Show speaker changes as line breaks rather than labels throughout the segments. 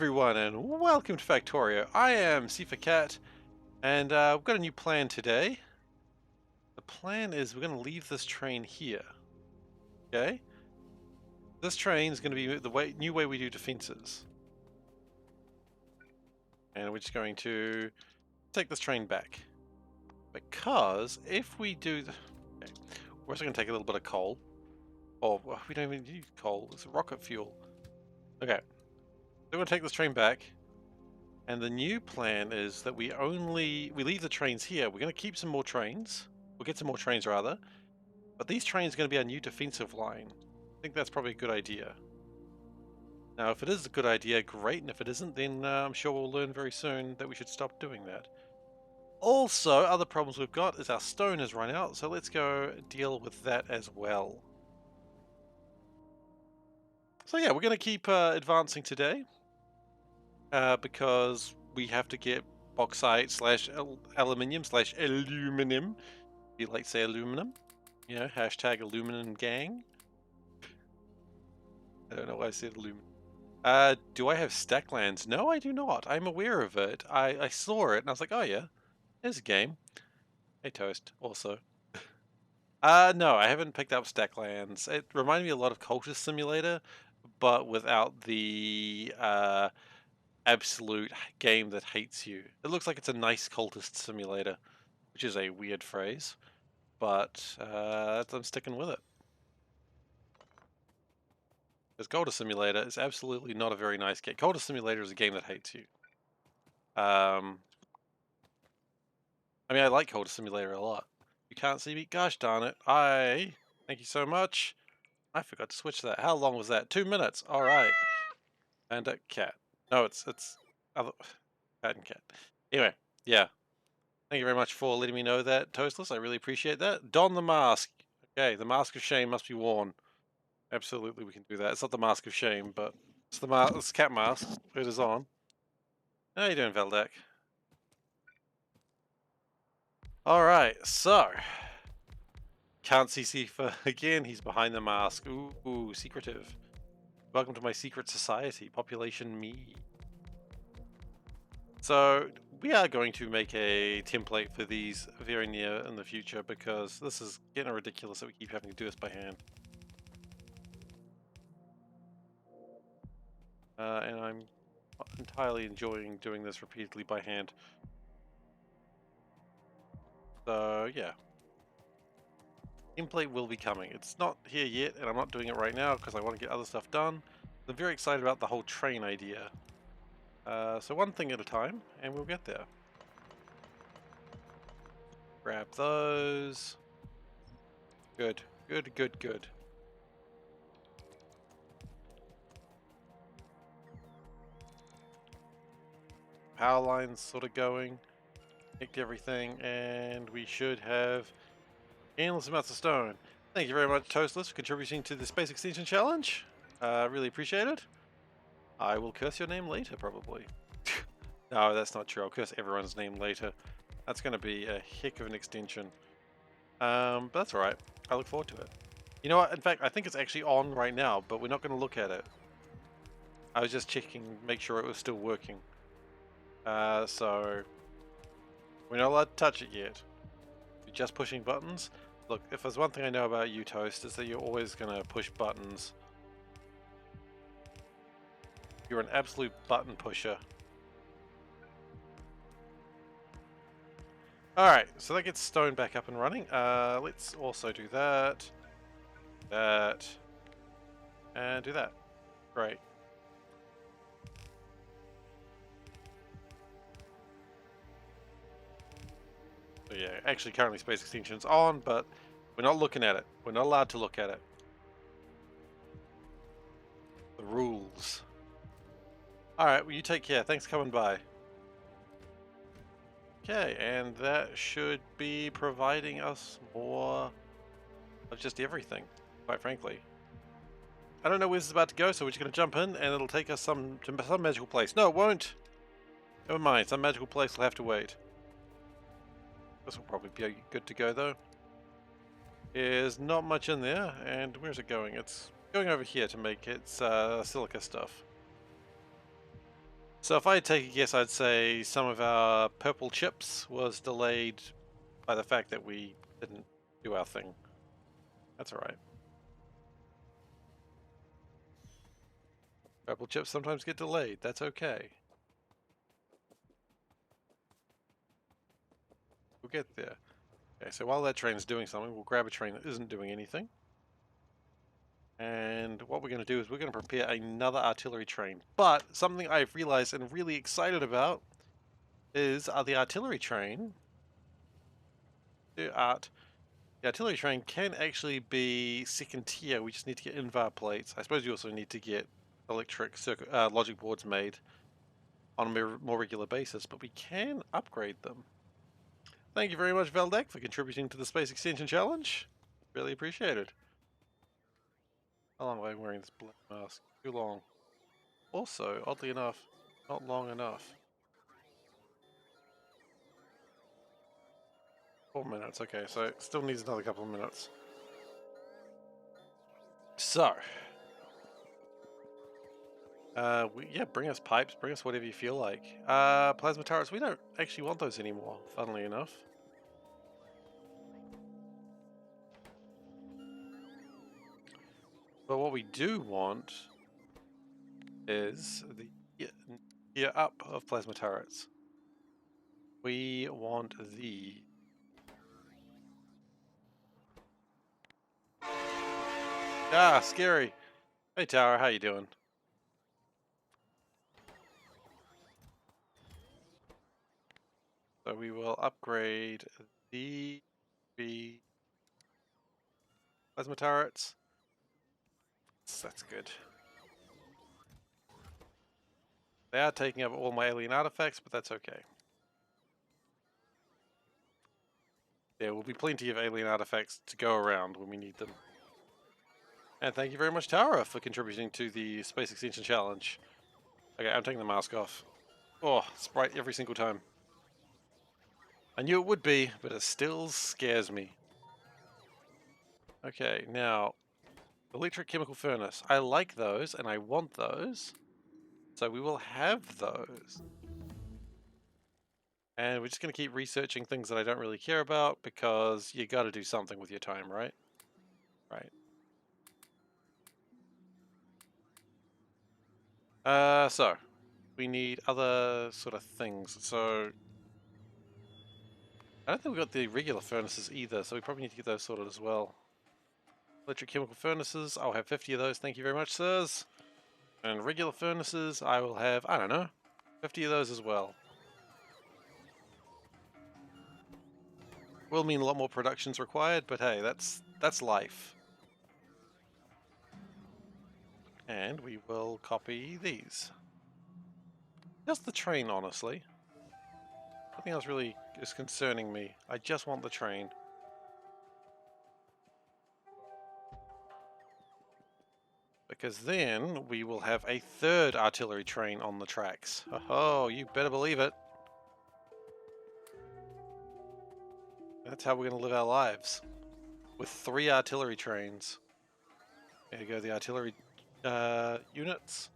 Everyone, and welcome to Factorio. I am SeiferKatt, and we've got a new plan today. The plan is we're going to leave this train here. Okay, this train is going to be the new way we do defenses, and we're just going to take this train back because if we do, okay, we're also going to take a little bit of coal. Oh, well, we don't even need coal; it's rocket fuel. Okay, so we're going to take this train back. And the new plan is that we leave the trains here. We're going to keep some more trains. We'll get some more trains rather. But these trains are going to be our new defensive line. I think that's probably a good idea. Now, if it is a good idea, great. And if it isn't, then I'm sure we'll learn very soon that we should stop doing that. Also, other problems we've got is our stone has run out. So let's go deal with that as well. So yeah, we're going to keep advancing today. Because we have to get bauxite slash aluminium slash aluminum. You like to say aluminum? You know, hashtag aluminum gang. I don't know why I said aluminum. Do I have stack lands? No, I do not. I'm aware of it. I saw it and I was like, oh yeah, there's a game. Hey Toast, also. No, I haven't picked up stack lands. It reminded me a lot of Cultist Simulator, but without the absolute game that hates you. It looks like it's a nice cultist simulator, which is a weird phrase, but I'm sticking with it. Because Cultist Simulator is absolutely not a very nice game. Cultist Simulator is a game that hates you. I mean, I like Cultist Simulator a lot. You can't see me? Gosh darn it. Thank you so much. I forgot to switch that. How long was that? 2 minutes. All right. And a cat. No, it's other cat and cat. Anyway, yeah. Thank you very much for letting me know that, Toastless. I really appreciate that. Don the mask. Okay, the mask of shame must be worn. Absolutely, we can do that. It's not the mask of shame, but it's the cat mask. It is on. How you doing, Veldak? All right, so can't see Sifa again. He's behind the mask. Ooh, secretive. Welcome to my secret society. Population me. So we are going to make a template for these very near in the future because this is getting ridiculous that we keep having to do this by hand. And I'm entirely enjoying doing this repeatedly by hand. So yeah, template will be coming. It's not here yet, and I'm not doing it right now because I want to get other stuff done. I'm very excited about the whole train idea. So one thing at a time, and we'll get there. Grab those. Good, good, good, good. Power lines sort of going. Picked everything, and we should have endless amounts of stone. Thank you very much, Toastless, for contributing to the Space Extension Challenge. Really appreciate it. I will curse your name later, probably. No, that's not true. I'll curse everyone's name later. That's going to be a heck of an extension. But that's alright. I look forward to it. You know what? In fact, I think it's actually on right now, but we're not going to look at it. I was just checking, make sure it was still working. So we're not allowed to touch it yet. You're just pushing buttons. Look, if there's one thing I know about you, Toast, is that you're always going to push buttons. You're an absolute button pusher. Alright, so that gets stone back up and running. Let's also do that. And do that. Great. So yeah, actually currently Space Extension's on, but we're not looking at it. We're not allowed to look at it. The rules. Alright, well you take care. Thanks for coming by. Okay, and that should be providing us more of just everything, quite frankly. I don't know where this is about to go, so we're just going to jump in, and it'll take us to some magical place. No, it won't! Never mind, some magical place will have to wait. This will probably be good to go, though. There's not much in there, and where's it going? It's going over here to make its silica stuff. So if I take a guess, I'd say some of our purple chips was delayed by the fact that we didn't do our thing. That's alright. Purple chips sometimes get delayed. That's okay. We'll get there. Okay, so while that train's doing something, we'll grab a train that isn't doing anything. And what we're going to do is we're going to prepare another artillery train. But something I've realized and really excited about is the artillery train. The artillery train can actually be second tier. We just need to get invar plates. I suppose you also need to get electric circuit logic boards made on a more regular basis, but we can upgrade them. Thank you very much, Veldek, for contributing to the Space Extension Challenge. Really appreciate it. How long am I wearing this black mask? Too long. Also, oddly enough, not long enough. 4 minutes, okay, so it still needs another couple of minutes. So, yeah, bring us pipes, bring us whatever you feel like. Plasma turrets, we don't actually want those anymore, funnily enough. But what we do want is the tier up of plasma turrets. We want the... Ah, scary. Hey Tower, how you doing? So we will upgrade the plasma turrets. That's good. They are taking up all my alien artifacts, but that's okay. There will be plenty of alien artifacts to go around when we need them. And thank you very much, Tara, for contributing to the Space Extension Challenge. Okay, I'm taking the mask off. Oh, it's bright every single time. I knew it would be, but it still scares me. Okay, now, electric chemical furnace. I like those, and I want those. So we will have those. And we're just going to keep researching things that I don't really care about, because you got to do something with your time, right? Right. So we need other sort of things. So I don't think we've got the regular furnaces either, so we probably need to get those sorted as well. Electric chemical furnaces, I'll have 50 of those, thank you very much, sirs. And regular furnaces, I will have, I don't know, 50 of those as well. Will mean a lot more production's required, but hey, that's life. And we will copy these. Just the train, honestly. Nothing else really is concerning me. I just want the train. Because then we will have a third artillery train on the tracks. Oh, you better believe it. That's how we're going to live our lives. With 3 artillery trains. There you go, the artillery units.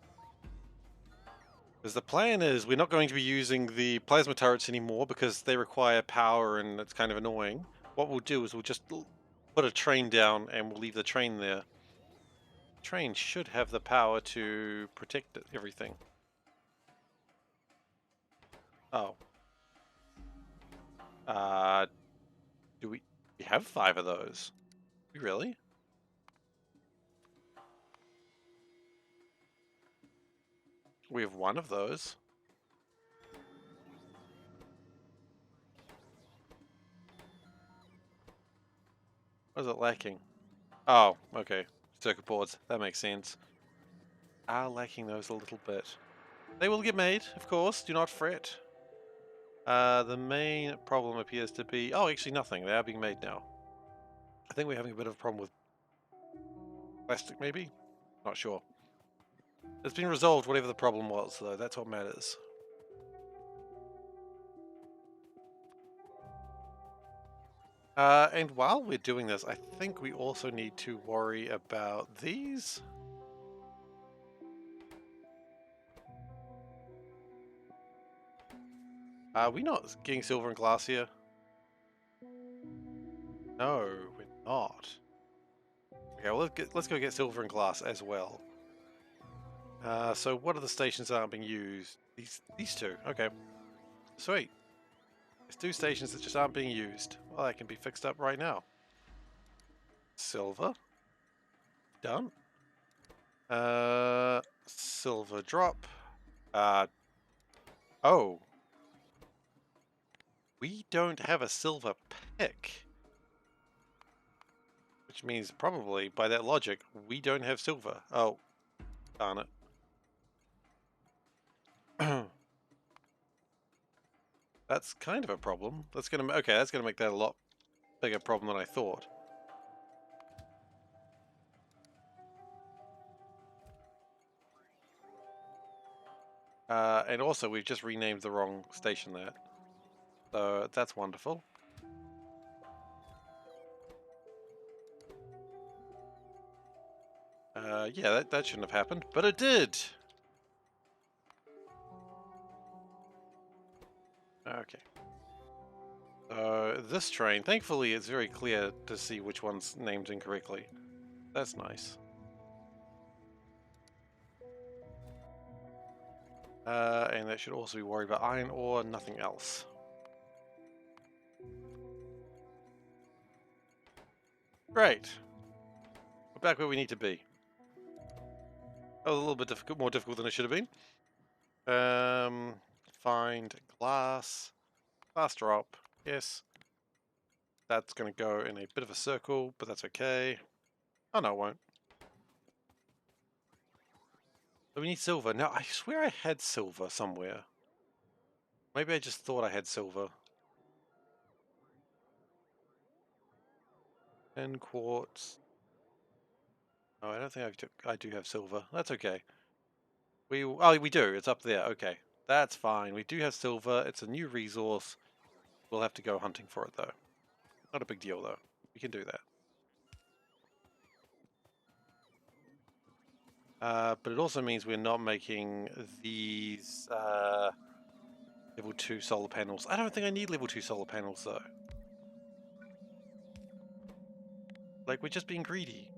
Because the plan is we're not going to be using the plasma turrets anymore because they require power and it's kind of annoying. What we'll do is we'll just put a train down and we'll leave the train there. The train should have the power to protect everything. Oh. Do we have 5 of those? Really? We have 1 of those. What is it lacking? Oh, okay. Circuit boards. That makes sense. Are lacking those a little bit. They will get made, of course. Do not fret. The main problem appears to be... Oh, actually nothing. They are being made now. I think we're having a bit of a problem with plastic, maybe? Not sure. It's been resolved, whatever the problem was, though. That's what matters. And while we're doing this, I think we also need to worry about these. Are we not getting silver and glass here? No, we're not. Okay, well let's go get silver and glass as well. So what are the stations that aren't being used? These two. Okay, sweet. There's two stations that just aren't being used. Well, that can be fixed up right now. Silver. Done. Silver drop. Oh. We don't have a silver pick. Which means probably, by that logic, we don't have silver. Oh. Darn it. That's kind of a problem. That's gonna make that a lot bigger problem than I thought. And also, we've just renamed the wrong station there. So that's wonderful. Yeah, that shouldn't have happened, but it did! Okay. This train, thankfully it's very clear to see which one's named incorrectly. That's nice. And that should also be worried about iron ore, nothing else. Great. We're back where we need to be. That was a little bit more difficult than it should have been. Find glass. Glass drop. Yes. That's going to go in a bit of a circle, but that's okay. Oh no, it won't. But we need silver. Now, I swear I had silver somewhere. Maybe I just thought I had silver. 10 quartz. Oh, I don't think I do have silver. That's okay. Oh, we do. It's up there. Okay. That's fine. We do have silver. It's a new resource. We'll have to go hunting for it, though. Not a big deal, though. We can do that. But it also means we're not making these level 2 solar panels. I don't think I need level 2 solar panels, though. Like, we're just being greedy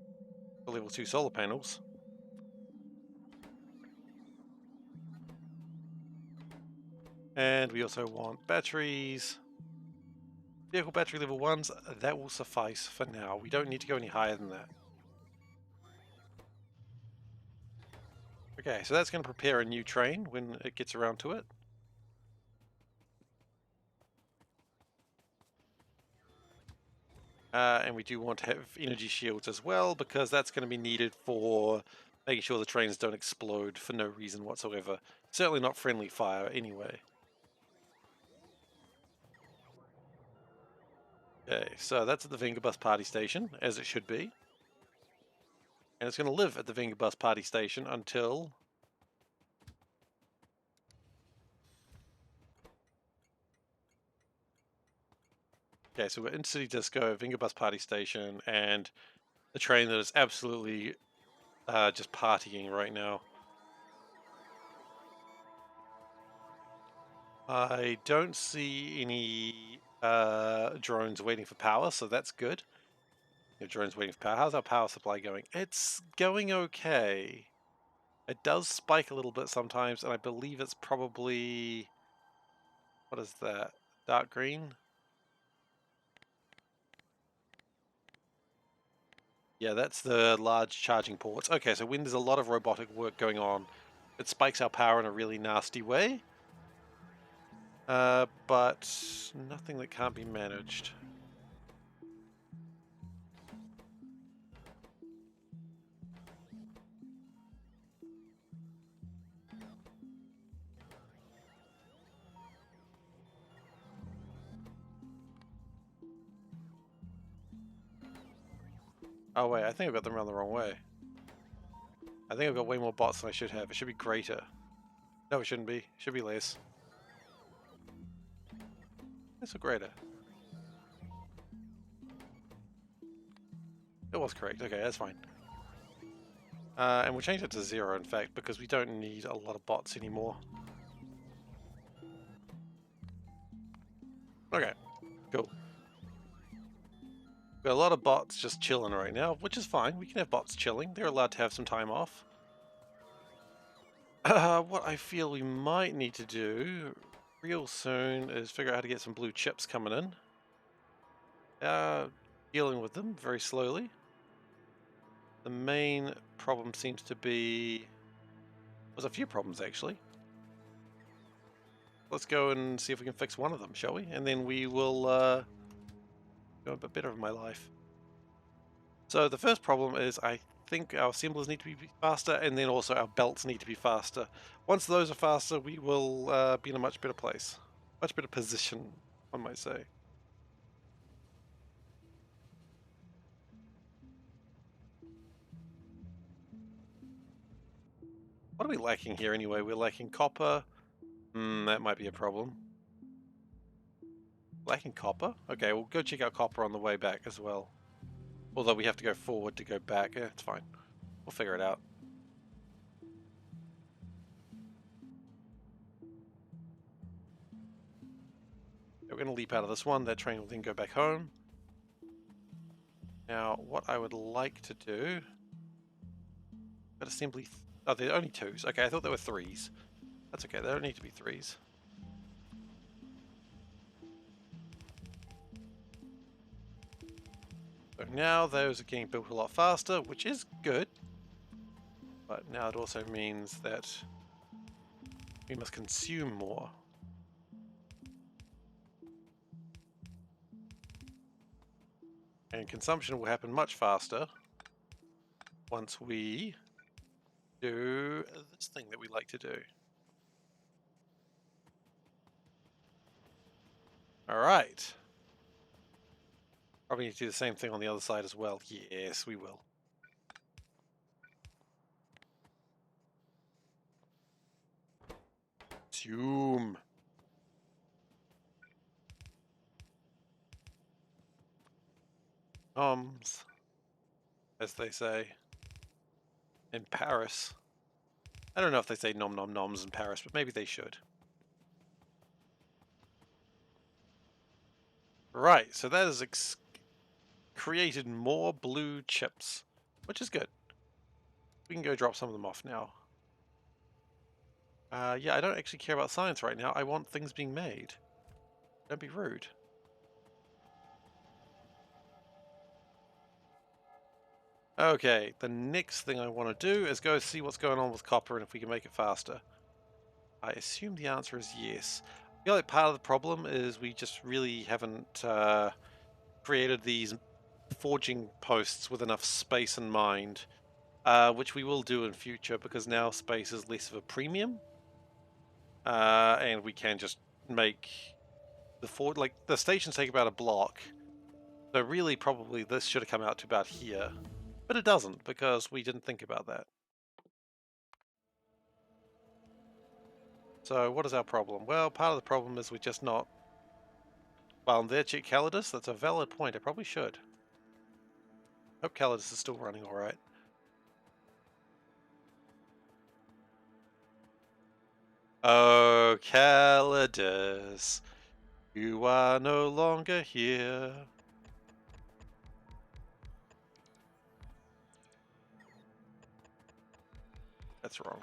for level 2 solar panels. And we also want batteries. Vehicle battery level 1s, that will suffice for now. We don't need to go any higher than that. Okay, so that's going to prepare a new train when it gets around to it. And we do want to have energy shields as well, because that's going to be needed for making sure the trains don't explode for no reason whatsoever. Certainly not friendly fire anyway. Okay, so that's at the Vengabus Party Station, as it should be. And it's going to live at the Vengabus Party Station until... Okay, so we're in City Disco, Vengabus Party Station, and the train that is absolutely just partying right now. I don't see any drones waiting for power, so that's good. Your drones waiting for power. How's our power supply going? It's going okay. It does spike a little bit sometimes, and I believe it's probably... What is that? Dark green? Yeah, that's the large charging ports. Okay, so when there's a lot of robotic work going on, it spikes our power in a really nasty way. But nothing that can't be managed. Oh wait, I think I've got them around the wrong way. I think I've got way more bots than I should have. It should be greater. No, it shouldn't be. It should be less. It's a greater. It was correct. Okay, that's fine. And we'll change it to 0, in fact, because we don't need a lot of bots anymore. Okay, cool. Got a lot of bots just chilling right now, which is fine. We can have bots chilling. They're allowed to have some time off. What I feel we might need to do real soon is figure out how to get some blue chips coming in. Dealing with them very slowly. The main problem seems to be... There's a few problems, actually. Let's go and see if we can fix one of them, shall we? And then we will go a bit better in my life. So the first problem is I think our assemblers need to be faster, and then also our belts need to be faster. Once those are faster, we will be in a much better place. Much better position, one might say. What are we lacking here anyway? We're lacking copper. That might be a problem. Lacking copper? Okay, we'll go check out copper on the way back as well. Although we have to go forward to go back. Yeah, it's fine. We'll figure it out. We're going to leap out of this one. That train will then go back home. Now, what I would like to do... But assembly... Oh, they're only 2s. Okay, I thought there were 3s. That's okay, they don't need to be 3s. So now those are getting built a lot faster, which is good. But now it also means that we must consume more. And consumption will happen much faster once we do this thing that we like to do. Alright. Probably need to do the same thing on the other side as well. Yes, we will. Consume. Noms, as they say in Paris. I don't know if they say nom nom noms in Paris, but maybe they should. Right, so that has created more blue chips, which is good. We can go drop some of them off now. Yeah, I don't actually care about science right now. I want things being made. Don't be rude. Okay, the next thing I want to do is go see what's going on with copper and if we can make it faster. I assume the answer is yes. I feel like part of the problem is we just really haven't created these forging posts with enough space in mind, which we will do in future because now space is less of a premium, and we can just make the stations take about a block. So really, probably this should have come out to about here. But it doesn't, because we didn't think about that. So what is our problem? Well, part of the problem is we're just not... Well, there, check Calidus. That's a valid point. I probably should. Hope Calidus is still running alright. Oh, Calidus, you are no longer here. That's wrong.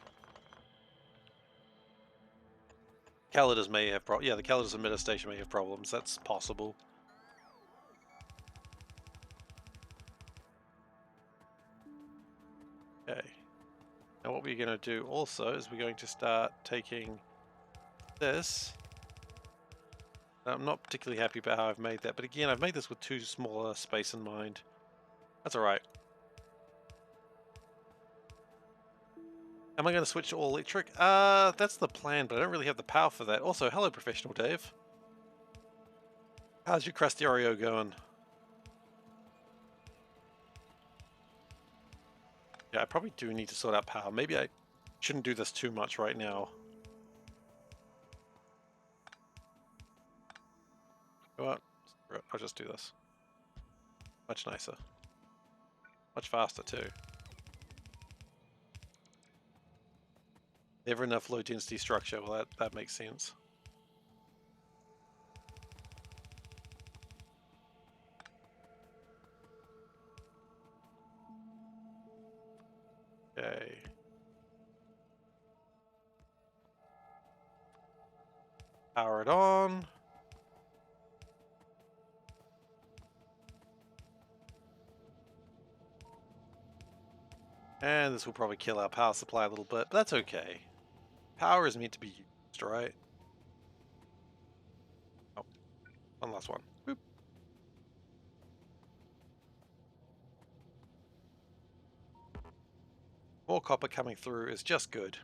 Calidus may have problems. Yeah, the Calidus emitter station may have problems. That's possible. Okay. Now what we're going to do also is we're going to start taking this. I'm not particularly happy about how I've made that, but again, I've made this with too small a space in mind. That's alright. Am I going to switch to all electric? That's the plan, but I don't really have the power for that. Also, hello, Professional Dave. How's your crusty Oreo going? Yeah, I probably do need to sort out power. Maybe I shouldn't do this too much right now. You know what? I'll just do this. Much nicer. Much faster, too. Never enough low density structure. Well, that makes sense. Okay. Power it on. And this will probably kill our power supply a little bit, but that's okay. Power is meant to be used, right? Oh, one last one. Boop. More copper coming through is just good.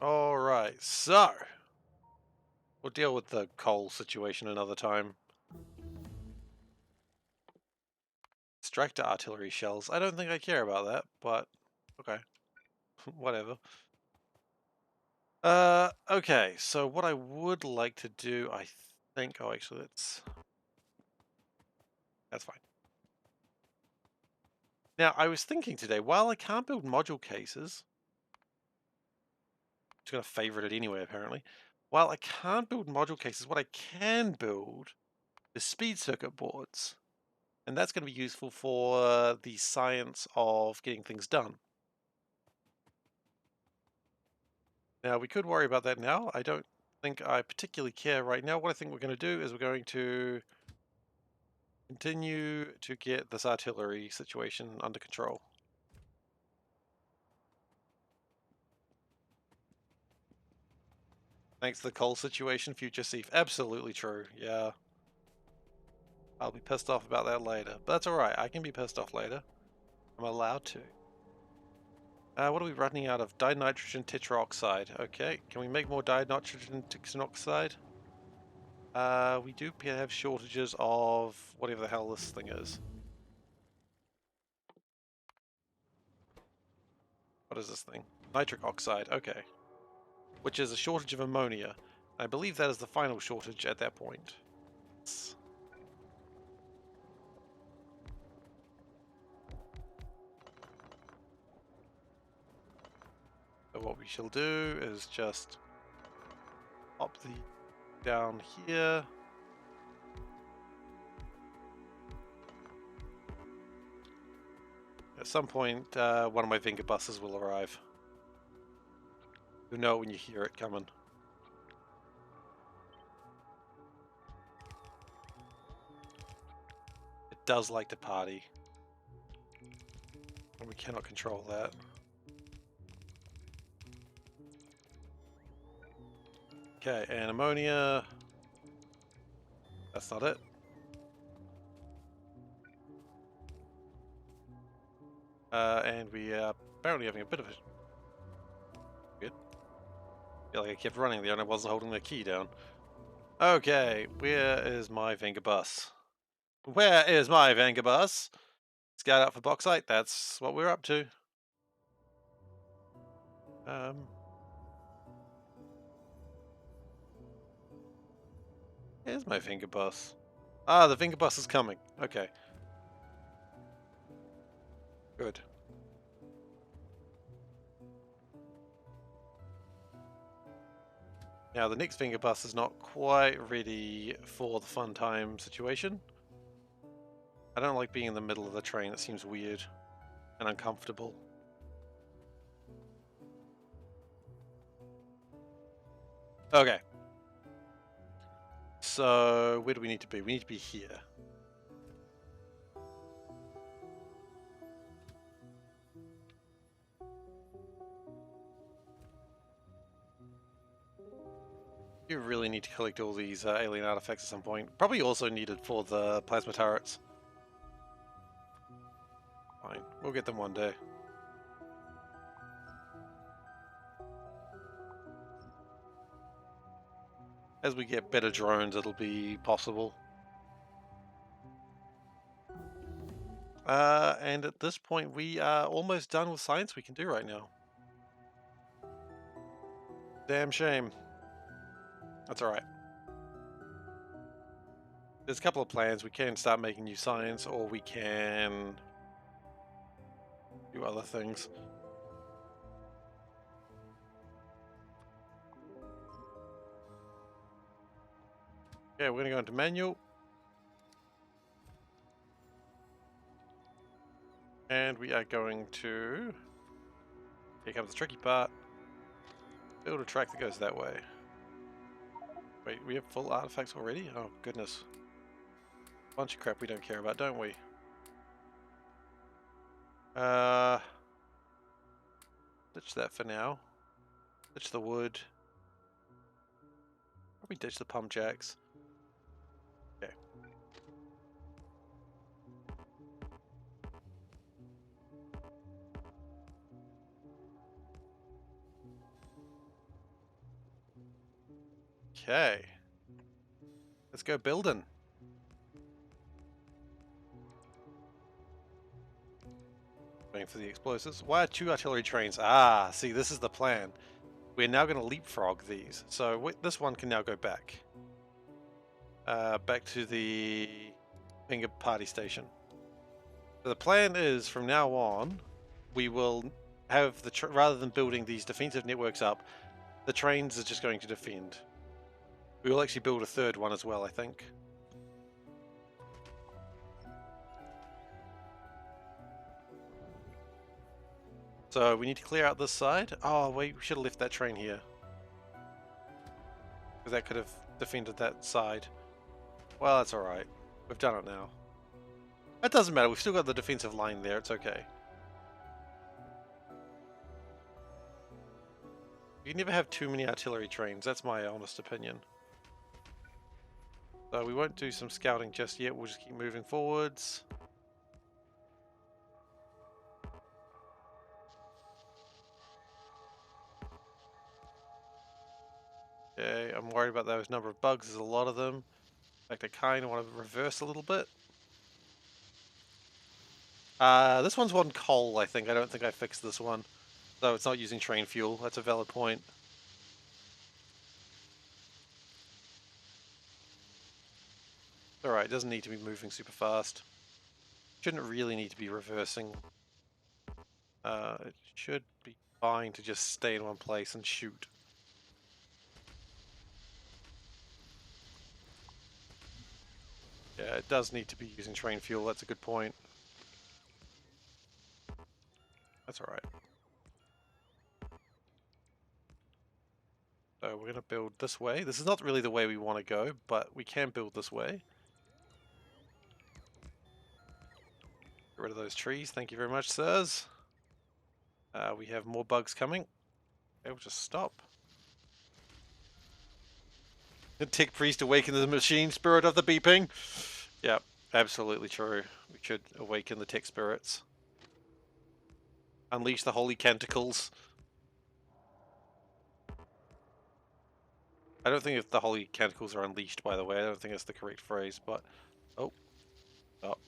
Alright, so we'll deal with the coal situation another time. Extractor artillery shells. I don't think I care about that, but okay. Whatever. Okay, so what I would like to do, I think, oh actually that's fine. Now, I was thinking today, while I can't build module cases, just going to favorite it anyway, apparently. While I can't build module cases, what I can build is speed circuit boards. And that's going to be useful for the science of getting things done. Now, we could worry about that now. I don't think I particularly care right now. What I think we're going to do is we're going to continue to get this artillery situation under control. Thanks to the coal situation, future Seif. Absolutely true, yeah. I'll be pissed off about that later. But that's alright, I can be pissed off later. I'm allowed to. What are we running out of? Dinitrogen tetroxide. Okay, can we make more dinitrogen tetroxide? We do have shortages of whatever the hell this thing is. What is this thing? Nitric oxide, okay. Which is a shortage of ammonia. I believe that is the final shortage at that point. So what we shall do is just pop the down here. At some point, one of my Vinga buses will arrive. You'll know when you hear it coming. It does like to party. And we cannot control that. Okay, and ammonia. That's not it. And we are apparently having a bit of a... Good. I feel like I kept running there and I wasn't holding the key down. Okay, where is my Venga bus? Where is my Venga bus? Scout out for bauxite, that's what we're up to. Here's my Venga bus. Ah, the Venga bus is coming. Okay. Good. Now, the next Venga bus is not quite ready for the fun time situation. I don't like being in the middle of the train. It seems weird and uncomfortable. Okay. So, where do we need to be? We need to be here. You really need to collect all these alien artifacts at some point. Probably also needed for the plasma turrets. Fine, we'll get them one day. As we get better drones, it'll be possible. And at this point, we are almost done with science we can do right now. Damn shame. That's alright. There's a couple of plans. We can start making new science, or we can do other things. Okay, we're going to go into manual. And we are going to... Here comes the tricky part. Build a track that goes that way. Wait, we have full artifacts already? Oh, goodness. Bunch of crap we don't care about, don't we? Ditch that for now. Ditch the wood. Probably ditch the pump jacks. Okay. Okay. Let's go building. Waiting for the explosives. Why 2 artillery trains? Ah, see, this is the plan. We're now going to leapfrog these. So this one can now go back. Back to the finger party station. So the plan is, from now on, we will have the rather than building these defensive networks up, the trains are just going to defend. We will actually build a third one as well, I think. So we need to clear out this side. Oh wait, we should have left that train here. Because that could have defended that side. Well, that's alright. We've done it now. That doesn't matter, we've still got the defensive line there, it's okay. You can never have too many artillery trains, that's my honest opinion. So we won't do some scouting just yet, we'll just keep moving forwards. Okay, I'm worried about those number of bugs, there's a lot of them. In fact, I kind of want to reverse a little bit. This one's on coal, I think. I don't think I fixed this one. So it's not using train fuel, that's a valid point. Alright, it doesn't need to be moving super fast. Shouldn't really need to be reversing. It should be fine to just stay in one place and shoot. Yeah, it does need to be using train fuel, that's a good point. That's alright. So we're going to build this way. This is not really the way we want to go, but we can build this way. Get rid of those trees, thank you very much, sirs. We have more bugs coming. Okay, we'll just stop. The tech priest awaken the machine spirit of the beeping. Yep, absolutely true. We should awaken the tech spirits. Unleash the holy canticles. I don't think if the holy canticles are unleashed, by the way. I don't think that's the correct phrase, but... Oh. Stop.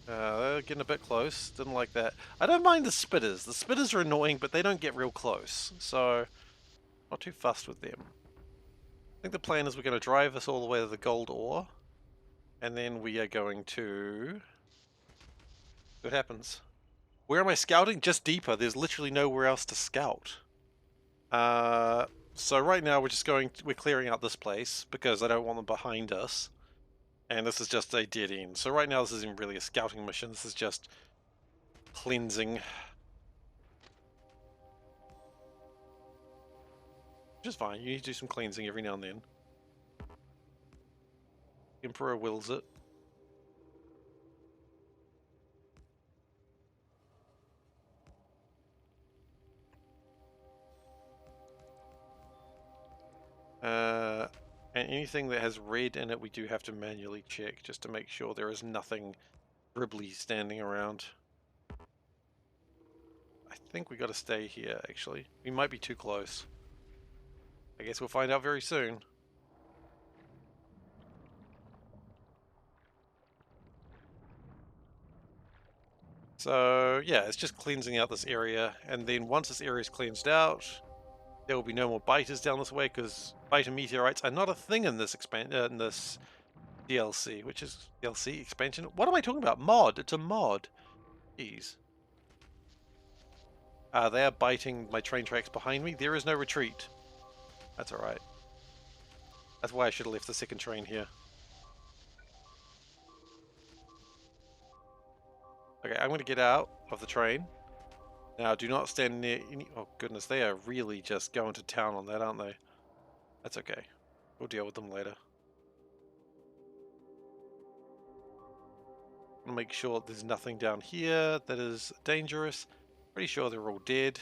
They're getting a bit close. Didn't like that. I don't mind the spitters. The spitters are annoying, but they don't get real close. So, not too fussed with them. I think the plan is we're going to drive this all the way to the gold ore. And then we are going to... What happens? Where am I scouting? Just deeper. There's literally nowhere else to scout. So right now we're clearing out this place because I don't want them behind us. And this is just a dead end. So right now this isn't really a scouting mission. This is just cleansing. Which is fine. You need to do some cleansing every now and then. Emperor wills it. And anything that has red in it we do have to manually check just to make sure there is nothing dribbly standing around. I think we got to stay here actually. We might be too close. I guess we'll find out very soon. So yeah, it's just cleansing out this area, and then once this area is cleansed out, there will be no more biters down this way because biter meteorites are not a thing in this DLC, which is DLC expansion. What am I talking about? Mod. It's a mod. Jeez. They are biting my train tracks behind me. There is no retreat. That's alright. That's why I should have left the second train here. Okay, I'm going to get out of the train. Now, do not stand near any... Oh, goodness, they are really just going to town on that, aren't they? That's okay. We'll deal with them later. I'll make sure there's nothing down here that is dangerous. Pretty sure they're all dead.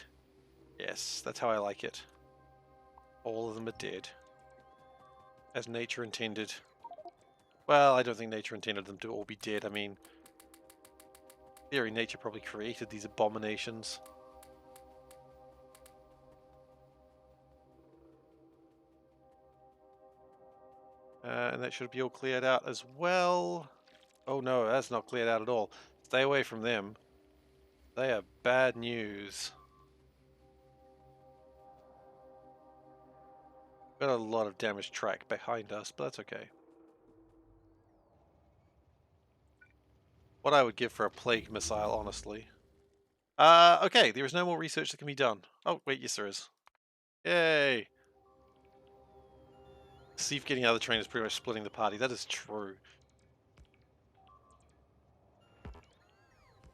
Yes, that's how I like it. All of them are dead. As nature intended. Well, I don't think nature intended them to all be dead. I mean, in theory, nature probably created these abominations. And that should be all cleared out as well. Oh no, that's not cleared out at all. Stay away from them. They are bad news. Got a lot of damaged track behind us, but that's okay. What I would give for a plague missile, honestly. Okay, there is no more research that can be done. Oh, wait, yes there is. Yay! Steve getting out of the train is pretty much splitting the party. That is true.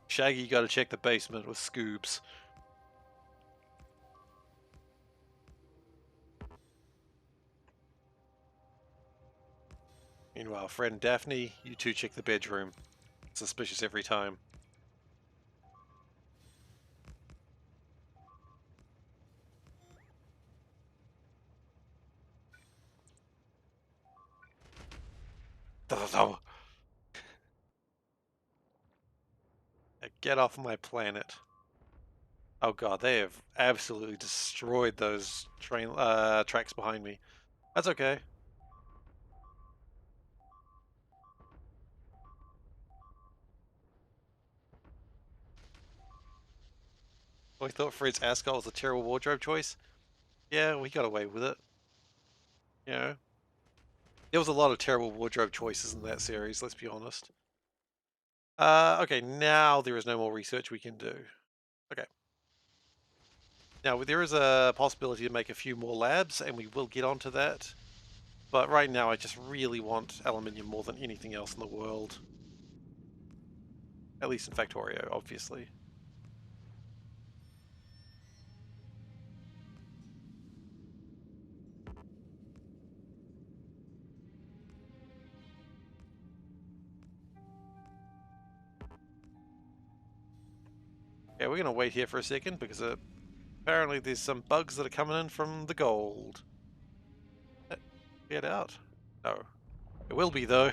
Shaggy, you gotta check the basement with Scoobs. Meanwhile, Fred and Daphne, you two check the bedroom. Suspicious every time. Get off my planet. Oh god, they have absolutely destroyed those train tracks behind me. That's okay. I thought Fred's ascot was a terrible wardrobe choice. Yeah, we got away with it. You know, there was a lot of terrible wardrobe choices in that series, let's be honest. Okay, now there is no more research we can do. Okay. Now, there is a possibility to make a few more labs, and we will get onto that. But right now, I just really want aluminium more than anything else in the world. At least in Factorio, obviously. Okay, we're going to wait here for a second, because apparently there's some bugs that are coming in from the gold. Get out. No. It will be, though.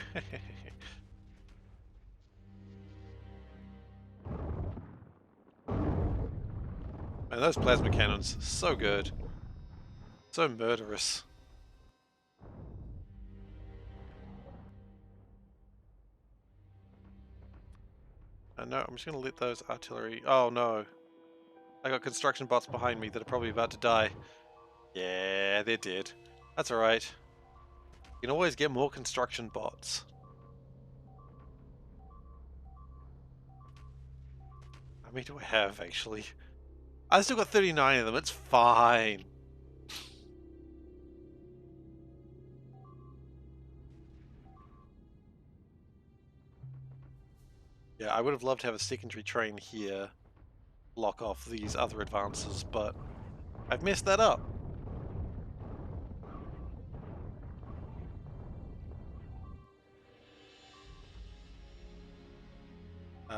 Man, those plasma cannons, so good. So murderous. No, I'm just going to let those artillery... Oh, no. I got construction bots behind me that are probably about to die. Yeah, they're dead. That's alright. You can always get more construction bots. How many do I have, actually? I still got 39 of them, it's fine. Yeah, I would have loved to have a secondary train here block off these other advances, but I've messed that up.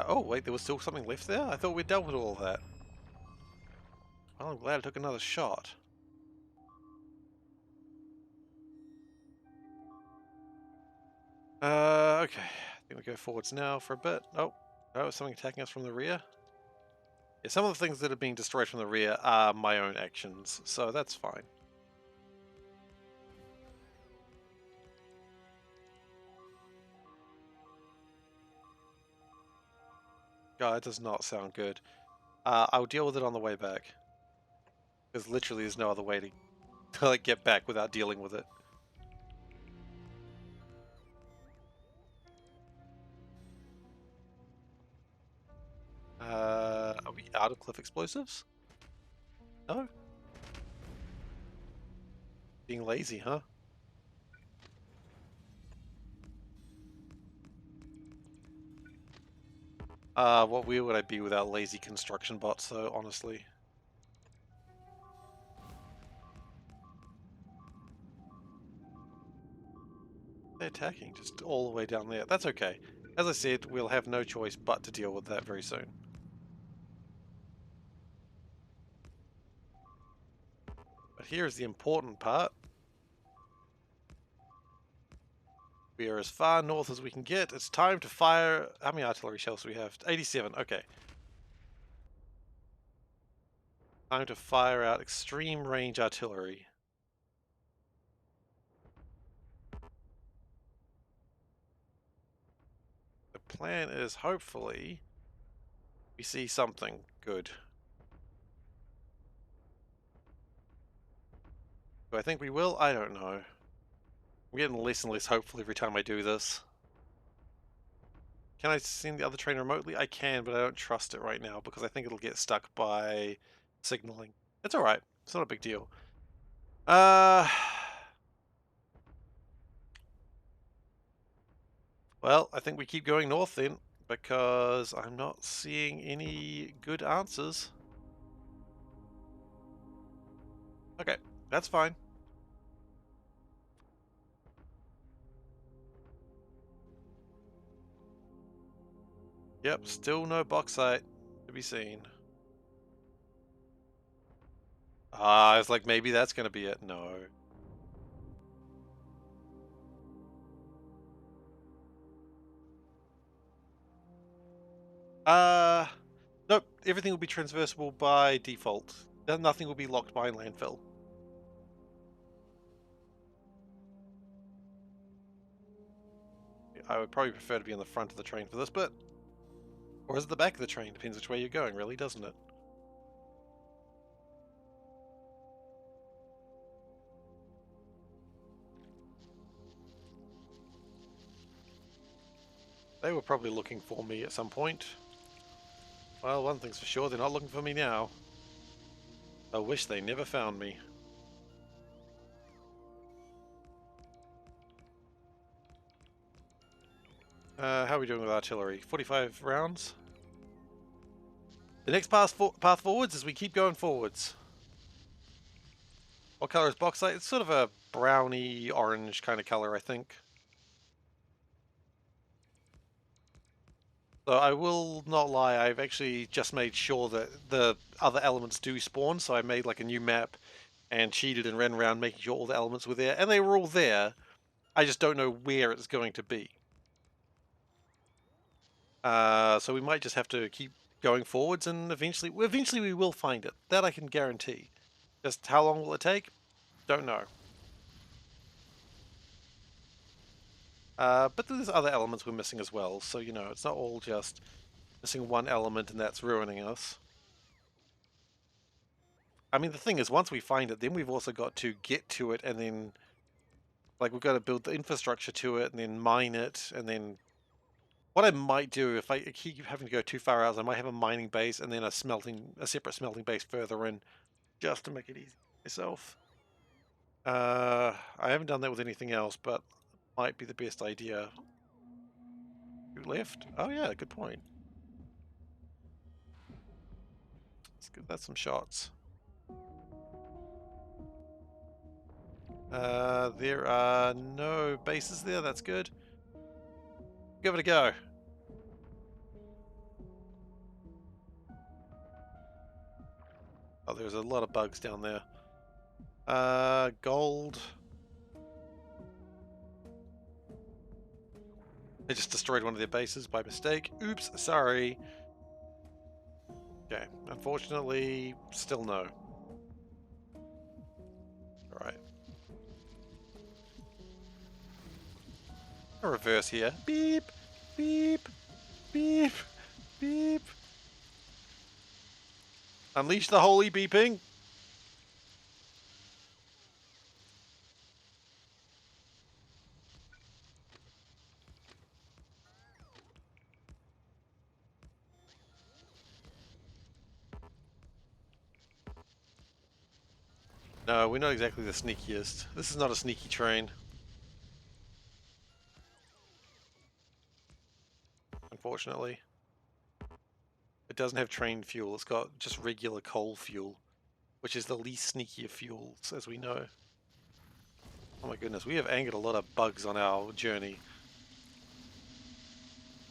Oh, wait, there was still something left there? I thought we'd dealt with all of that. Well, I'm glad I took another shot. Okay. I think we go forwards now for a bit. Oh, something attacking us from the rear? Yeah, some of the things that are being destroyed from the rear are my own actions, so that's fine. God, that does not sound good. I'll deal with it on the way back. Because literally there's no other way to like, get back without dealing with it. Are we out of cliff explosives? No? Being lazy, huh? What where would I be without lazy construction bots, though, honestly? They're attacking just all the way down there. That's okay. As I said, we'll have no choice but to deal with that very soon. But here's the important part. We are as far north as we can get. It's time to fire... How many artillery shells do we have? 87, okay. Time to fire out extreme range artillery. The plan is hopefully we see something good. Do I think we will? I don't know. I'm getting less and less hopeful every time I do this. Can I send the other train remotely? I can, but I don't trust it right now because I think it'll get stuck by signaling. It's alright. It's not a big deal. Well, I think we keep going north then, because I'm not seeing any good answers. Okay, that's fine. Yep, still no bauxite to be seen. I was like, maybe that's going to be it. No. Nope, everything will be transversable by default. Nothing will be locked by landfill. I would probably prefer to be on the front of the train for this bit. Or is it the back of the train? Depends which way you're going, really, doesn't it? They were probably looking for me at some point. Well, one thing's for sure, they're not looking for me now. I wish they never found me. How are we doing with artillery? 45 rounds? The next path forwards is we keep going forwards. What color is bauxite? It's sort of a browny orange kind of color, I think. So I will not lie, I've actually just made sure that the other elements do spawn, so I made like a new map and cheated and ran around making sure all the elements were there, and they were all there. I just don't know where it's going to be. So we might just have to keep going forwards, and eventually we will find it. That I can guarantee. Just how long will it take? Don't know. But there's other elements we're missing as well, so you know, it's not all just missing one element and that's ruining us. I mean, the thing is, once we find it, then we've also got to get to it, and then, like, we've got to build the infrastructure to it, and then mine it, and then... What I might do, if I keep having to go too far out, I might have a mining base, and then a separate smelting base further in, just to make it easy myself. I haven't done that with anything else, but might be the best idea. Who left? Oh yeah, good point. Let's give that some shots. There are no bases there, that's good. Give it a go. Oh, there's a lot of bugs down there. Gold. I just destroyed one of their bases by mistake. Oops, sorry. Okay, unfortunately, still no. Alright. A reverse here. Beep, beep, beep, beep. Unleash the holy beeping. No, we're not exactly the sneakiest. This is not a sneaky train. Unfortunately. It doesn't have train fuel. It's got just regular coal fuel, which is the least sneaky of fuels, as we know. Oh my goodness, we have angered a lot of bugs on our journey.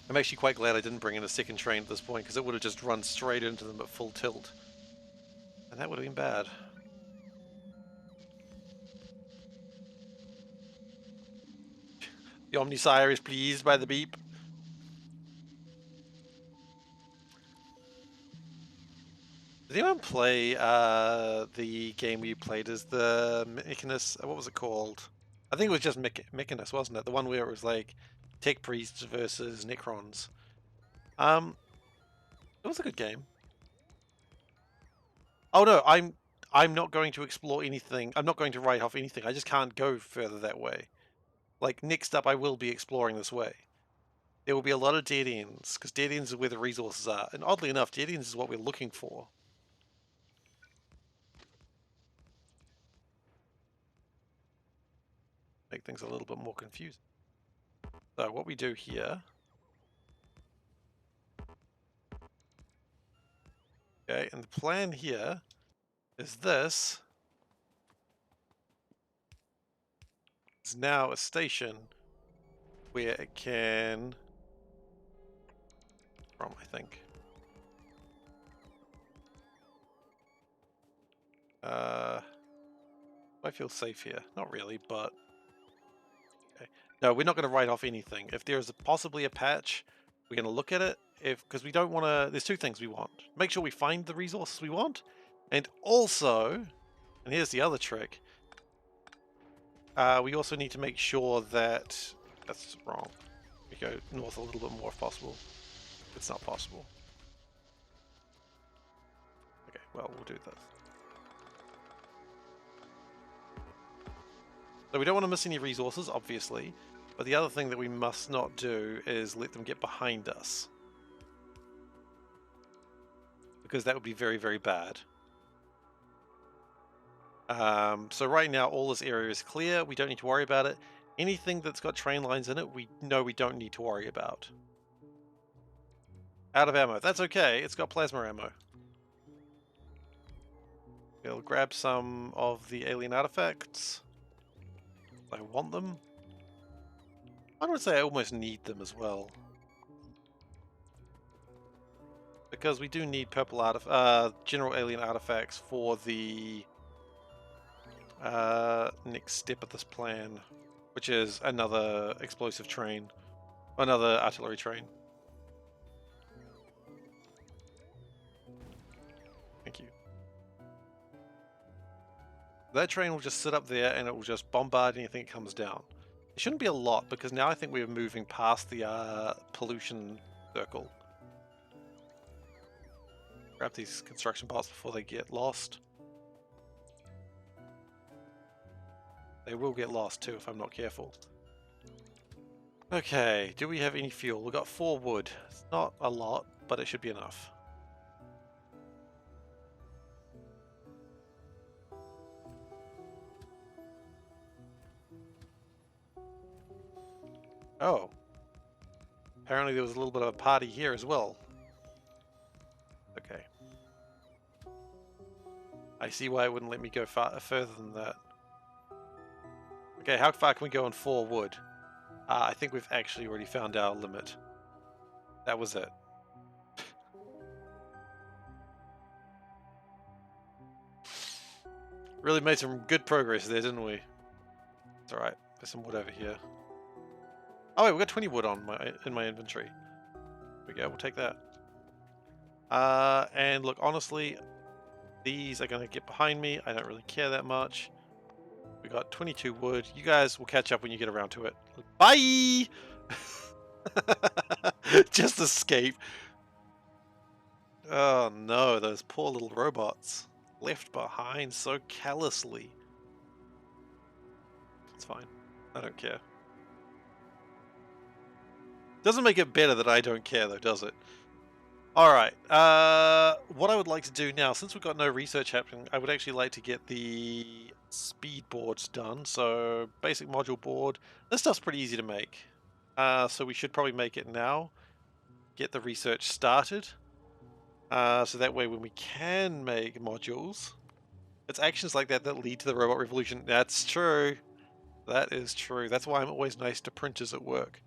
I'm actually quite glad I didn't bring in a second train at this point, because it would have just run straight into them at full tilt. And that would have been bad. The Omnisire is pleased by the beep. Did anyone play the game we played as the Mechanist? What was it called? I think it was just Mechanist, wasn't it? The one where it was like Tech Priests versus Necrons. It was a good game. Oh no, I'm not going to explore anything. I'm not going to write off anything. I just can't go further that way. Like, next up I will be exploring this way. There will be a lot of dead ends, because dead ends is where the resources are. And oddly enough, dead ends is what we're looking for. Make things a little bit more confusing. So what we do here... Okay, and the plan here is this is now a station where it can... from, I think. I feel safe here. Not really, but... Okay. No, we're not going to write off anything. If there's possibly a patch, we're going to look at it. Because we don't want to... There's two things we want. Make sure we find the resources we want. And also... And here's the other trick. We also need to make sure that... That's wrong. We go north a little bit more if possible. It's not possible. Okay, well, we'll do this. So we don't want to miss any resources, obviously. But the other thing that we must not do is let them get behind us. Because that would be very, very bad. So right now, all this area is clear. We don't need to worry about it. Anything that's got train lines in it, we know we don't need to worry about. Out of ammo. That's okay. It's got plasma ammo. We'll grab some of the alien artifacts. I want them. I would say I almost need them as well. Because we do need purple general alien artifacts for the next step of this plan, which is another explosive train, another artillery train. Thank you. That train will just sit up there and it will just bombard anything that comes down. It shouldn't be a lot because now I think we're moving past the pollution circle. Grab these construction parts before they get lost. They will get lost too if I'm not careful. Okay, do we have any fuel? We've got 4 wood. It's not a lot, but it should be enough. Oh. Apparently there was a little bit of a party here as well. Okay. I see why it wouldn't let me go further than that. Okay, how far can we go on 4 wood? I think we've actually already found our limit. That was it. Really made some good progress there, didn't we? It's alright. There's some wood over here. Oh wait, we've got 20 wood in my inventory. There we go, we'll take that. And look, honestly, these are going to get behind me. I don't really care that much. We got 22 wood. You guys will catch up when you get around to it. Bye! Just escape. Oh no, those poor little robots. Left behind so callously. It's fine. I don't care. Doesn't make it better that I don't care though, does it? Alright, what I would like to do now, since we've got no research happening, I would actually like to get the speed boards done. So, basic module board. This stuff's pretty easy to make. So we should probably make it now. Get the research started. So that way when we can make modules, it's actions like that that lead to the robot revolution. That's true. That is true. That's why I'm always nice to printers at work.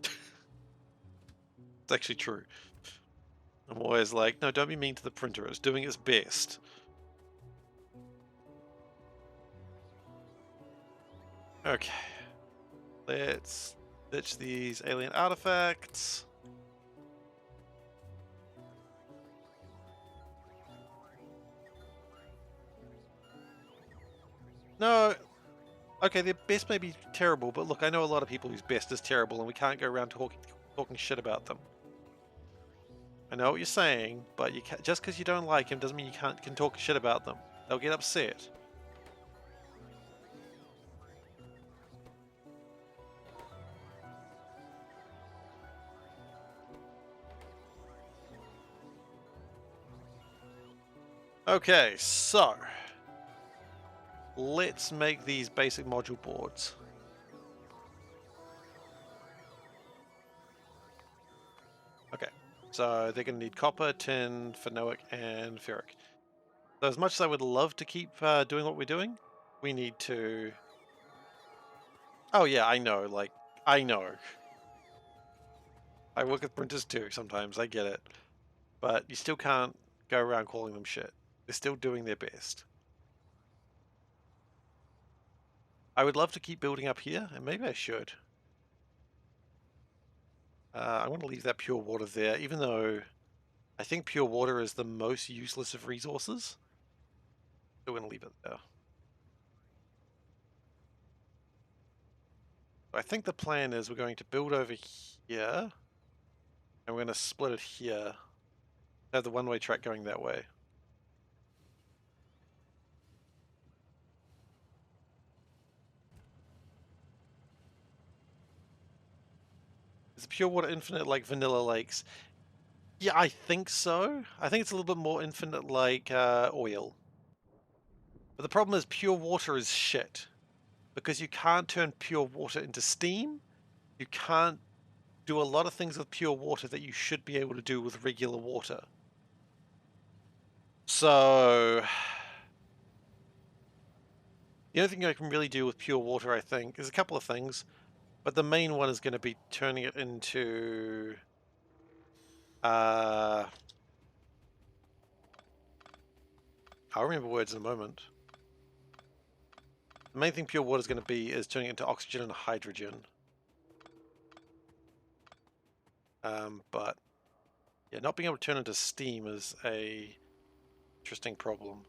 It's actually true. I'm always like, no, don't be mean to the printer. It's doing its best. Okay. Let's ditch these alien artifacts. No. Okay, their best may be terrible, but look, I know a lot of people whose best is terrible, and we can't go around talking shit about them. I know what you're saying, but you can't, just because you don't like him doesn't mean you can talk shit about them. They'll get upset. Okay, so let's make these basic module boards. Okay, so they're going to need copper, tin, phenolic, and ferric. So as much as I would love to keep doing what we're doing, we need to... Oh yeah, I know, like, I know. I work with printers too sometimes, I get it. But you still can't go around calling them shit. They're still doing their best. I would love to keep building up here, and maybe I should. I want to leave that pure water there, even though I think pure water is the most useless of resources. Still going to leave it there. I think the plan is we're going to build over here, and we're going to split it here. Have the one-way track going that way. Is pure water infinite like vanilla lakes? Yeah, I think so. I think it's a little bit more infinite like oil. But the problem is pure water is shit. Because you can't turn pure water into steam. You can't do a lot of things with pure water that you should be able to do with regular water. So... the only thing I can really do with pure water, I think, is a couple of things. But the main one is going to be turning it into... I'll remember words in a moment. The main thing pure water is going to be is turning it into oxygen and hydrogen. But yeah, not being able to turn into steam is a interesting problem.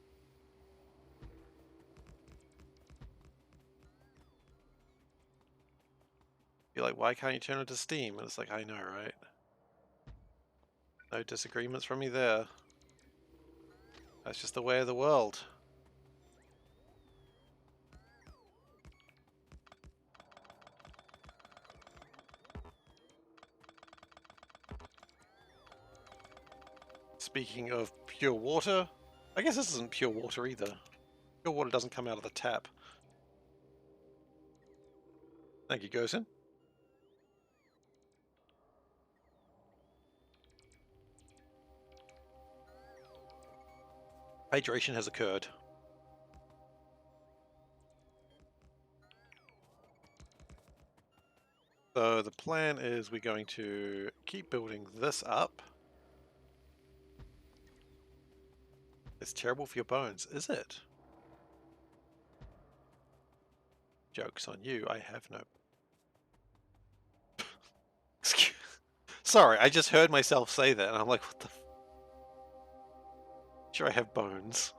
You're like, why can't you turn into steam? And it's like, I know, right? No disagreements from me there. That's just the way of the world. Speaking of pure water, I guess this isn't pure water either. Pure water doesn't come out of the tap. Thank you, Gosen. Hydration has occurred. So the plan is we're going to keep building this up. It's terrible for your bones, is it? Joke's on you, I have no... Sorry, I just heard myself say that and I'm like, what the... Sure, I have bones.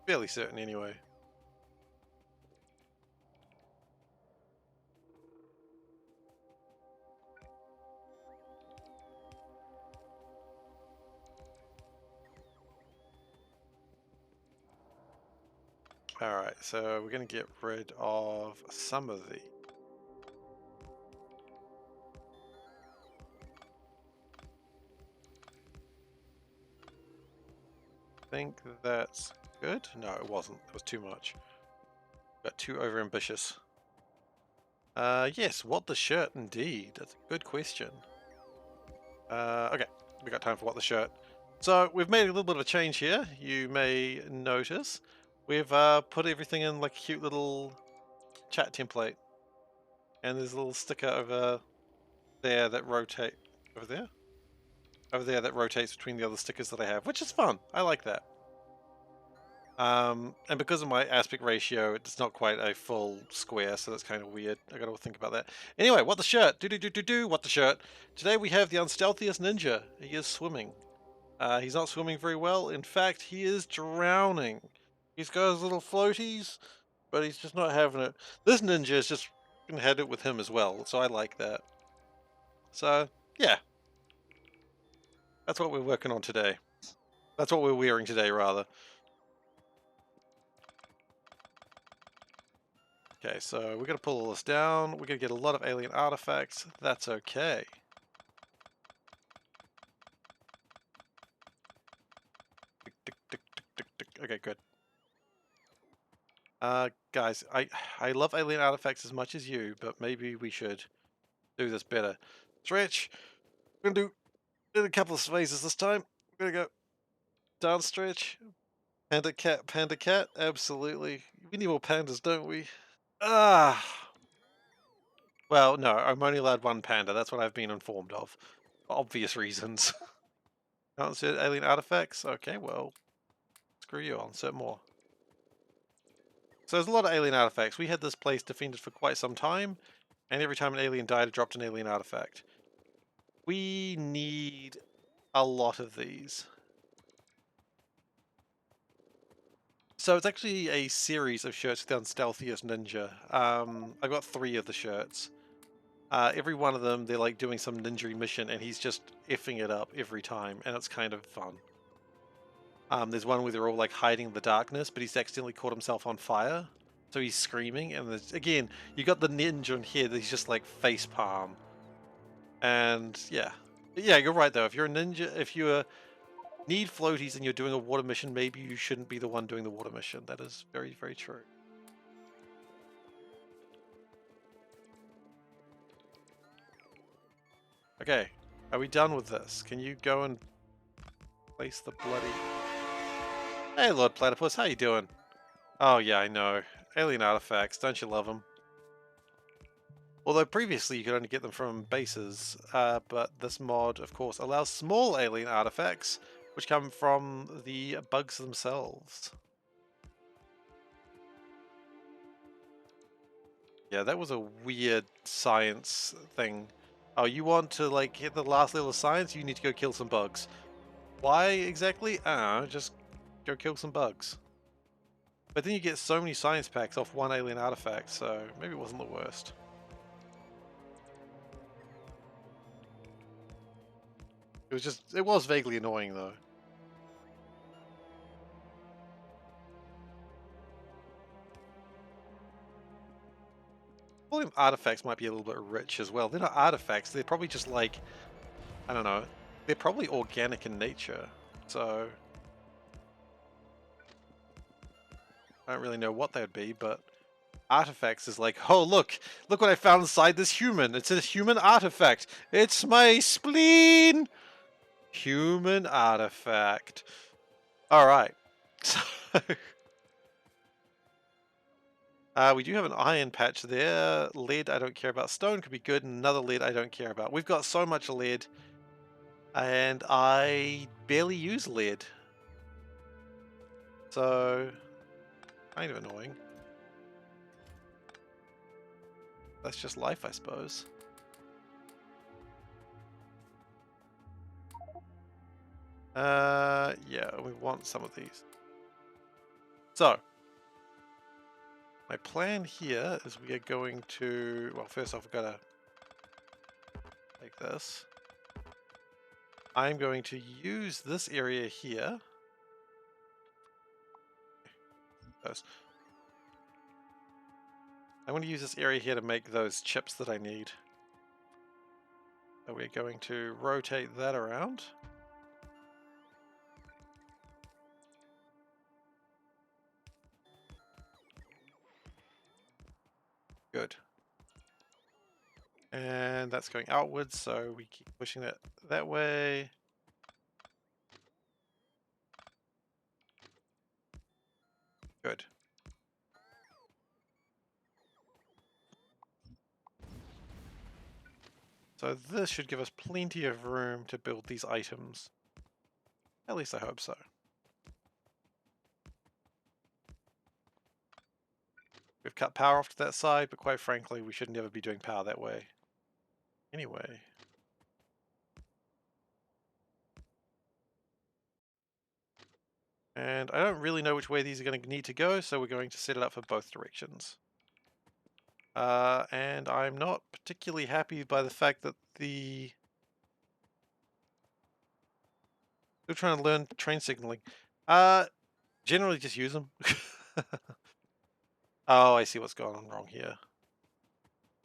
Fairly certain anyway. Alright, so we're going to get rid of some of the... think that's good. No, it wasn't. It was too much. Got too over ambitious. Yes, what the shirt indeed. That's a good question. Okay, we got time for what the shirt. So we've made a little bit of a change here. You may notice we've put everything in like a cute little chat template, and there's a little sticker over there that rotate over there that rotates between the other stickers that I have, which is fun. I like that. And because of my aspect ratio, it's not quite a full square, so that's kind of weird. I gotta think about that. Anyway, what the shirt? What the shirt? Today we have the unstealthiest ninja. He is swimming. He's not swimming very well. In fact, he is drowning. He's got his little floaties, but he's just not having it. This ninja is just gonna head it with him as well, so I like that. So, yeah, that's what we're working on today. That's what we're wearing today, rather. Okay, so we're gonna pull all this down. We're gonna get a lot of alien artifacts. That's okay. Tick, tick, tick, tick, tick, tick. Okay, good. Guys, I love alien artifacts as much as you, but maybe we should do this better. Stretch. We're gonna do a couple of phases this time. We're gonna go down stretch. Panda cat. Absolutely. We need more pandas, don't we? Ah. Well, no, I'm only allowed one panda. That's what I've been informed of. For obvious reasons. Can't insert alien artifacts? Okay, well, screw you, I'll insert more. So there's a lot of alien artifacts. We had this place defended for quite some time, and every time an alien died, it dropped an alien artifact. We need a lot of these. So it's actually a series of shirts with the unstealthiest ninja. I've got 3 of the shirts. Every one of them, they're like doing some ninja mission, and he's just effing it up every time, and it's kind of fun. There's one where they're all like hiding in the darkness, but he's accidentally caught himself on fire, so he's screaming. And there's, again, you got the ninja in here that he's just like face palm, and yeah, you're right though. If you're a ninja, if you need floaties and you're doing a water mission, maybe you shouldn't be the one doing the water mission. That is very, very true. Okay, are we done with this? Can you go and place the bloody... Hey, Lord Platypus, how you doing? Oh yeah, I know. Alien artifacts, don't you love them? Although previously you could only get them from bases, but this mod, of course, allows small alien artifacts, which come from the bugs themselves. Yeah, that was a weird science thing. Oh, you want to like hit the last level of science? You need to go kill some bugs. Why exactly? I don't know, just go kill some bugs. But then you get so many science packs off one alien artifact, so maybe it wasn't the worst. It was vaguely annoying though. Calling them artifacts might be a little bit rich as well. They're not artifacts, they're probably just like, I don't know, they're probably organic in nature, so I don't really know what they would be, but artifacts is like, oh look what I found inside this human. It's a human artifact. It's my spleen! Human artifact. Alright, so we do have an iron patch there. Lead I don't care about. Stone could be good, and another lead I don't care about. We've got so much lead, and I barely use lead. So, kind of annoying. That's just life, I suppose. Yeah, we want some of these. So, my plan here is we are going to, well, first off, we've got to take this. I'm going to use this area here. I'm going to use this area here to make those chips that I need. So we're going to rotate that around. Good. And that's going outwards, so we keep pushing that way. Good. So this should give us plenty of room to build these items. At least I hope so. We've cut power off to that side, but quite frankly, we should never be doing power that way. Anyway. And I don't really know which way these are going to need to go, so we're going to set it up for both directions. And I'm not particularly happy by the fact that still trying to learn train signaling. Generally just use them. Oh, I see what's going on wrong here.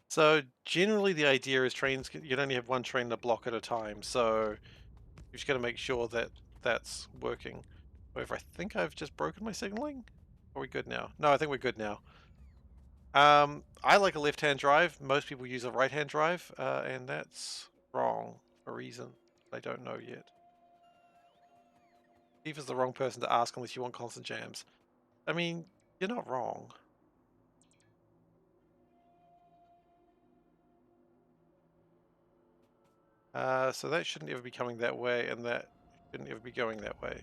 So generally the idea is trains, you'd only have one train in a block at a time, so you've just got to make sure that that's working. However, I think I've just broken my signaling. Are we good now? No, I think we're good now. I like a left-hand drive. Most people use a right-hand drive, and that's wrong for a reason I don't know yet. Steve is the wrong person to ask unless you want constant jams. I mean, you're not wrong. So that shouldn't ever be coming that way, and that shouldn't ever be going that way.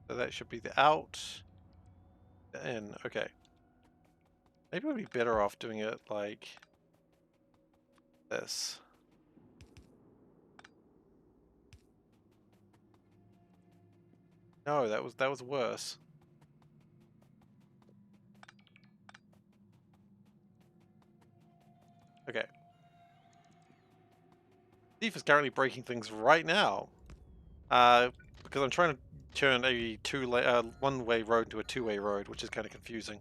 So that should be the out, the in. Okay. Maybe we'd be better off doing it like this. No, that was worse. Okay. Steve is currently breaking things right now. Because I'm trying to turn a one-way road into a two-way road, which is kind of confusing.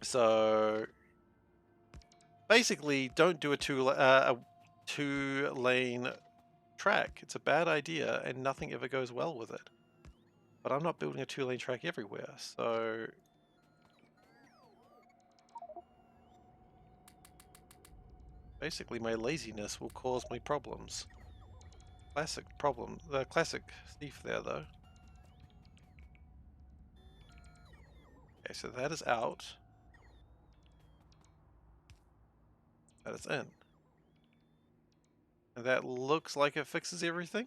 So basically, don't do a two-lane track. It's a bad idea, and nothing ever goes well with it. But I'm not building a two-lane track everywhere, so basically my laziness will cause me problems. Classic problem. The classic thief there, though. Okay, so that is out. That is in. And that looks like it fixes everything.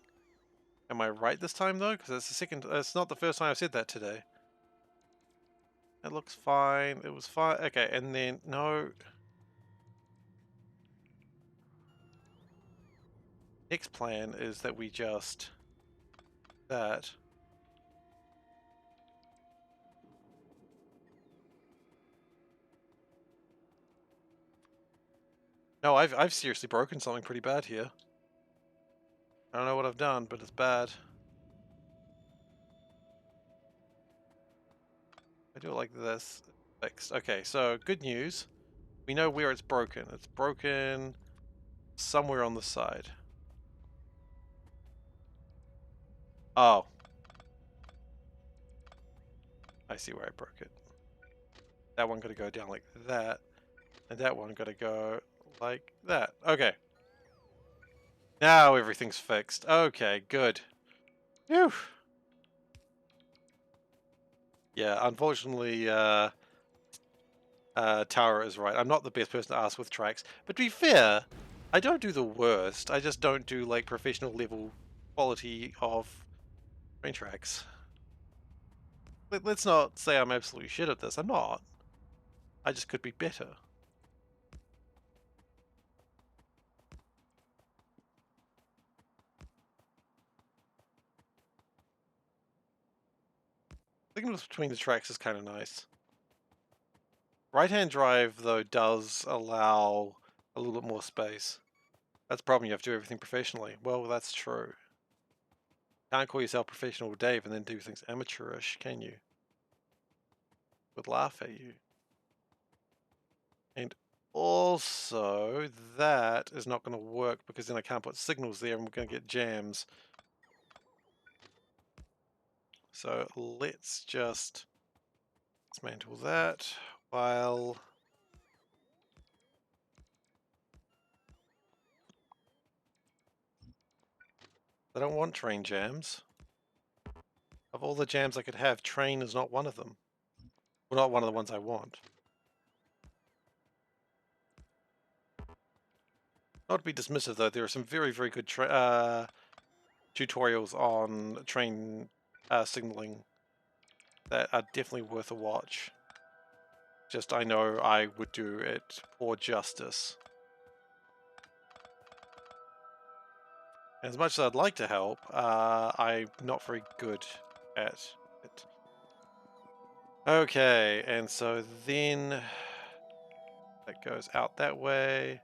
Am I right this time, though? Because it's the second. It's not the first time I've said that today. It looks fine. It was fine. Okay, and then no. Next plan is that we just that. No, I've seriously broken something pretty bad here. I don't know what I've done, but it's bad. I do it like this. Fixed. Okay, so good news. We know where it's broken. It's broken somewhere on the side. Oh. I see where I broke it. That one gotta go down like that. And that one gotta go like that. Okay. Now everything's fixed. Okay, good. Phew. Yeah, unfortunately, Tara is right. I'm not the best person to ask with tracks. But to be fair, I don't do the worst. I just don't do, like, professional level quality of train tracks. Let's not say I'm absolutely shit at this. I'm not. I just could be better. Signals between the tracks is kind of nice. Right-hand drive, though, does allow a little bit more space. That's the problem, you have to do everything professionally. Well, that's true. Can't call yourself professional Dave and then do things amateurish, can you? Would laugh at you. And also, that is not going to work because then I can't put signals there and we're going to get jams. So let's just dismantle that while I don't want train jams. Of all the jams I could have, train is not one of them. Well, not one of the ones I want. Not to be dismissive though, there are some very, very good tutorials on train signaling that are definitely worth a watch. Just I know I would do it poor justice. As much as I'd like to help, I'm not very good at it. Okay, and so then that goes out that way.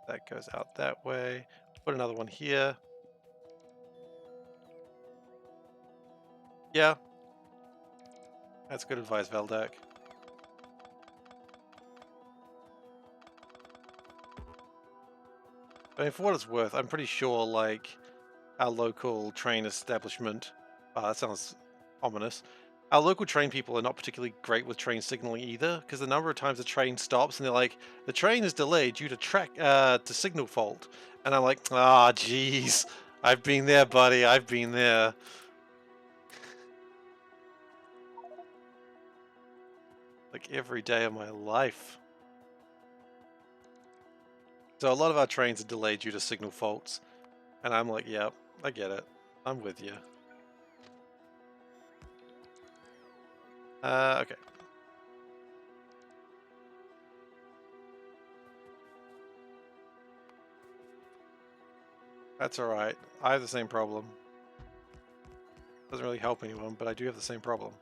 That goes out that way. Put another one here. Yeah. That's good advice, Veldak. I mean, for what it's worth, I'm pretty sure, like, our local train establishment, that sounds ominous, our local train people are not particularly great with train signaling either, because the number of times the train stops and they're like, the train is delayed due to to signal fault. And I'm like, ah, jeez, I've been there, buddy, I've been there. Like, every day of my life. So a lot of our trains are delayed due to signal faults. And I'm like, yeah, I get it. I'm with you. Okay. That's alright. I have the same problem. Doesn't really help anyone, but I do have the same problem.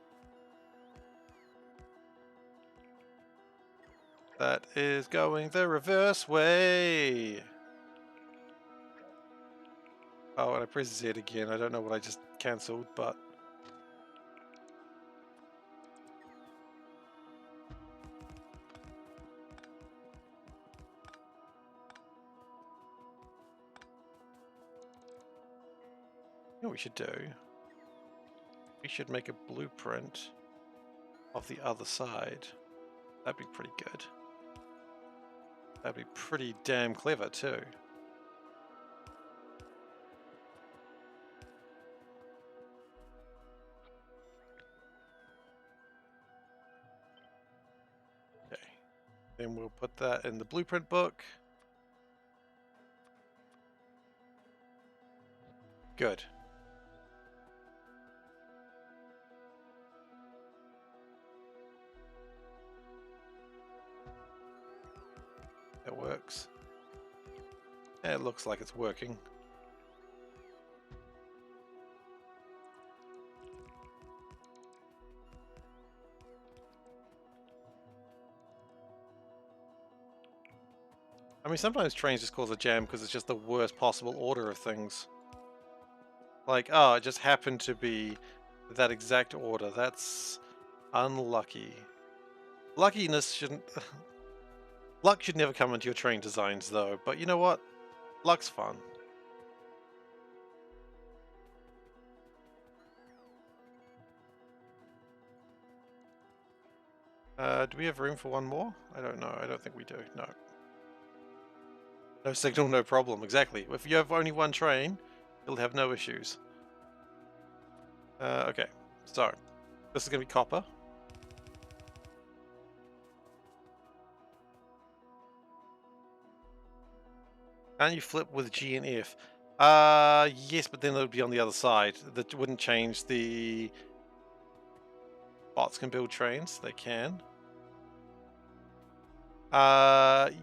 That is going the reverse way! Oh, and I pressed Z again. I don't know what I just cancelled, but... You know what we should do? We should make a blueprint of the other side. That'd be pretty good. That'd be pretty damn clever, too. Okay. Then we'll put that in the blueprint book. Good. That works. It looks like it's working. I mean, sometimes trains just cause a jam because it's just the worst possible order of things. Like, oh, it just happened to be that exact order. That's unlucky. Luckiness shouldn't... Luck should never come into your train designs, though. But you know what? Luck's fun. Do we have room for one more? I don't know. I don't think we do. No. No signal, no problem. Exactly. If you have only one train, you'll have no issues. Okay. So, this is going to be copper. Can't you flip with G and F? Yes, but then it would be on the other side. That wouldn't change the... Bots can build trains. They can.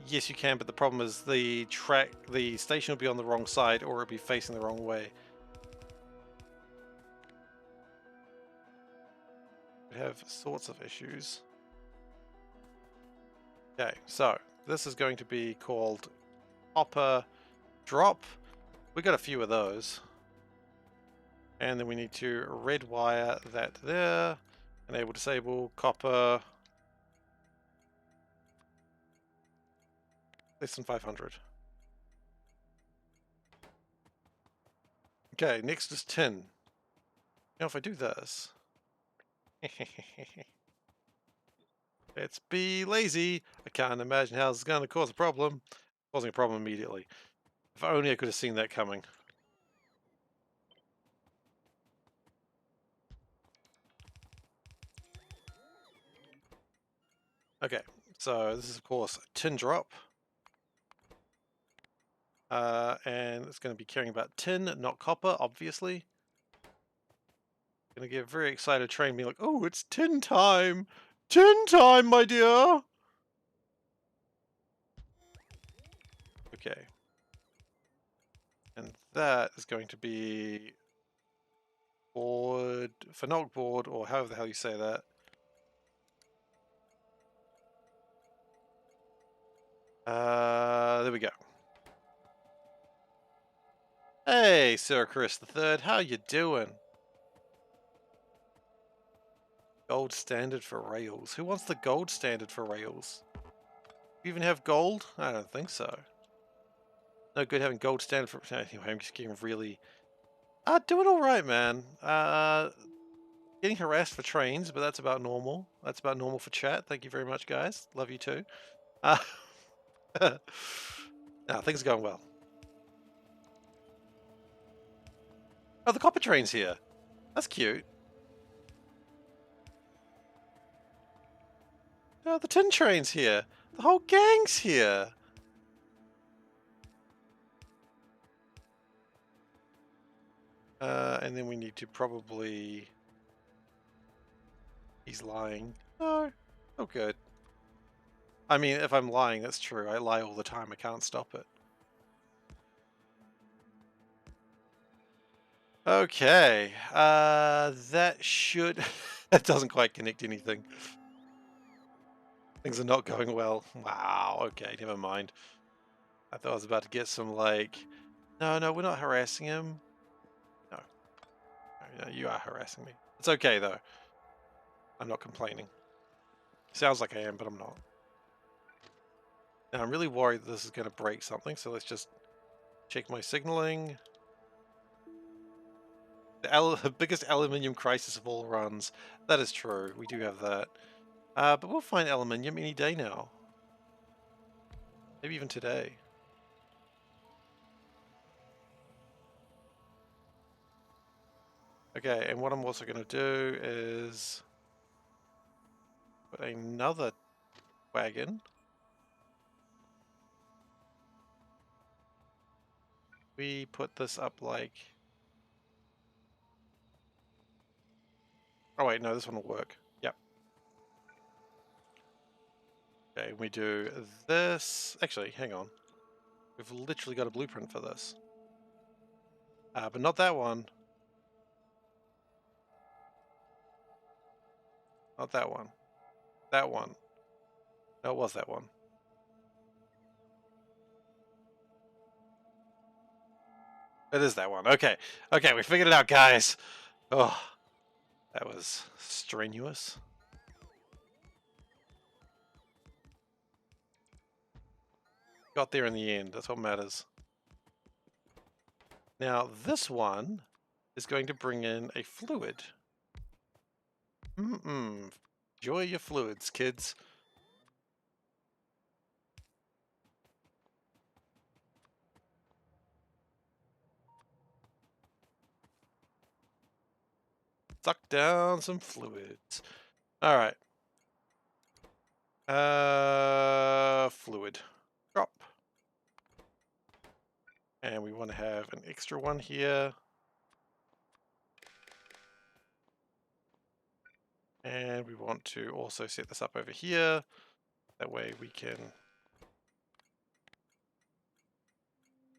Yes, you can, but the problem is the station will be on the wrong side, or it'll be facing the wrong way. We have sorts of issues. Okay, so this is going to be called copper drop. We got a few of those. And then we need to red wire that there. Enable disable copper. Less than 500. Okay, next is tin. Now if I do this... Let's be lazy. I can't imagine how this is going to cause a problem. Causing a problem immediately. If only I could have seen that coming. Okay, so this is of course a tin drop. And it's going to be caring about tin, not copper, obviously. Gonna get a very excited train being like, oh, it's tin time! Tin time, my dear! Okay. And that is going to be board, phenolic board, or however the hell you say that. There we go. Hey, SeiferKatt the Third, how you doing? Gold standard for rails. Who wants the gold standard for rails? You even have gold? I don't think so. No good having gold standard for... Anyway, I'm just getting really... doing alright, man. Getting harassed for trains, but that's about normal. That's about normal for chat. Thank you very much, guys. Love you too. No, things are going well. Oh, the copper train's here. That's cute. Oh, the tin train's here. The whole gang's here. And then we need to probably... He's lying. No. Oh, good. I mean, if I'm lying, that's true. I lie all the time. I can't stop it. Okay. That should... that doesn't quite connect anything. Things are not going well. Wow. Okay, never mind. I thought I was about to get some, like... No, we're not harassing him. No. No, you are harassing me. It's okay, though. I'm not complaining. Sounds like I am, but I'm not. Now, I'm really worried that this is going to break something, so let's just check my signaling. The biggest aluminium crisis of all runs. That is true. We do have that. But we'll find aluminium any day now. Maybe even today. Okay, and what I'm also going to do is put another wagon. We put this up like... Oh wait, no, this one will work. Yep. Okay, we do this. Actually, hang on. We've literally got a blueprint for this. But not that one. Not that one. That one. No, it was that one. It is that one. Okay. Okay, we figured it out, guys. Oh, that was strenuous. Got there in the end. That's what matters. Now, this one is going to bring in a fluid. Enjoy your fluids, kids. Suck down some fluids. All right. Fluid. Drop. And we want to have an extra one here. And we want to also set this up over here. That way we can...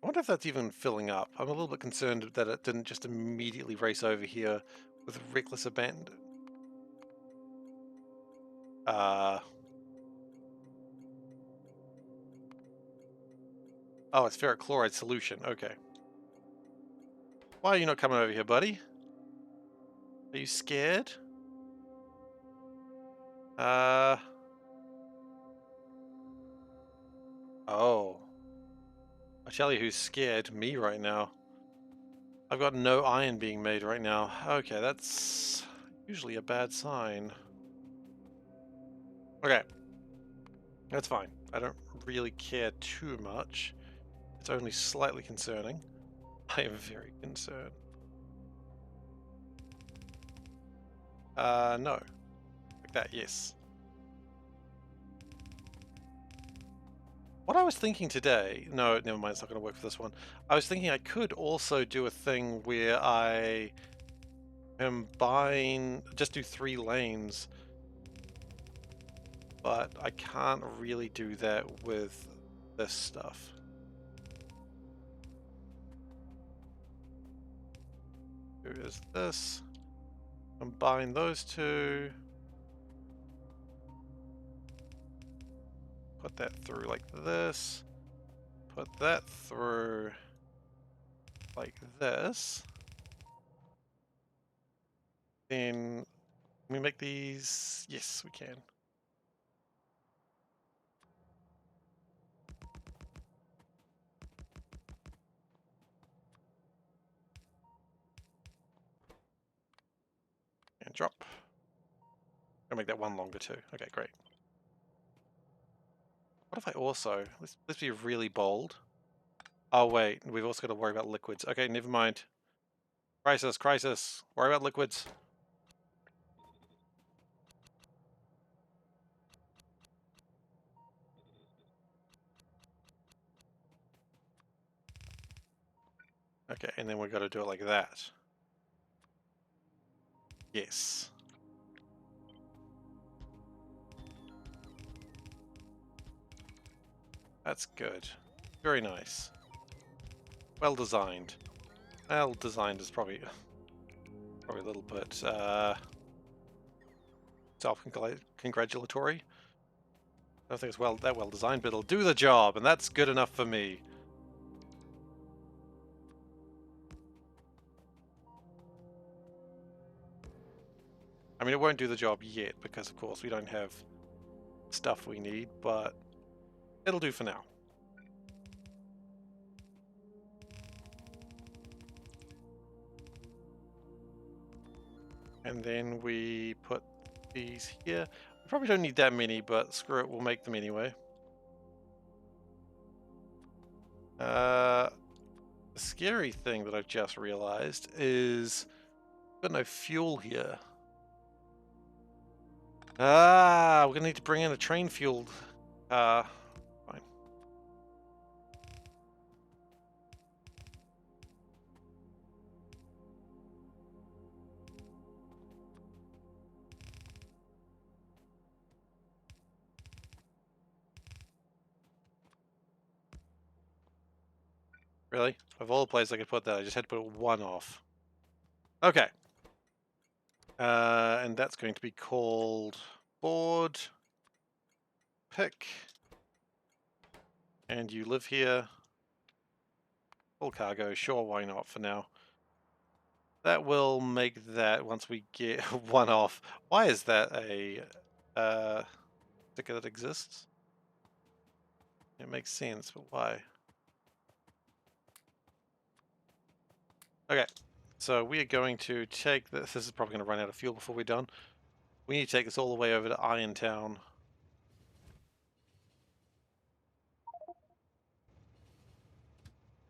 I wonder if that's even filling up. I'm a little bit concerned that it didn't just immediately race over here with reckless abandon. Oh, it's ferric chloride solution. Okay. Why are you not coming over here, buddy? Are you scared? Oh. I tell you who's scared, me right now. I've got no iron being made right now. Okay, that's usually a bad sign. Okay, that's fine. I don't really care too much. It's only slightly concerning. I am very concerned. No. Like that, yes. What I was thinking today... No, never mind, it's not going to work for this one. I was thinking I could also do a thing where I combine... just do 3 lanes. But I can't really do that with this stuff. Who is this? Combine those two. Put that through like this. Put that through like this. Then can we make these? Yes, we can. And drop. I'll make that one longer too. Okay, great. What if I also... Let's be really bold. Oh wait, we've also got to worry about liquids. Okay, never mind. Crisis, crisis. Worry about liquids. Okay, and then we've got to do it like that. Yes. That's good. Very nice. Well designed. Well designed is probably a little bit self-congratulatory. I don't think it's that well designed, but it'll do the job, and that's good enough for me. I mean, it won't do the job yet, because of course we don't have stuff we need, but it'll do for now. And then we put these here. We probably don't need that many, but screw it, we'll make them anyway. The scary thing that I've just realized is I've got no fuel here. Ah, we're gonna need to bring in a train fueled fine. Really? Of all the places I could put that, I just had to put one off. Okay. And that's going to be called board pick. And you live here. Full cargo, sure, why not for now. That will make that once we get one off. Why is that a sticker that exists? It makes sense, but why? Okay, so we are going to take this. This is probably going to run out of fuel before we're done. We need to take this all the way over to Irontown.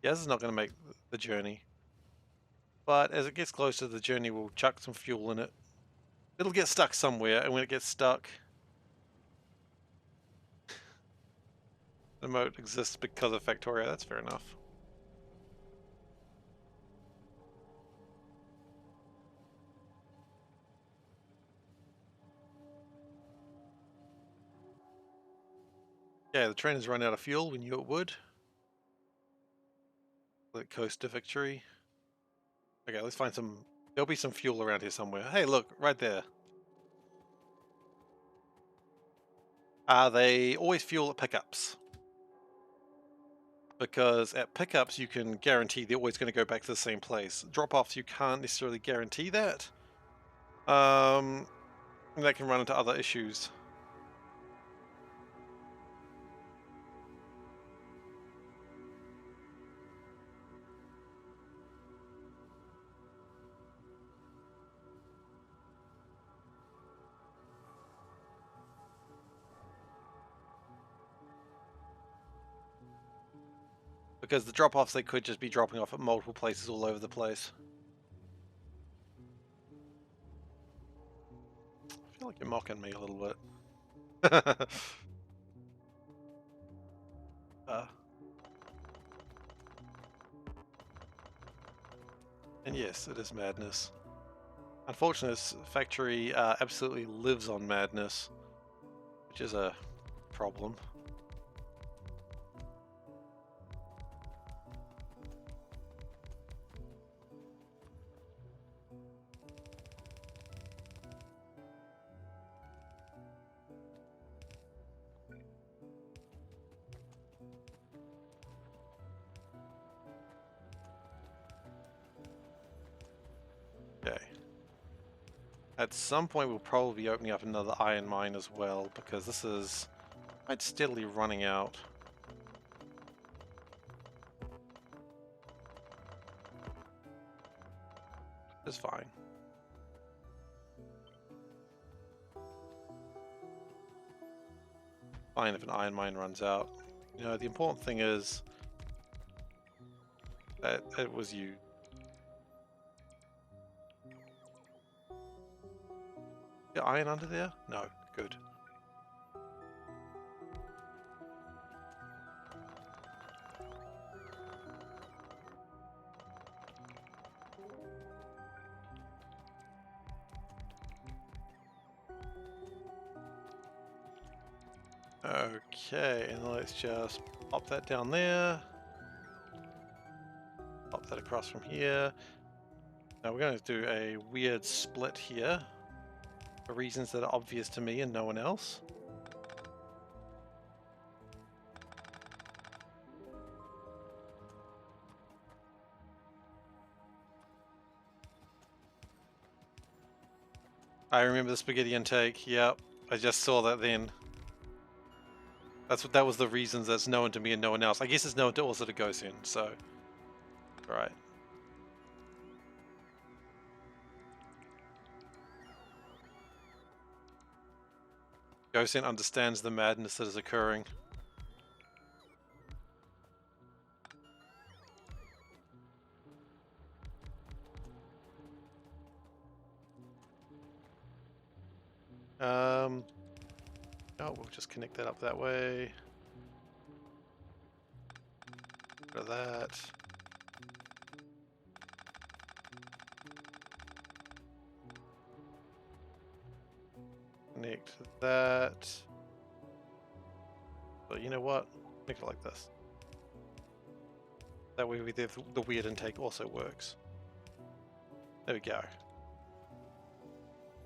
Yeah, this is not going to make the journey. But as it gets closer, the journey will chuck some fuel in it. It'll get stuck somewhere, and when it gets stuck, the moat exists because of Factoria. That's fair enough. Yeah, the train has run out of fuel. We knew it would. Let coast to victory. Okay, let's find some... There'll be some fuel around here somewhere. Hey, look, right there. They always fuel at pickups. Because at pickups you can guarantee they're always going to go back to the same place. Drop-offs you can't necessarily guarantee that. That can run into other issues. Because the drop-offs, they could just be dropping off at multiple places all over the place. I feel like you're mocking me a little bit. And yes, it is madness. Unfortunately, this factory absolutely lives on madness, which is a problem. Okay. At some point, we'll probably be opening up another iron mine as well, because this is quite steadily running out. It's fine. Fine if an iron mine runs out. You know, the important thing is that it was you. Is iron under there? No. Good. Okay, and let's just pop that down there. Pop that across from here. Now we're going to do a weird split here for reasons that are obvious to me and no one else. I remember the spaghetti intake. Yep, I just saw that then. That was the reasons that's known to me and no one else. I guess it's known to also to Gosen, so right. Gosen understands the madness that is occurring. Oh, we'll just connect that up that way. Go to that. Connect that. But you know what? Make it like this. That way the weird intake also works. There we go.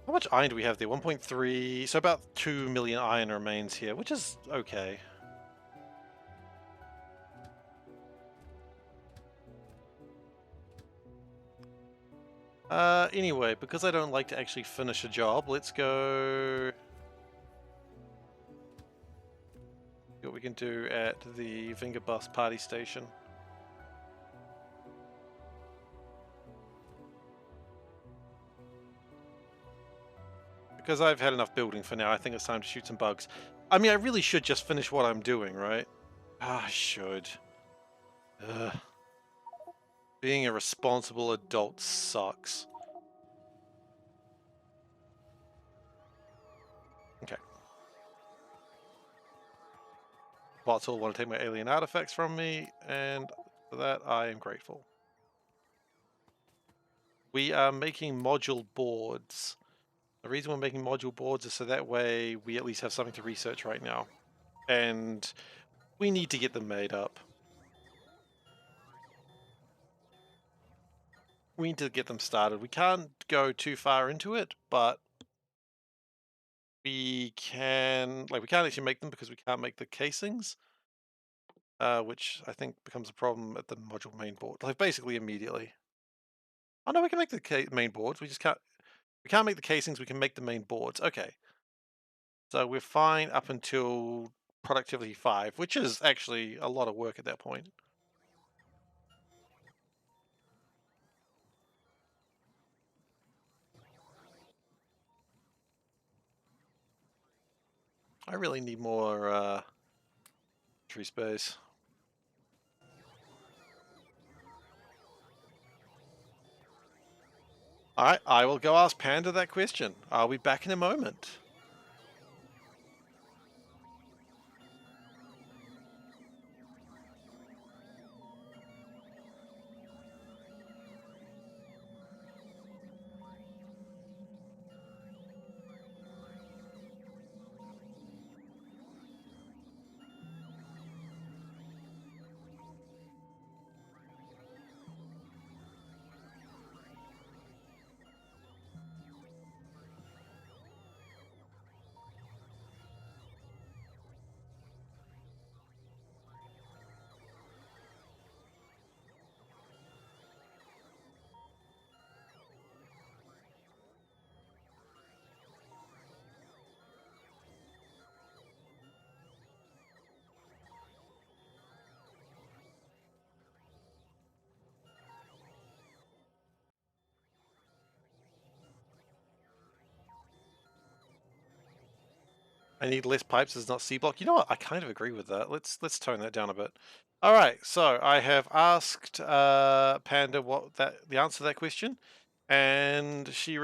How much iron do we have there? 1.3, so about 2 million iron remains here, which is okay. Anyway, because I don't like to actually finish a job, let's go see what we can do at the Vingerbus party station. Because I've had enough building for now, I think it's time to shoot some bugs. I mean, I really should just finish what I'm doing, right? I should. Ugh. Being a responsible adult sucks. Okay. Bots all want to take my alien artifacts from me, and for that I am grateful. We are making module boards. The reason we're making module boards is so that way we at least have something to research right now. And we need to get them made up. We need to get them started. We can't go too far into it, but we can, we can't actually make them because we can't make the casings, which I think becomes a problem at the module main board. Like basically immediately. Oh no, we can make the main boards. We just can't. We can't make the casings. We can make the main boards. Okay. So we're fine up until productivity 5, which is actually a lot of work at that point. I really need more tree space. Alright, I will go ask Panda that question. I'll be back in a moment. I need less pipes as not C block. You know what? I kind of agree with that. Let's tone that down a bit. All right, so I have asked Panda what the answer to that question, and she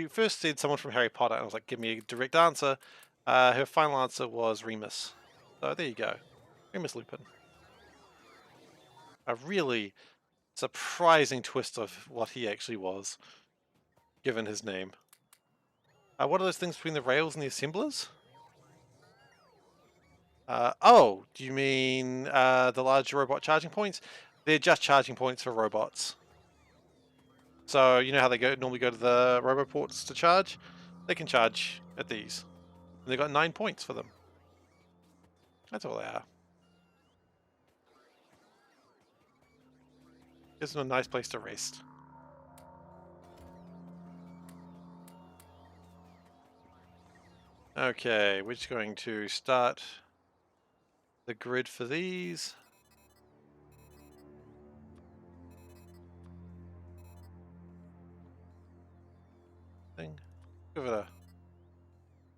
first said someone from Harry Potter, and I was like, give me a direct answer. Her final answer was Remus. So there you go, Remus Lupin. A really surprising twist of what he actually was, given his name. What are those things between the rails and the assemblers? Oh, do you mean the large robot charging points? They're just charging points for robots. So you know how they normally go to the roboports to charge? They can charge at these. And they've got 9 points for them. That's all they are. Gives them a nice place to rest. Okay, we're just going to start the grid for these. Thing. Give it a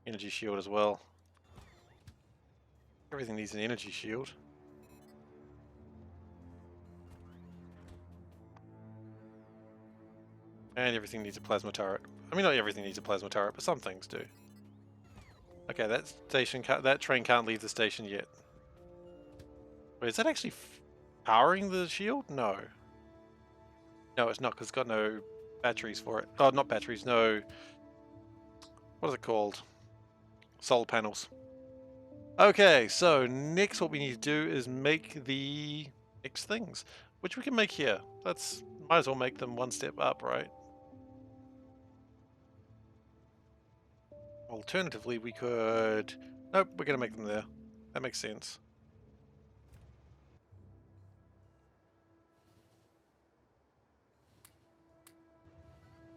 energy shield as well. Everything needs an energy shield. And everything needs a plasma turret. I mean, not everything needs a plasma turret, but some things do. Okay, that train can't leave the station yet. Wait, is that actually powering the shield? No. No, it's not, because it's got no batteries for it. Oh, not batteries, no... What is it called? Solar panels. Okay, so next what we need to do is make the next things, which we can make here. Might as well make them one step up, right? Alternatively, we could... Nope, we're going to make them there. That makes sense.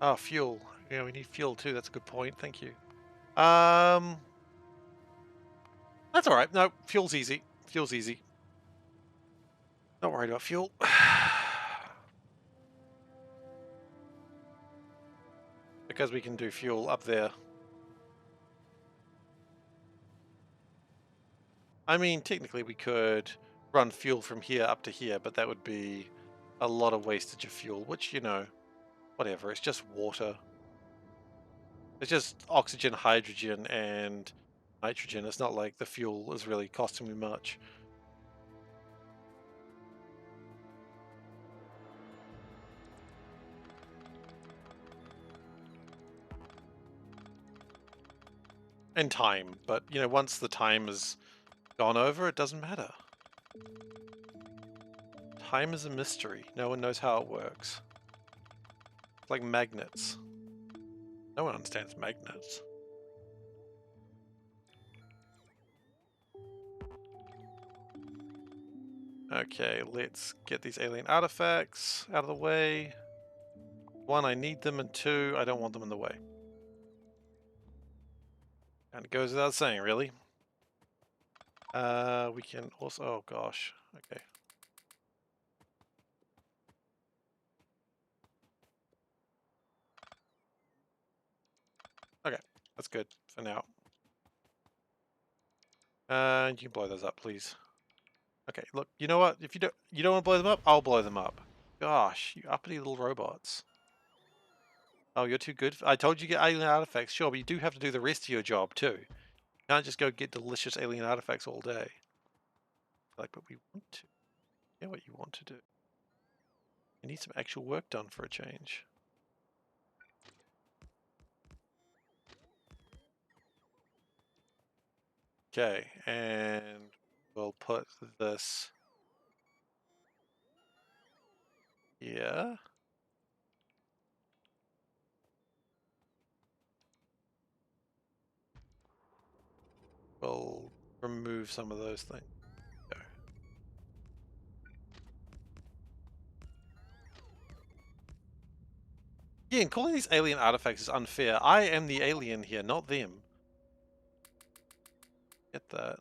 Oh, fuel. Yeah, we need fuel too. That's a good point. Thank you. That's all right. No, fuel's easy. Fuel's easy. Not worried about fuel. Because we can do fuel up there. I mean, technically we could run fuel from here up to here, but that would be a lot of wastage of fuel, which, you know, whatever. It's just water. It's just oxygen, hydrogen, and nitrogen. It's not like the fuel is really costing me much. And time, but, you know, once the time is gone over, it doesn't matter. Time is a mystery. No one knows how it works. It's like magnets. No one understands magnets. Okay, let's get these alien artifacts out of the way. 1, I need them, and 2, I don't want them in the way. And it goes without saying, really. We can also... Oh, gosh. Okay. Okay, that's good for now. And you can blow those up, please. Okay, look, you know what? If you don't want to blow them up, I'll blow them up. Gosh, you uppity little robots. Oh, you're too good. I told you get alien artifacts, sure, but you do have to do the rest of your job too. You can't just go get delicious alien artifacts all day. Like, but we want to. Yeah, what you want to do. You need some actual work done for a change. Okay, and we'll put this here. We'll remove some of those things. Go. Yeah, and calling these alien artifacts is unfair. I am the alien here, not them. Get that.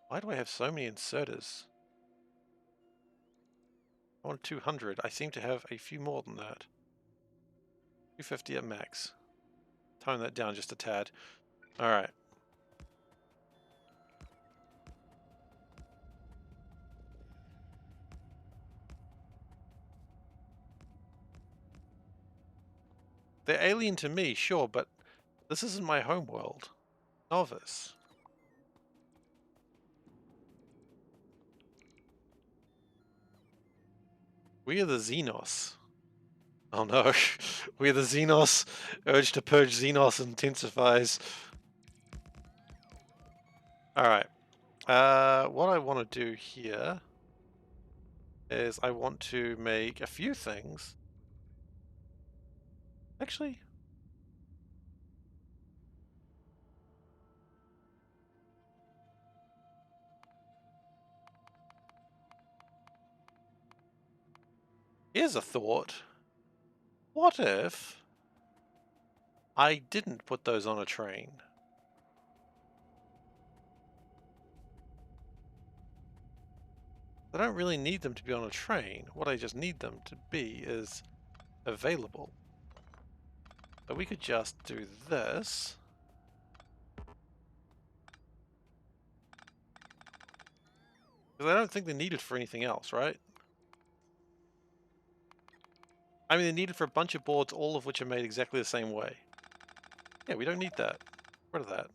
Why do I have so many inserters? I want 200. I seem to have a few more than that. 250 at max. Tone that down just a tad. Alright. They're alien to me, sure, but this isn't my homeworld. Novice. We are the Xenos. Oh no. We are the Xenos. Urge to purge Xenos intensifies. Alright. What I want to do here is I want to make a few things. Actually, here's a thought. What if I didn't put those on a train? I don't really need them to be on a train. What I just need them to be is available. So we could just do this. Because I don't think they're needed for anything else, right? I mean, they're needed for a bunch of boards, all of which are made exactly the same way. Yeah, we don't need that. Get rid of that.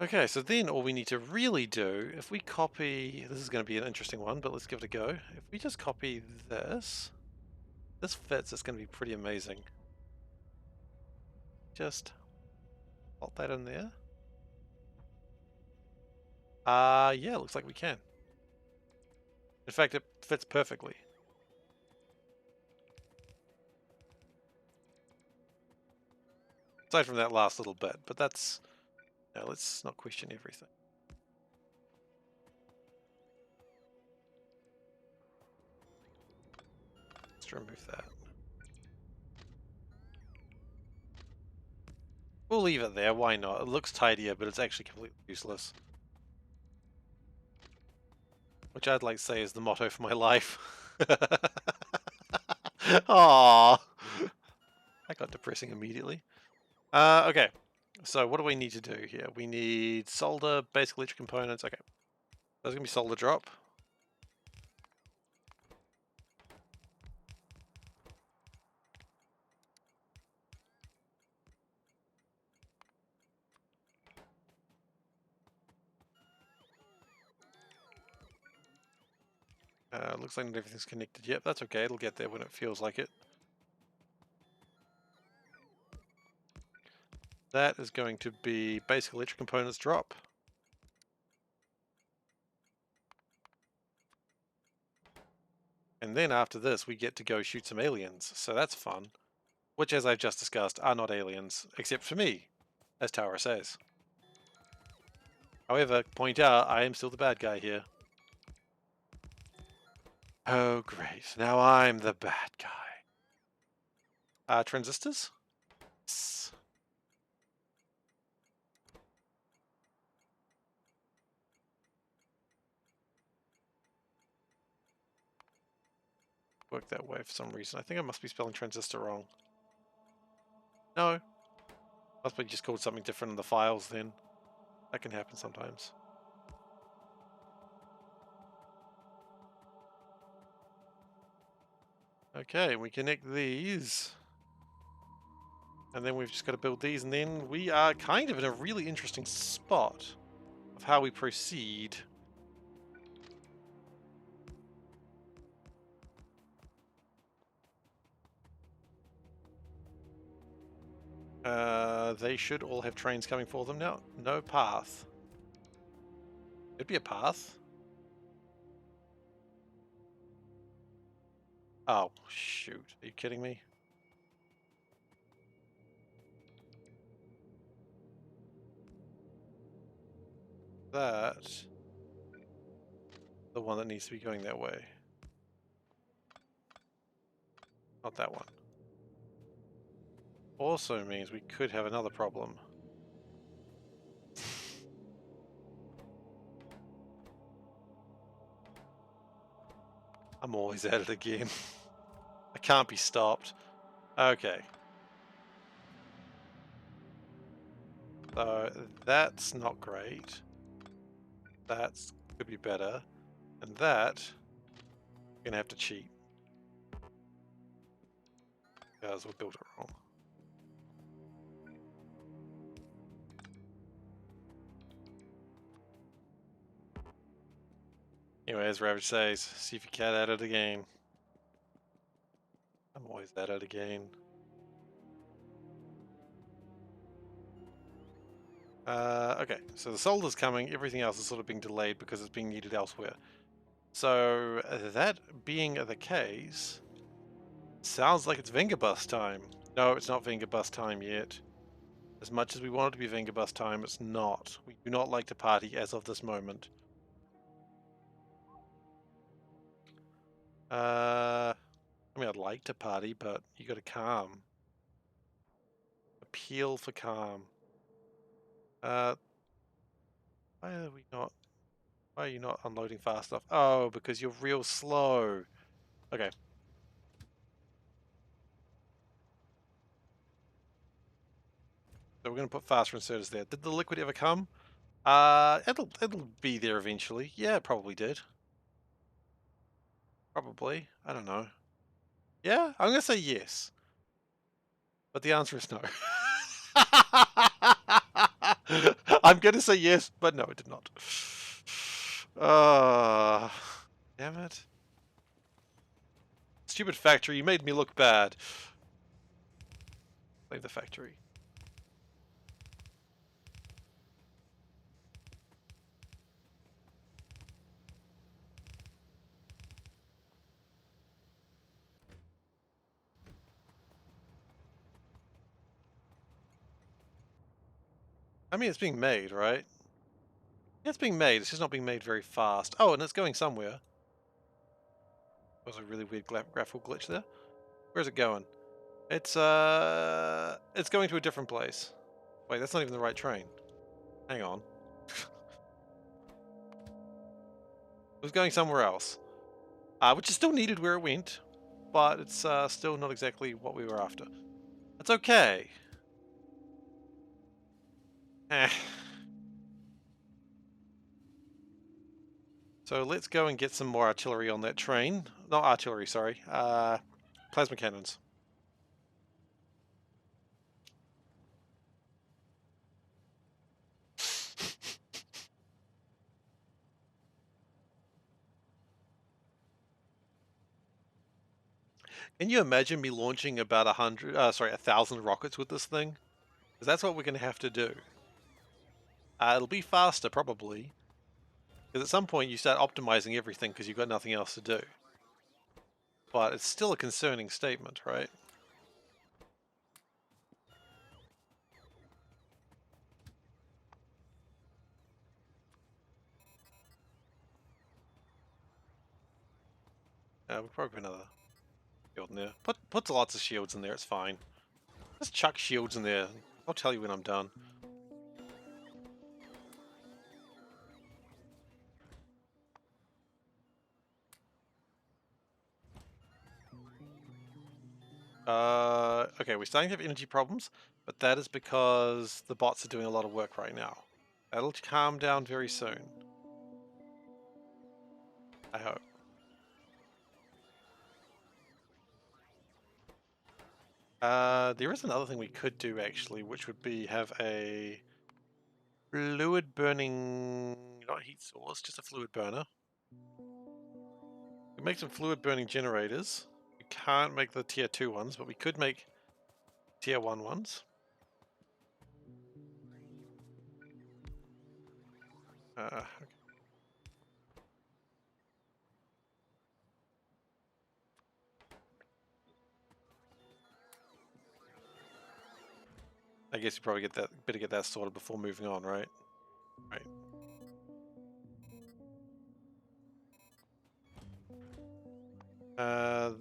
Okay, so then all we need to really do, if we copy, this is going to be an interesting one, but let's give it a go. If we just copy this fits, it's going to be pretty amazing. Just pop that in there. Yeah, looks like we can. In fact, it fits perfectly. Aside from that last little bit, but that's, no, let's not question everything. Let's remove that. We'll leave it there, why not? It looks tidier, but it's actually completely useless. Which I'd like to say is the motto for my life. Aww. That got depressing immediately. Okay. So what do we need to do here? We need solder, basic electric components. Okay. There's going to be solder drop. Looks like not everything's connected yet. That's okay. It'll get there when it feels like it. That is going to be basic electric components drop. And then after this, we get to go shoot some aliens. So that's fun. Which, as I've just discussed, are not aliens, except for me, as Tower says. However, point out, I am still the bad guy here. Oh, great. Now I'm the bad guy. Transistors? Yes. work that way for some reason. I think I must be spelling transistor wrong. No. Must be just called something different in the files then. That can happen sometimes. Okay, we connect these. And then we've just got to build these, and then we are kind of in a really interesting spot of how we proceed. They should all have trains coming for them now. No path. It'd be a path. Oh, shoot. Are you kidding me? That's the one that needs to be going that way. Not that one. Also means we could have another problem. I'm always at it again. I can't be stopped. Okay. So that's not great. That could be better. And that, we're gonna have to cheat. Because we built it wrong. Anyway, as Ravage says, SeiferKatt at it again. I'm always at it again. Okay, so the solar's coming, everything else is sort of being delayed because it's being needed elsewhere. So, that being the case, sounds like it's Vengabus time. No, it's not Vengabus time yet. As much as we want it to be Vengabus time, it's not. We do not like to party as of this moment. I mean, I'd like to party, but you gotta calm. Appeal for calm. Why are we not... Why are you not unloading fast enough? Oh, because you're real slow. Okay. So we're going to put faster inserters there. Did the liquid ever come? It'll be there eventually. Yeah, it probably did. Probably. I don't know. Yeah, I'm going to say yes. But the answer is no. I'm going to say yes, but no, it did not. Damn it. Stupid factory, you made me look bad. Leave the factory. I mean, it's being made, right? Yeah, it's being made. It's just not being made very fast. Oh, and it's going somewhere. That was a really weird graphical glitch there. Where's it going? It's going to a different place. Wait, that's not even the right train. Hang on. It was going somewhere else. Which is still needed where it went, but it's still not exactly what we were after. That's okay. Eh. So let's go and get some more artillery on that train. Not artillery, sorry. Plasma cannons. Can you imagine me launching about 1,000 rockets with this thing? Because that's what we're going to have to do. It'll be faster, probably. Because at some point you start optimizing everything because you've got nothing else to do. But it's still a concerning statement, right? We'll probably put another shield in there. Put lots of shields in there, it's fine. Just chuck shields in there. I'll tell you when I'm done. Okay, we're starting to have energy problems, but that is because the bots are doing a lot of work right now. That'll calm down very soon. I hope. There is another thing we could do actually, which would be have a fluid burning, not heat source, just a fluid burner. We make some fluid burning generators. We can't make the tier 2 ones, but we could make tier 1 ones. Okay. I guess you probably better get that sorted before moving on, right? Right.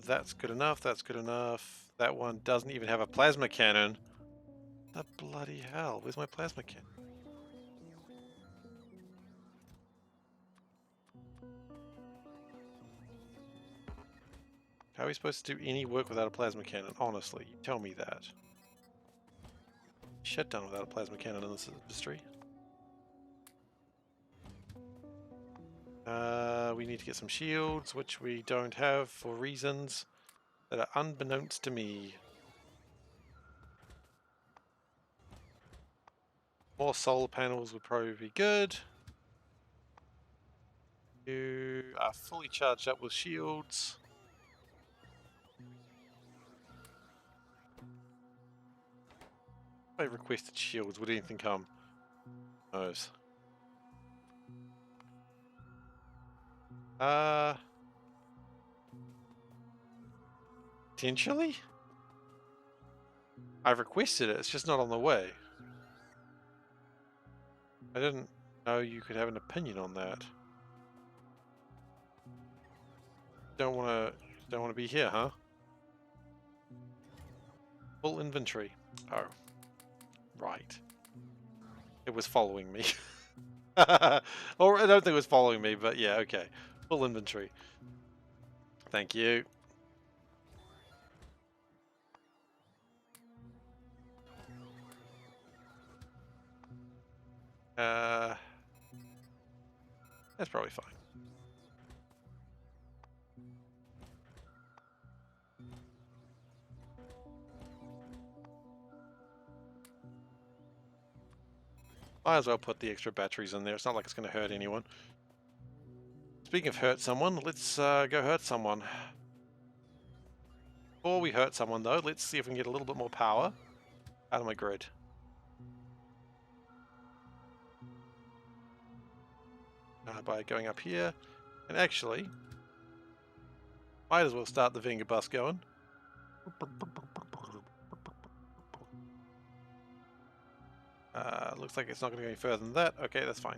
That's good enough. That's good enough. That one doesn't even have a plasma cannon. The bloody hell! Where's my plasma cannon? How are we supposed to do any work without a plasma cannon? Honestly, you tell me that. Shit done without a plasma cannon in this industry. We need to get some shields, which we don't have for reasons that are unbeknownst to me. More solar panels would probably be good. You are fully charged up with shields. If I requested shields, would anything come? Who knows? Potentially? I've requested it, it's just not on the way. I didn't know you could have an opinion on that. Don't wanna be here, huh? Full inventory. Oh. Right. It was following me. Or I don't think it was following me, but yeah, okay. Full inventory. Thank you. That's probably fine. Might as well put the extra batteries in there. It's not like it's going to hurt anyone. Speaking of hurt someone, let's go hurt someone. Before we hurt someone though, let's see if we can get a little bit more power out of my grid. By going up here, and actually, might as well start the Venga bus going. Looks like it's not going to go any further than that. Okay, that's fine.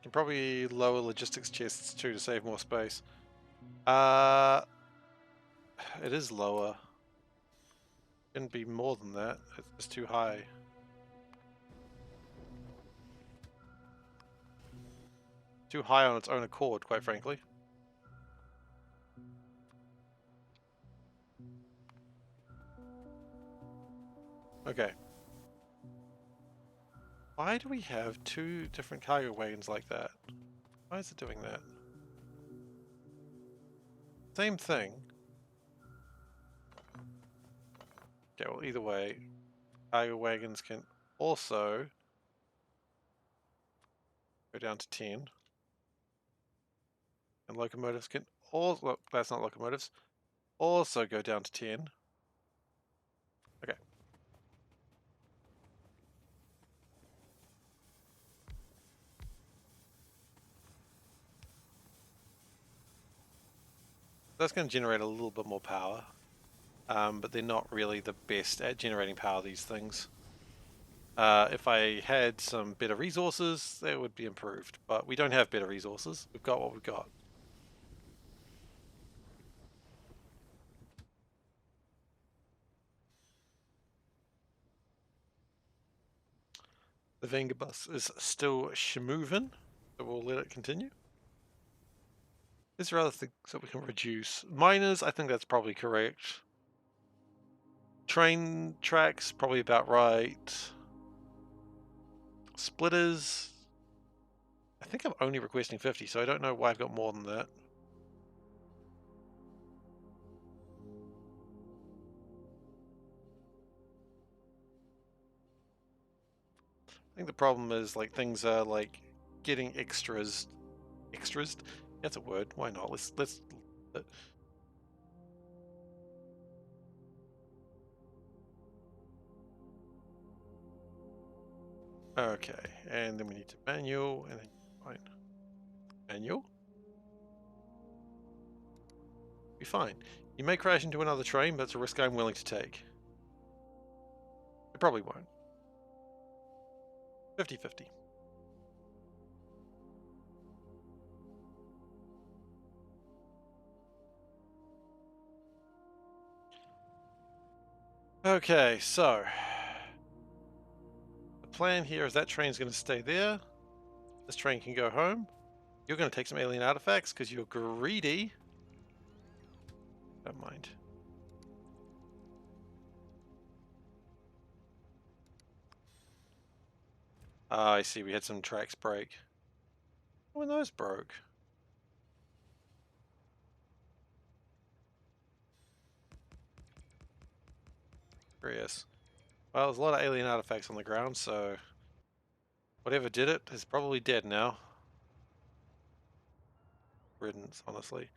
Can probably lower logistics chests too to save more space. It is lower. Shouldn't be more than that. It's too high. Too high on its own accord, quite frankly. Okay. Why do we have two different cargo wagons like that? Why is it doing that? Same thing. Okay, well either way, cargo wagons can also go down to 10. And locomotives can also, well, that's not locomotives, also go down to 10. Okay. That's going to generate a little bit more power. But they're not really the best at generating power, these things. If I had some better resources, they would be improved. But we don't have better resources. We've got what we've got. The Venga bus is still moving, so we'll let it continue. Is there other things that we can reduce? Miners, I think that's probably correct. Train tracks, probably about right. Splitters, I think I'm only requesting 50, so I don't know why I've got more than that. I think the problem is like things are like getting extras. Extras? That's a word. Why not? Let's okay, and then we need to manual and then fine. Manual? Be fine. You may crash into another train, but it's a risk I'm willing to take. It probably won't. 50-50. Okay, so the plan here is that train's going to stay there. This train can go home. You're going to take some alien artifacts because you're greedy. Don't mind. Ah, I see. We had some tracks break. When those broke. Curious. Well, there's a lot of alien artifacts on the ground, so whatever did it is probably dead now. Riddance, honestly.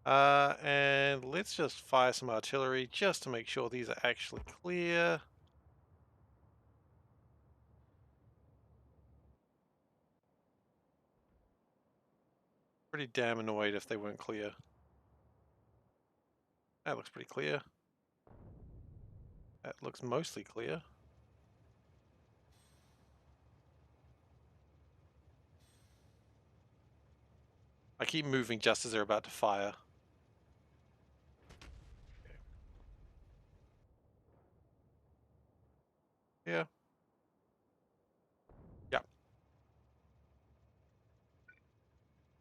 And let's just fire some artillery just to make sure these are actually clear. Pretty damn annoyed if they weren't clear. That looks pretty clear. That looks mostly clear. I keep moving just as they're about to fire. Yeah. Yeah.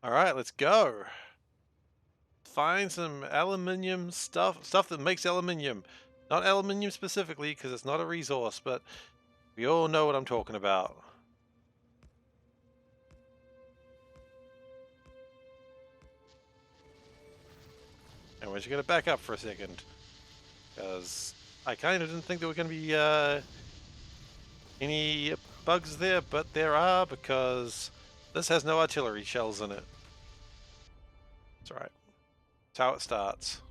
Alright, let's go. Find some aluminium stuff that makes aluminium. Not aluminium specifically, because it's not a resource, but we all know what I'm talking about. And we're just going to back up for a second, because I kind of didn't think there were going to be any bugs there, but there are, because this has no artillery shells in it. That's right. That's how it starts.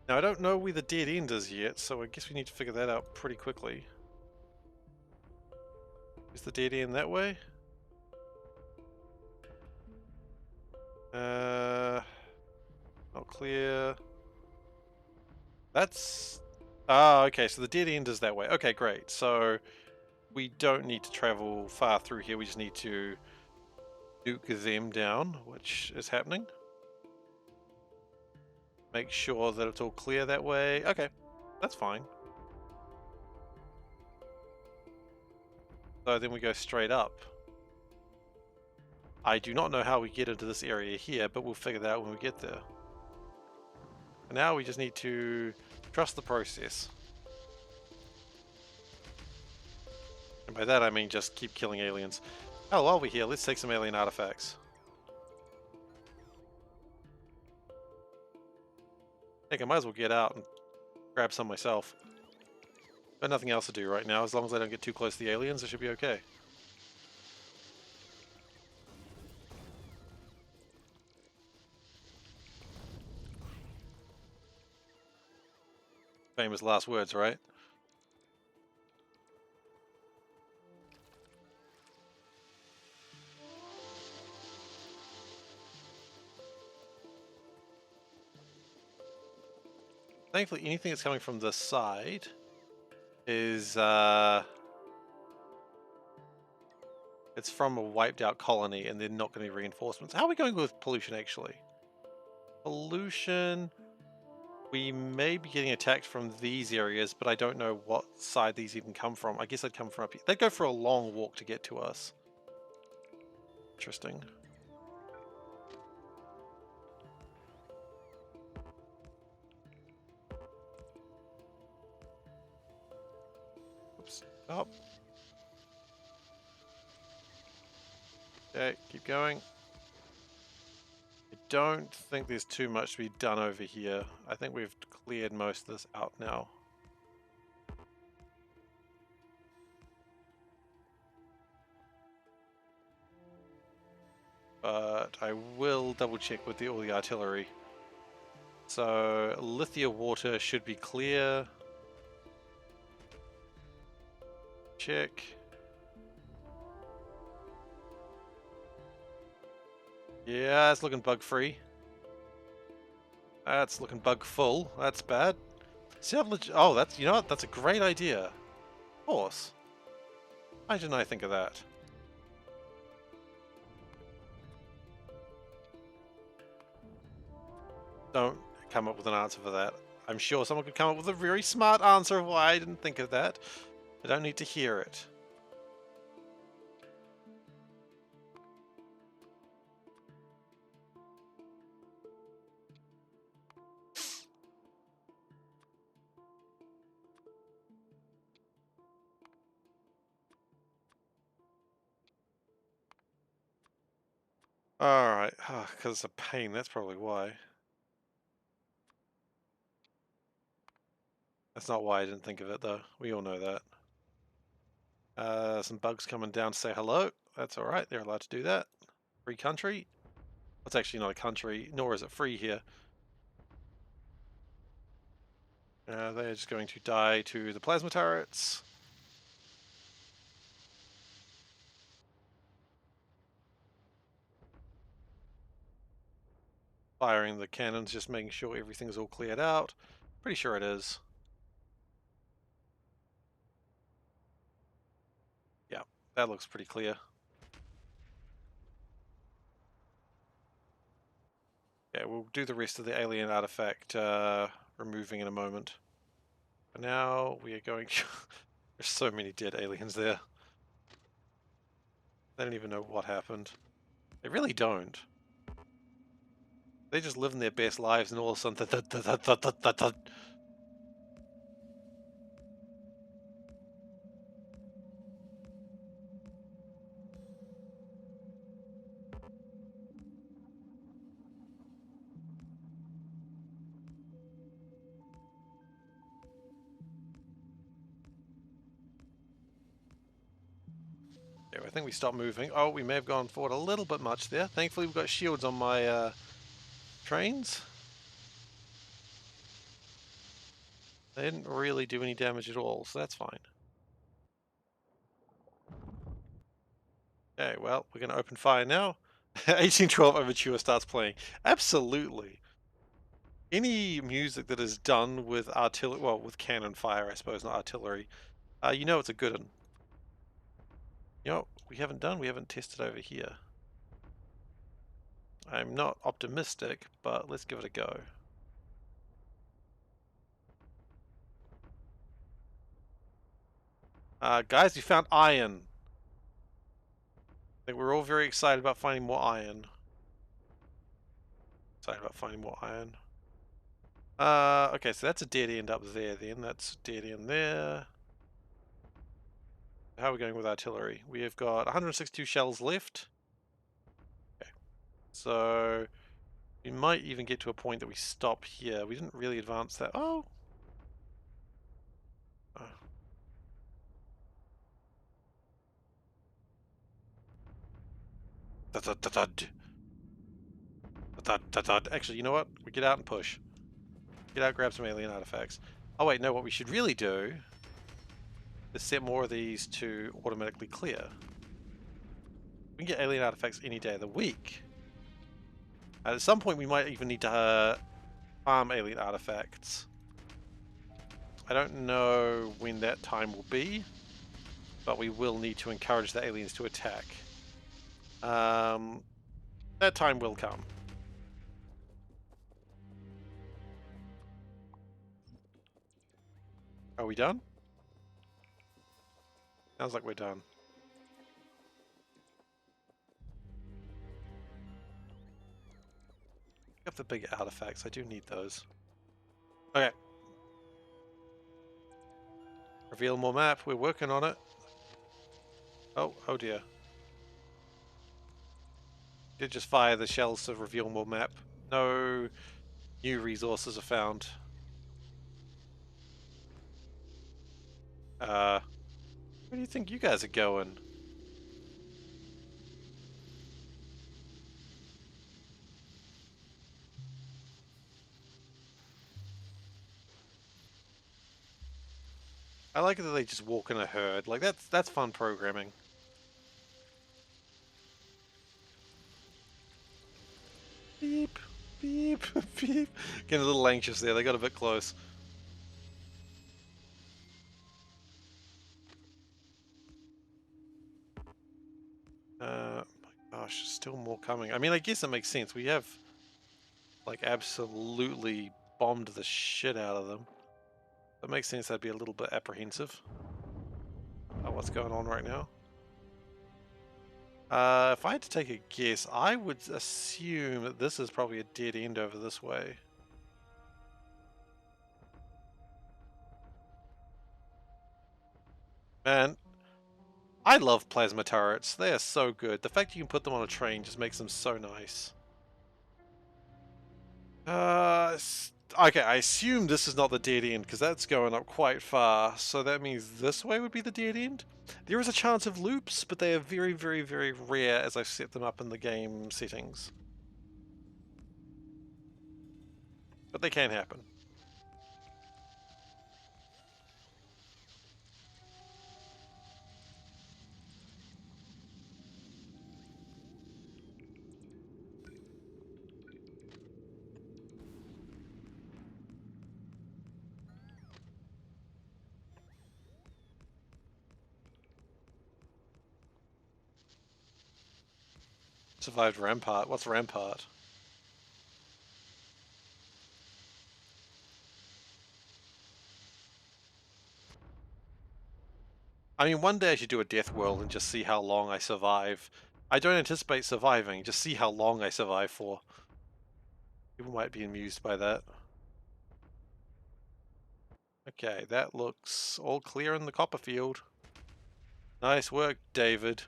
Now, I don't know where the dead end is yet, so I guess we need to figure that out pretty quickly. Is the dead end that way? Not clear. That's... Ah, okay, so the dead end is that way. Okay, great. So we don't need to travel far through here. We just need to nuke them down, which is happening. Make sure that it's all clear that way. Okay, that's fine. So then we go straight up. I do not know how we get into this area here, but we'll figure that out when we get there. For now, we just need to trust the process. And by that I mean just keep killing aliens. Oh, while we're here, let's take some alien artifacts. I think I might as well get out and grab some myself. Got nothing else to do right now. As long as I don't get too close to the aliens, it should be okay. Famous last words, right? Thankfully, anything that's coming from this side is it's from a wiped out colony, and they're not going to be reinforcements. How are we going with pollution, actually? Pollution. We may be getting attacked from these areas, but I don't know what side these even come from. I guess they'd come from up here. They'd go for a long walk to get to us. Interesting. Oops. Stop. Okay, keep going. I don't think there's too much to be done over here. I think we've cleared most of this out now. But I will double check with all the artillery. So Lithia water should be clear. Check. Yeah, it's looking bug free. That's looking bug full. That's bad. Oh, that's, you know what? That's a great idea. Of course. Why didn't I think of that? Don't come up with an answer for that. I'm sure someone could come up with a very smart answer of why I didn't think of that. I don't need to hear it. Alright, because it's a pain, that's probably why. That's not why I didn't think of it, though. We all know that. Some bugs coming down to say hello. That's alright, they're allowed to do that. Free country. It's actually not a country, nor is it free here. They're just going to die to the plasma turrets. Firing the cannons, just making sure everything's all cleared out. Pretty sure it is. Yeah, that looks pretty clear. Yeah, we'll do the rest of the alien artifact removing in a moment. For now, we are going... There's so many dead aliens there. They don't even know what happened. They really don't. They just living their best lives and all of a sudden... Yeah, I think we stopped moving. Oh, we may have gone forward a little bit much there. Thankfully, we've got shields on my trains. They didn't really do any damage at all, so that's fine. Okay, well, we're going to open fire now. 1812 Overture starts playing. Absolutely. Any music that is done with artillery, well, with cannon fire, I suppose, not artillery, you know it's a good one. You know what we haven't done? We haven't tested over here. I'm not optimistic, but let's give it a go. Guys, we found iron. I think we're all very excited about finding more iron. Excited about finding more iron. Okay, so that's a dead end up there then. That's dead end there. How are we going with artillery? We have got 162 shells left. Okay. So we might even get to a point that we stop here. We didn't really advance that. Oh! Actually, you know what? We get out and push. Get out, grab some alien artifacts. Oh wait, no, what we should really do is set more of these to automatically clear. We can get alien artifacts any day of the week. At some point we might even need to farm alien artifacts. I don't know when that time will be, but we will need to encourage the aliens to attack. That time will come. Are we done? Sounds like we're done. Pick up the big artifacts. I do need those. Okay. Reveal more map. We're working on it. Oh dear. Did just fire the shells to reveal more map. No new resources are found. Where do you think you guys are going? I like it that they just walk in a herd. Like that's fun programming. Beep, beep, beep. Getting a little anxious there. They got a bit close. My gosh, still more coming. I mean, I guess it makes sense. We have like absolutely bombed the shit out of them. It makes sense I'd be a little bit apprehensive about what's going on right now. If I had to take a guess, I would assume that this is probably a dead end over this way. Man, I love plasma turrets. They are so good. The fact you can put them on a train just makes them so nice. Okay, I assume this is not the dead end because that's going up quite far. So that means this way would be the dead end. There is a chance of loops, but they are very, very, very rare as I've set them up in the game settings. But they can happen. Survived Rampart. What's Rampart? I mean, one day I should do a death world and just see how long I survive. I don't anticipate surviving, just see how long I survive for. People might be amused by that. Okay, that looks all clear in the copper field. Nice work, David.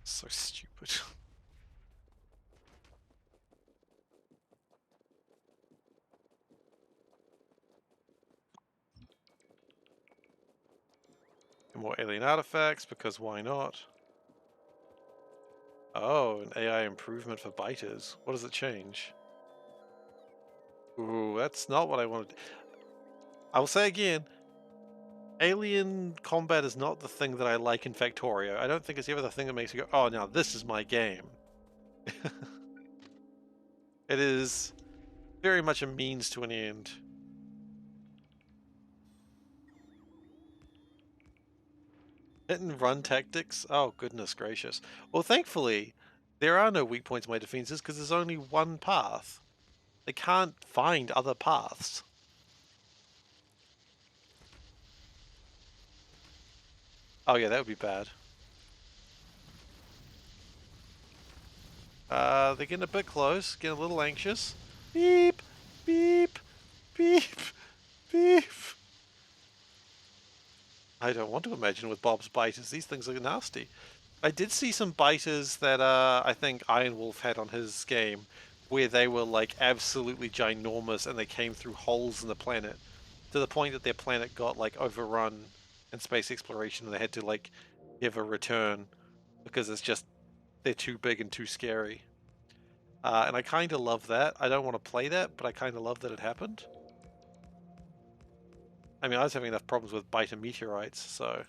So stupid. More alien artifacts, because why not? Oh, an AI improvement for biters. What does it change? Ooh, that's not what I wanted. I will say again, alien combat is not the thing that I like in Factorio. I don't think it's ever the thing that makes you go, oh, now this is my game. It is very much a means to an end. Hit and run tactics? Oh, goodness gracious. Well, thankfully, there are no weak points in my defenses because there's only one path. They can't find other paths. Oh yeah, that would be bad. They're getting a bit close, getting a little anxious. Beep, beep, beep, beep. I don't want to imagine with Bob's biters. These things are nasty. I did see some biters that I think Iron Wolf had on his game, where they were like absolutely ginormous and they came through holes in the planet, to the point that their planet got like overrun in space exploration and they had to like never return because it's just they're too big and too scary. And I kind of love that. I don't want to play that, but I kind of love that it happened. I mean, I was having enough problems with biter meteorites, so.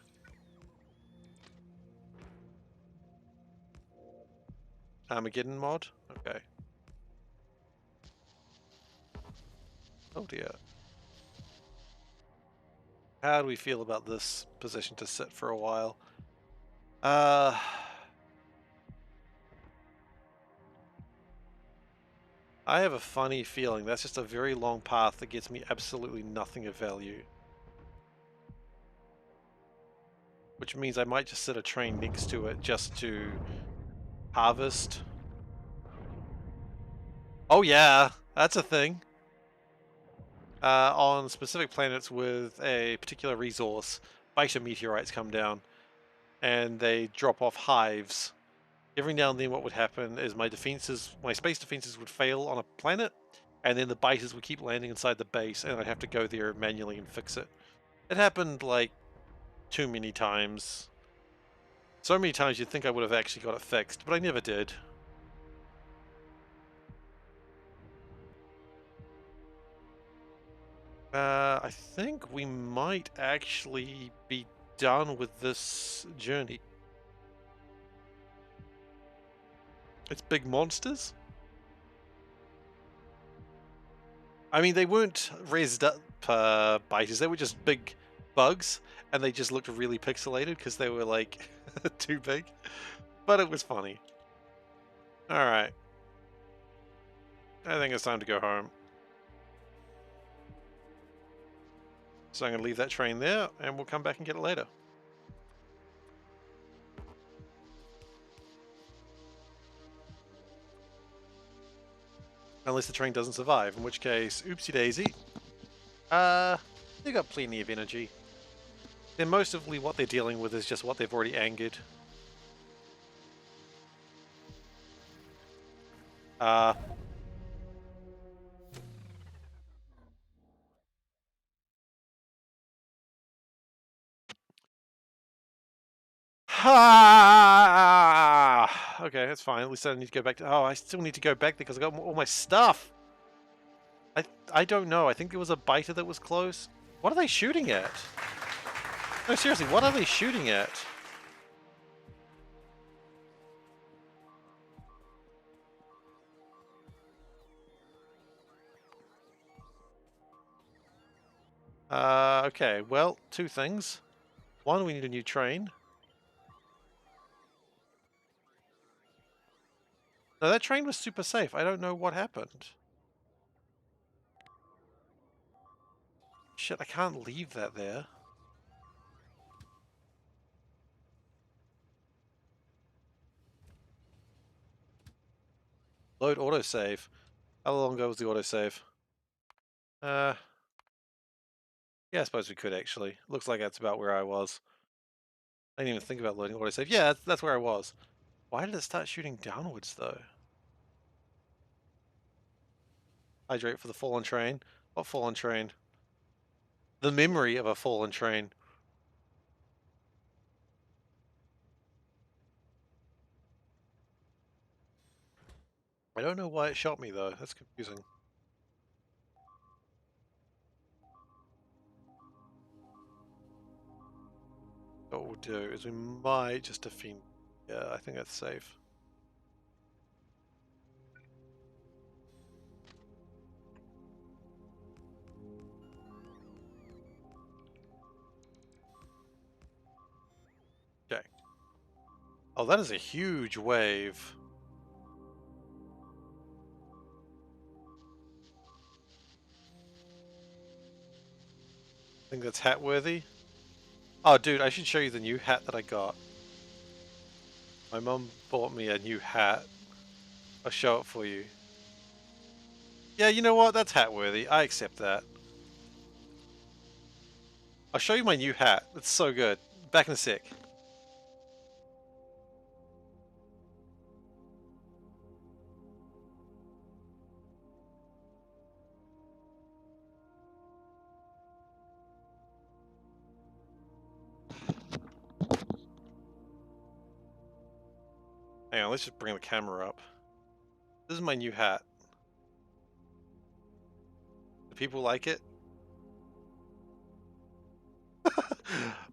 Armageddon mod? Okay. Oh dear. How do we feel about this position to sit for a while? Uh, I have a funny feeling that's just a very long path that gets me absolutely nothing of value. Which means I might just set a train next to it just to harvest. Oh yeah, that's a thing. On specific planets with a particular resource, beta meteorites come down and they drop off hives. Every now and then what would happen is my space defenses would fail on a planet, and then the biters would keep landing inside the base and I'd have to go there manually and fix it. It happened like too many times. So many times you'd think I would have actually got it fixed, but I never did. I think we might actually be done with this journey. It's big monsters. I mean, they weren't raised up biters. They were just big bugs, and they just looked really pixelated because they were like too big. But it was funny. All right, I think it's time to go home. So I'm gonna leave that train there, and we'll come back and get it later. Unless the train doesn't survive, in which case, oopsie daisy. They got plenty of energy. Then mostly what they're dealing with is just what they've already angered. Uh, okay, that's fine. At least I don't need to go back to. Oh, I still need to go back there because I got all my stuff. I don't know. I think there was a biter that was close. What are they shooting at? No, seriously, what are they shooting at? Okay. Well, two things. One, we need a new train. No, that train was super safe. I don't know what happened. Shit, I can't leave that there. Load autosave. How long ago was the autosave? Yeah, I suppose we could actually. Looks like that's about where I was. I didn't even think about loading autosave. Yeah, that's where I was. Why did it start shooting downwards though? Hydrate for the fallen train. What fallen train? The memory of a fallen train. I don't know why it shot me though. That's confusing. What we'll do is we might just defend. Yeah, I think that's safe. Okay. Oh, that is a huge wave. I think that's hat worthy. Oh, dude, I should show you the new hat that I got. My mum bought me a new hat. I'll show it for you. Yeah, you know what? That's hat worthy. I accept that. I'll show you my new hat. It's so good. Back in a sec. Hang on, let's just bring the camera up. This is my new hat. Do people like it?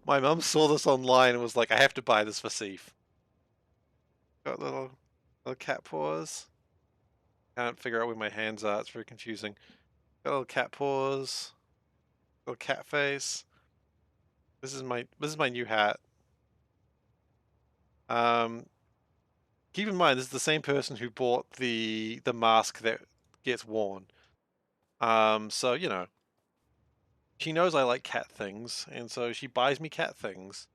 My mum saw this online and was like, I have to buy this for Seif. Got little cat paws. Can't figure out where my hands are, it's very confusing. Got little cat paws. Little cat face. This is my new hat. Um, keep in mind, this is the same person who bought the mask that gets worn. So, you know, she knows I like cat things, and so she buys me cat things.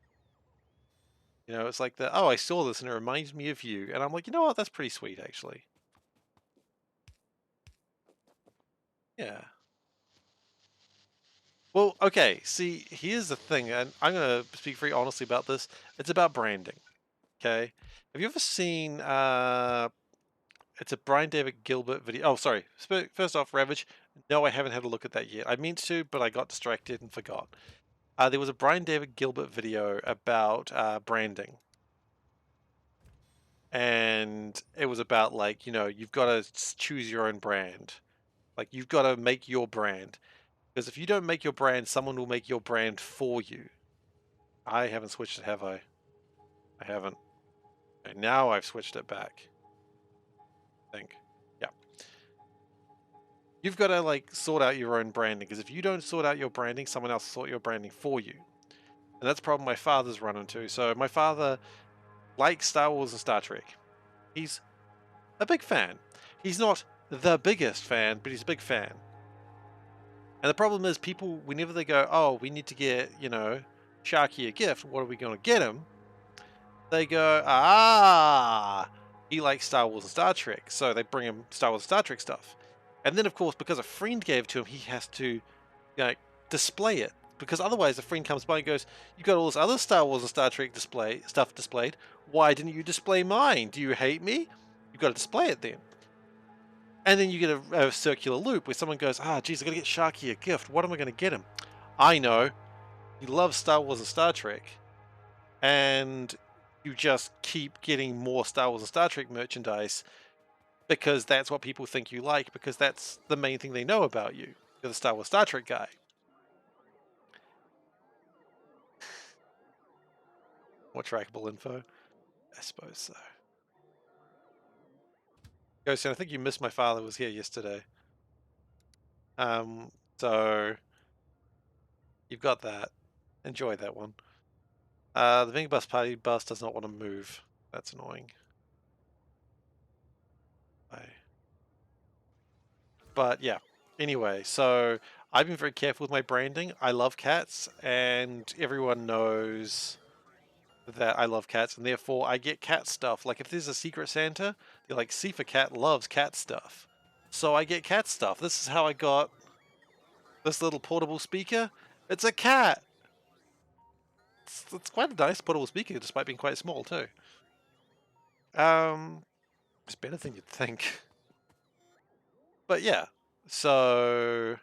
You know, it's like oh, I saw this and it reminds me of you. And I'm like, you know what? That's pretty sweet, actually. Yeah. Well, okay, see, here's the thing, and I'm going to speak very honestly about this. It's about branding, okay? Have you ever seen, it's a Brian David Gilbert video. Oh, sorry. First off, Ravage, no, I haven't had a look at that yet. I meant to, but I got distracted and forgot. There was a Brian David Gilbert video about branding. And it was about, like, you know, you've got to choose your own brand. Like, you've got to make your brand. Because if you don't make your brand, someone will make your brand for you. I haven't switched it, have I? I haven't. And now I've switched it back. I think. Yeah. You've got to, like, sort out your own branding. Because if you don't sort out your branding, someone else will sort your branding for you. And that's a problem my father's run into. So my father likes Star Wars and Star Trek. He's a big fan. He's not the biggest fan, but he's a big fan. And the problem is people, whenever they go, oh, we need to get, you know, Sharky a gift, what are we going to get him? They go, ah, he likes Star Wars and Star Trek. So they bring him Star Wars and Star Trek stuff. And then, of course, because a friend gave it to him, he has to, you know, display it. Because otherwise, a friend comes by and goes, you've got all this other Star Wars and Star Trek stuff displayed. Why didn't you display mine? Do you hate me? You've got to display it then. And then you get a circular loop where someone goes, ah, geez, I got to get Sharky a gift. What am I going to get him? I know. He loves Star Wars and Star Trek. And you just keep getting more Star Wars and Star Trek merchandise because that's what people think you like, because that's the main thing they know about you. You're the Star Wars Star Trek guy. More trackable info? I suppose so. Ghost, I think you missed my father was here yesterday. So you've got that. Enjoy that one. The Ving Bus Party bus does not want to move. That's annoying. But yeah. Anyway, so I've been very careful with my branding. I love cats, and everyone knows that I love cats, and therefore I get cat stuff. Like if there's a Secret Santa, they're like, SeiferKatt loves cat stuff. So I get cat stuff. This is how I got this little portable speaker. It's a cat! It's quite a nice portable speaker, despite being quite small too. It's better than you'd think. But yeah, so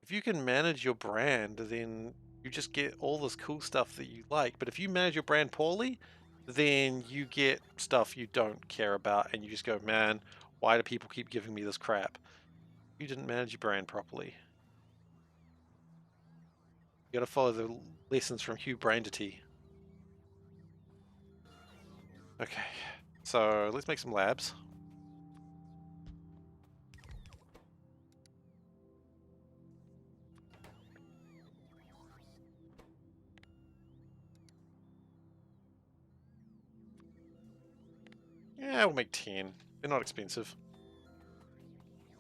if you can manage your brand, then you just get all this cool stuff that you like. But if you manage your brand poorly, then you get stuff you don't care about, and you just go, man, why do people keep giving me this crap? You didn't manage your brand properly. You gotta follow the lessons from Hugh Brandity. Okay, so let's make some labs. Yeah, we'll make 10. They're not expensive.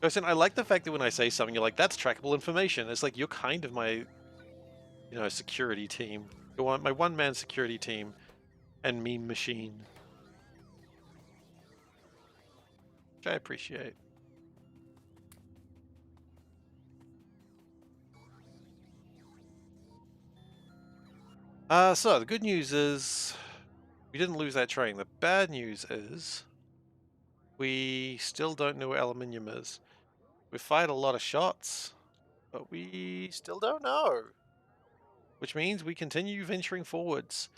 Listen, I like the fact that when I say something, you're like, that's trackable information. It's like, you're kind of my, you know, security team. You're my one-man security team and meme machine. Which I appreciate. So the good news is we didn't lose that train. The bad news is we still don't know where Aluminium is. We've fired a lot of shots, but we still don't know. Which means we continue venturing forwards.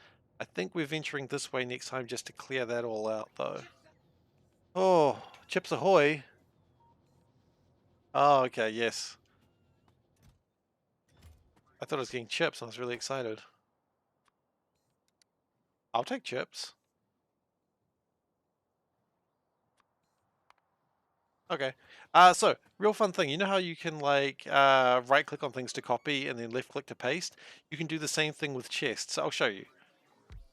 I think we're venturing this way next time just to clear that all out, though. Oh, Chips Ahoy! Oh, okay, yes. I thought I was getting chips. I was really excited. I'll take chips. Okay. So real fun thing. You know how you can like right click on things to copy and then left click to paste? You can do the same thing with chests. I'll show you.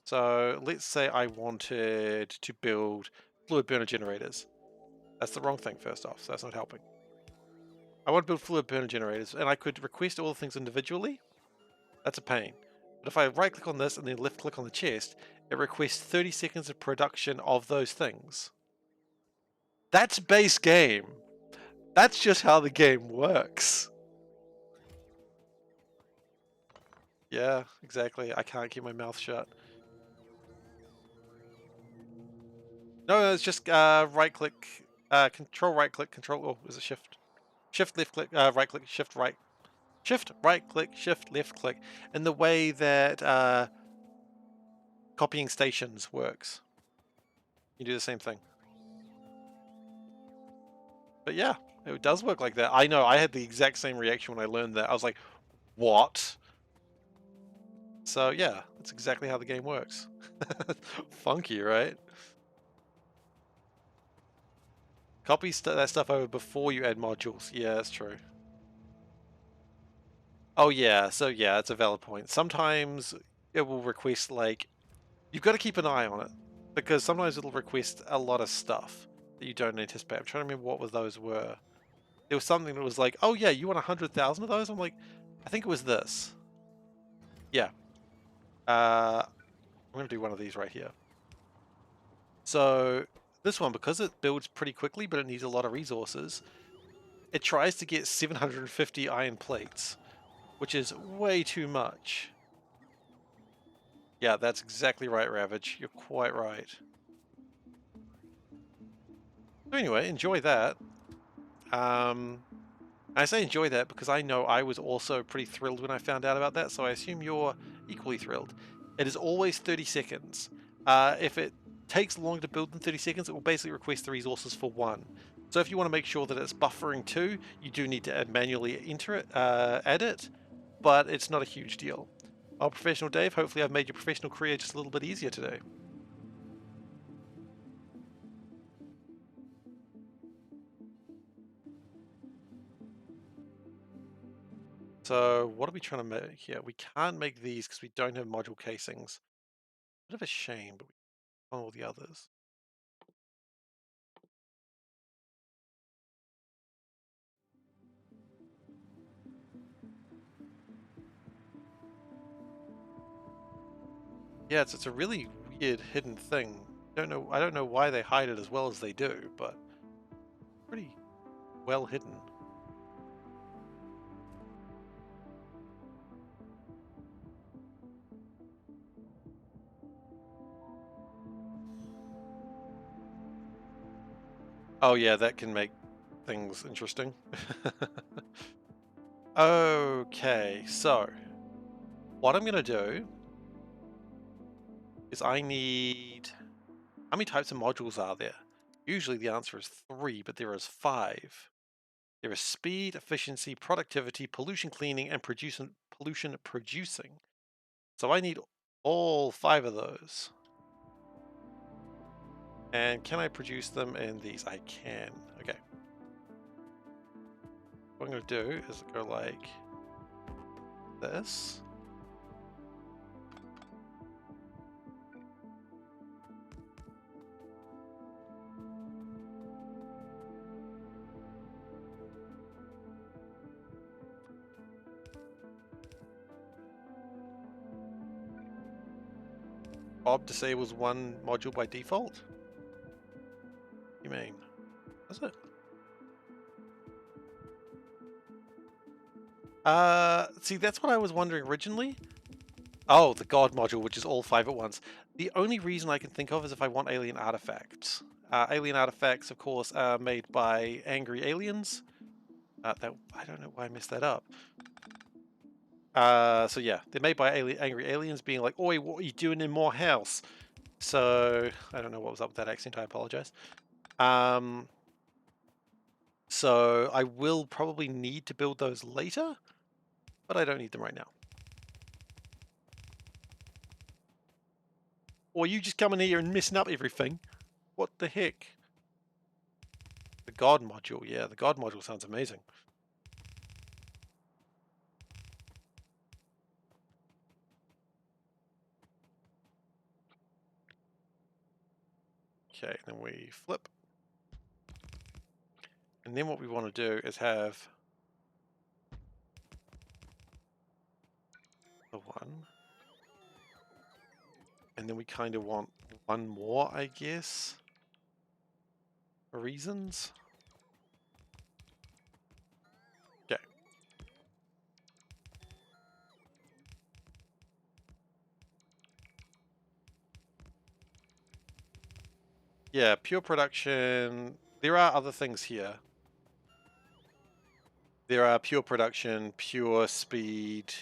So let's say I wanted to build fluid burner generators. That's the wrong thing, first off, so that's not helping. I want to build fluid burner generators, and I could request all the things individually. That's a pain. But if I right-click on this and then left-click on the chest, it requests 30 seconds of production of those things. That's base game. That's just how the game works. Yeah, exactly. I can't keep my mouth shut. No, it's just right-click, control right-click, control, oh, is it shift? Shift left-click, right-click, shift right. Shift right-click, shift left-click. And the way that copying stations works. You do the same thing. But yeah, it does work like that. I know, I had the exact same reaction when I learned that. I was like, what? So yeah, that's exactly how the game works. Funky, right? Copy that stuff over before you add modules. Yeah, that's true. Oh yeah, so yeah, it's a valid point. Sometimes it will request like, you've got to keep an eye on it because sometimes it'll request a lot of stuff that you don't anticipate. I'm trying to remember what those were. There was something that was like, oh yeah, you want 100,000 of those? I'm like, I think it was this. Yeah. I'm going to do one of these right here. So this one, because it builds pretty quickly, but it needs a lot of resources, it tries to get 750 iron plates, which is way too much. Yeah, that's exactly right, Ravage. You're quite right. So anyway, enjoy that. I say enjoy that because I know I was also pretty thrilled when I found out about that, so I assume you're equally thrilled. It is always 30 seconds. If it takes longer to build than 30 seconds, it will basically request the resources for one. So if you want to make sure that it's buffering too, you do need to manually enter it, add it, but it's not a huge deal. Oh, Professional Dave, hopefully I've made your professional career just a little bit easier today. So what are we trying to make here? We can't make these because we don't have module casings. Bit of a shame, but we can all the others. Yeah, it's a really weird hidden thing. I don't know why they hide it as well as they do, but pretty well hidden. Oh yeah, that can make things interesting. Okay, so what I'm gonna do is I need, how many types of modules are there? Usually the answer is 3, but there is 5. There is speed, efficiency, productivity, pollution cleaning, and pollution producing. So I need all 5 of those. And can I produce them in these? I can. Okay. What I'm going to do is go like this. Bob disables one module by default? You mean? Is it? See, that's what I was wondering originally. Oh, the God module, which is all 5 at once. The only reason I can think of is if I want alien artifacts. Alien artifacts, of course, are made by angry aliens. I don't know why I messed that up. So yeah, they're made by angry aliens being like, "Oi, what are you doing in my house?" So I don't know what was up with that accent. I apologize. So I will probably need to build those later, but I don't need them right now. Or you just coming here and messing up everything? What the heck? The God module, yeah, the God module sounds amazing. Okay, then we flip. And then what we want to do is have the one. And then we kind of want one more, I guess, for reasons. Okay. Yeah, pure production. There are other things here. There are pure production, pure speed.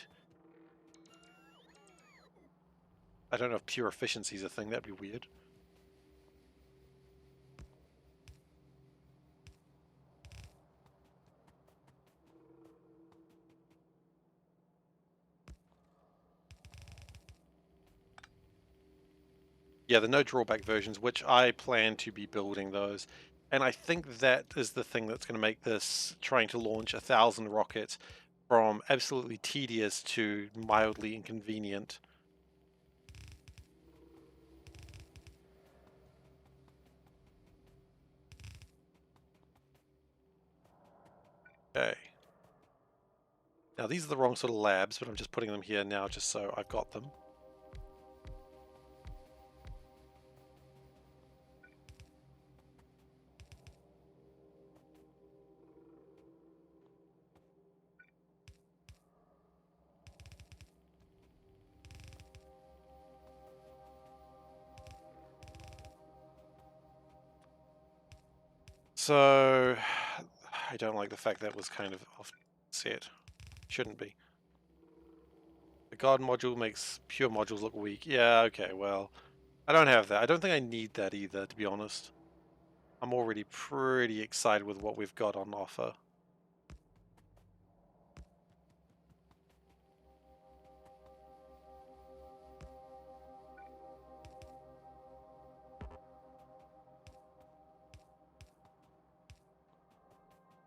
I don't know if pure efficiency is a thing. That'd be weird. Yeah, the no drawback versions, which I plan to be building those. And I think that is the thing that's going to make this trying to launch 1,000 rockets from absolutely tedious to mildly inconvenient. Okay. Now these are the wrong sort of labs, but I'm just putting them here now just so I've got them. So I don't like the fact that was kind of offset. Shouldn't be. The God module makes pure modules look weak. Yeah, okay, well, I don't have that. I don't think I need that either, to be honest. I'm already pretty excited with what we've got on offer.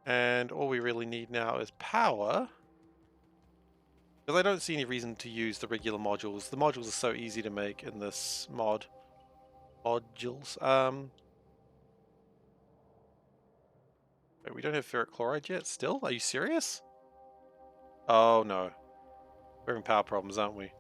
And all we really need now is power. Because I don't see any reason to use the regular modules. The modules are so easy to make in this modules. Wait, we don't have ferric chloride yet still? Are you serious? Oh no. We're having power problems, aren't we?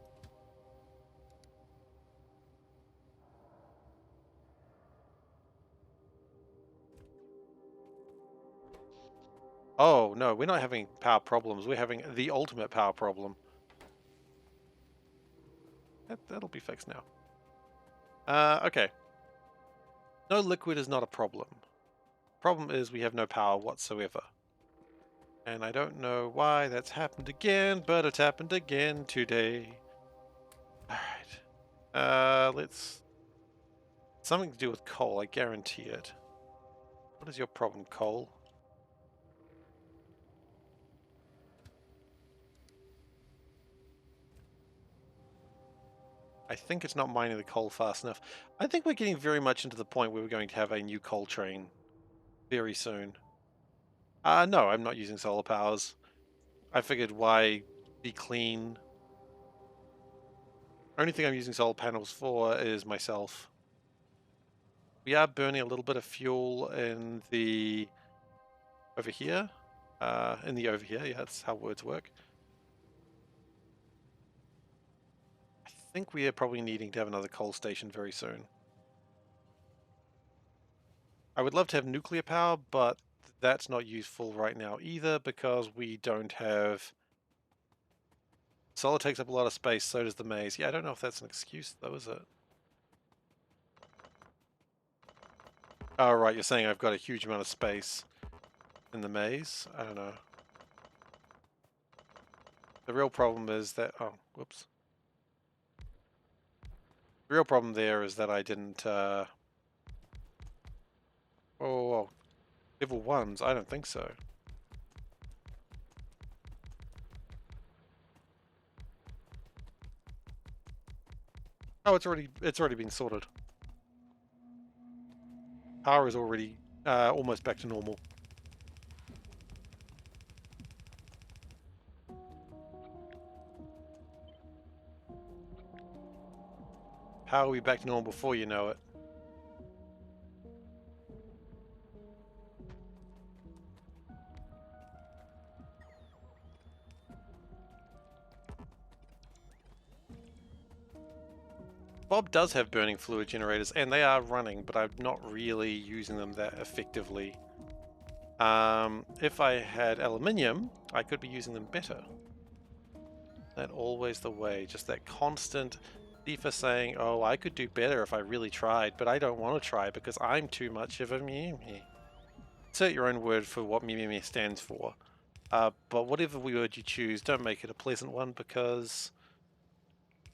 Oh no, we're not having power problems. We're having the ultimate power problem. That'll be fixed now. Okay. No liquid is not a problem. Problem is we have no power whatsoever. And I don't know why that's happened again, but it's happened again today. Alright. Let's... Something to do with coal, I guarantee it. What is your problem, coal? I think it's not mining the coal fast enough. I think we're getting very much into the point where we're going to have a new coal train very soon. No, I'm not using solar powers. I figured why be clean. Only thing I'm using solar panels for is myself. We are burning a little bit of fuel in the over here. Yeah, that's how words work. I think we are probably needing to have another coal station very soon. I would love to have nuclear power, but that's not useful right now either because we don't have... Solar takes up a lot of space, so does the maze. Yeah, I don't know if that's an excuse though, is it? Oh, right, you're saying I've got a huge amount of space in the maze? I don't know. The real problem is that... Oh, whoops. The real problem there is that I didn't... Whoa, whoa, whoa. Level 1s? I don't think so. Oh, it's already been sorted. Power is already almost back to normal. Power will be back to normal before you know it. Bob does have burning fluid generators, and they are running, but I'm not really using them that effectively. If I had aluminium, I could be using them better. That always the way, just that constant Seifer saying, oh, I could do better if I really tried, but I don't want to try because I'm too much of a meh. Insert your own word for what meh stands for. But whatever word you choose, don't make it a pleasant one because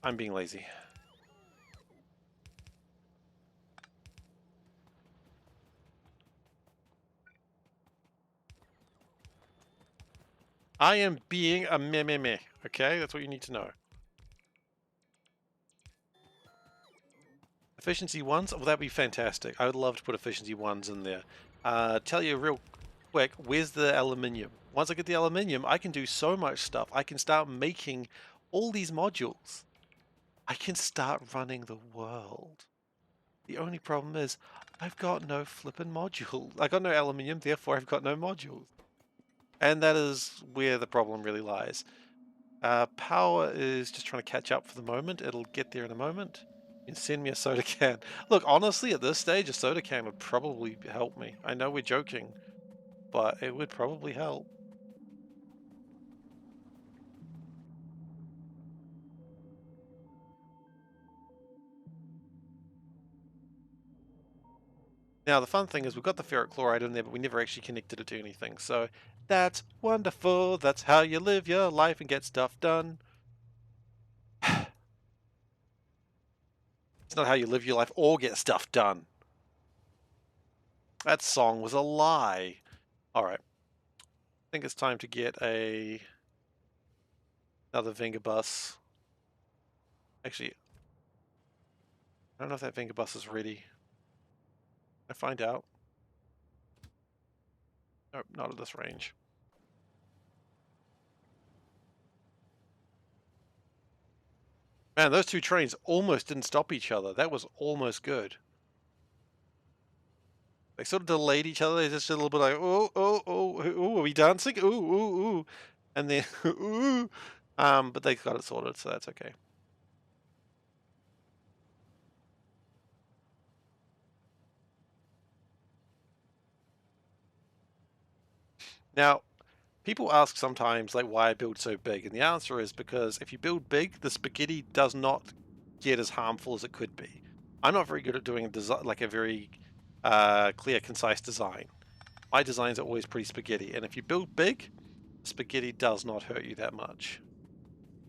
I'm being lazy. I am being a meh. Okay, that's what you need to know. Efficiency ones? Well, that'd be fantastic. I would love to put efficiency ones in there. Tell you real quick, where's the aluminium? Once I get the aluminium, I can do so much stuff. I can start making all these modules. I can start running the world. The only problem is I've got no flippin' module. I got no aluminium, therefore I've got no modules. And that is where the problem really lies. Power is just trying to catch up for the moment. It'll get there in a moment. You can send me a soda can. Look, honestly, at this stage, a soda can would probably help me. I know we're joking, but it would probably help. Now, the fun thing is we've got the ferric chloride in there, but we never actually connected it to anything. So that's wonderful. That's how you live your life and get stuff done. It's not how you live your life or get stuff done. That song was a lie. All right. I think it's time to get another Venga bus. Actually, I don't know if that Venga bus is ready. Can I find out? Nope, not at this range. Man, those two trains almost didn't stop each other. That was almost good. They sort of delayed each other. They just did a little bit like, are we dancing? Ooh. And then, ooh. But they got it sorted, so that's okay. Now, people ask sometimes, like, why I build so big, and the answer is because if you build big, the spaghetti does not get as harmful as it could be. I'm not very good at doing a design, like a very clear, concise design. My designs are always pretty spaghetti, and if you build big, spaghetti does not hurt you that much.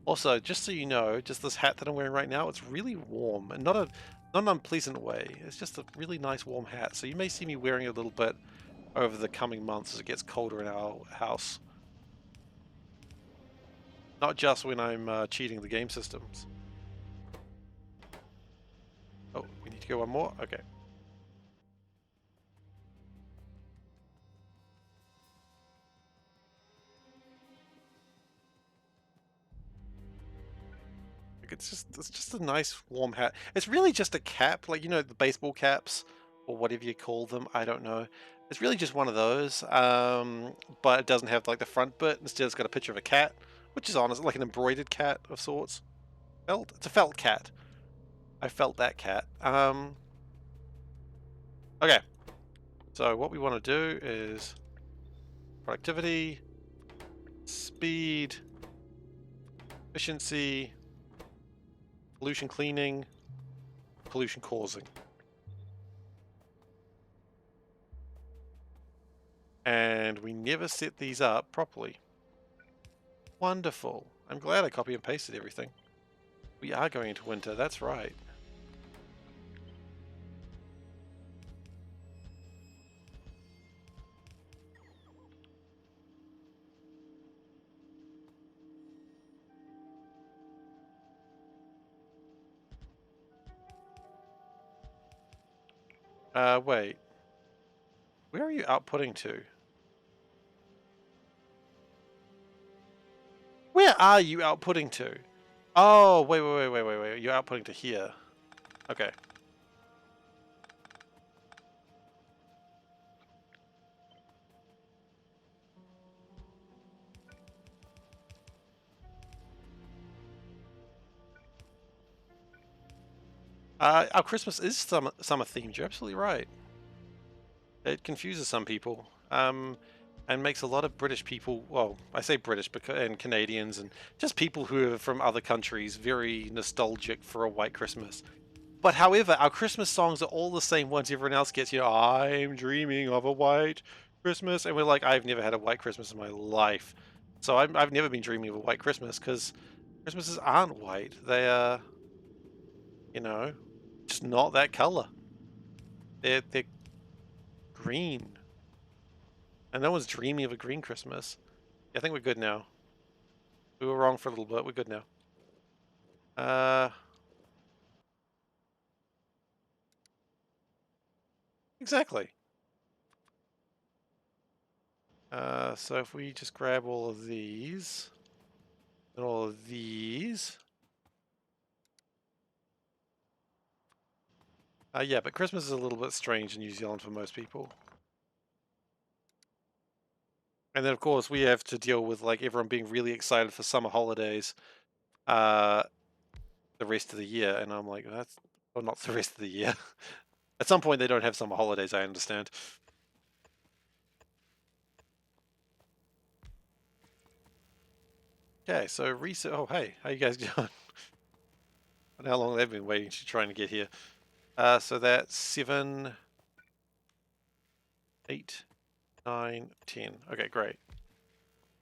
Also, just so you know, just this hat that I'm wearing right now, it's really warm, and not an unpleasant way. It's just a really nice warm hat, so you may see me wearing it a little bit over the coming months as it gets colder in our house. Not just when I'm cheating the game systems. Oh, we need to go one more? Okay. It's just a nice warm hat. It's really just a cap, like, you know, the baseball caps or whatever you call them. I don't know. It's really just one of those, but it doesn't have like the front bit. Instead, it's got a picture of a cat, which is honestly like an embroidered cat of sorts. Felt? It's a felt cat. I felt that cat. Okay. So what we want to do is productivity, speed, efficiency, pollution cleaning, pollution causing. And we never set these up properly. Wonderful. I'm glad I copy and pasted everything. We are going into winter, that's right. Wait. Where are you outputting to? Where are you outputting to? Oh, wait. You're outputting to here. Okay. Our Christmas is summer themed. You're absolutely right. It confuses some people, and makes a lot of British people. Well, I say British because and Canadians and just people who are from other countries very nostalgic for a white Christmas. But however, our Christmas songs are all the same ones everyone else gets. You know, I'm dreaming of a white Christmas, and we're like, I've never had a white Christmas in my life, so I've never been dreaming of a white Christmas because Christmases aren't white. They are, you know, just not that color. They're green, and no one's dreaming of a green Christmas. Yeah, I think we're good now. We were wrong for a little bit. We're good now. Uh, exactly. So if we just grab all of these and all of these. Yeah, but Christmas is a little bit strange in New Zealand for most people. And then, of course, we have to deal with like everyone being really excited for summer holidays uh, the rest of the year. And I'm like, that's well, not the rest of the year. At some point, they don't have summer holidays, I understand. Okay, so research. Oh, hey, how you guys doing? How long they've been waiting to trying to get here. So that's 7, 8, 9, 10. Okay, great.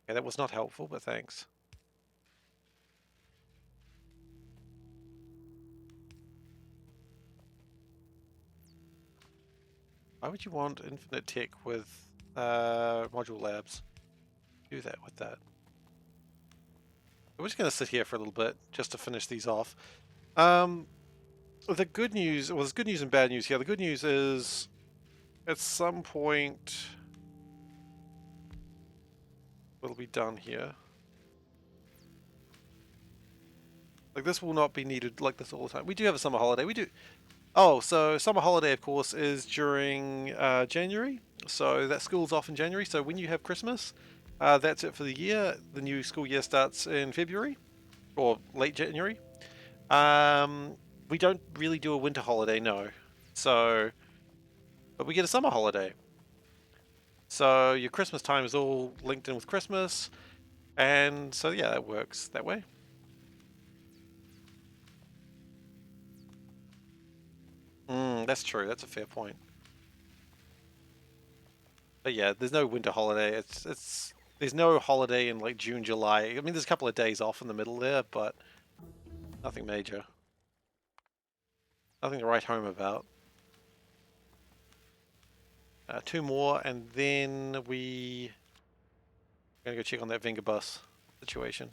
Okay, that was not helpful, but thanks. Why would you want infinite tech with module labs? Do that with that. We're just going to sit here for a little bit just to finish these off. The good news, well, there's good news and bad news here. The good news is at some point it'll be done here. Like this will not be needed like this all the time. We do have a summer holiday. We do. Oh, so summer holiday, of course, is during January. So that school's off in January. So when you have Christmas, that's it for the year. The new school year starts in February or late January. We don't really do a winter holiday, no. So, but we get a summer holiday. So your Christmas time is all linked in with Christmas, and so yeah, it works that way. That's true. That's a fair point. But yeah, there's no winter holiday. It's there's no holiday in like June, July. I mean, there's a couple of days off in the middle there, but nothing major. Nothing to write home about. Two more, and then we gonna go check on that Venga bus situation.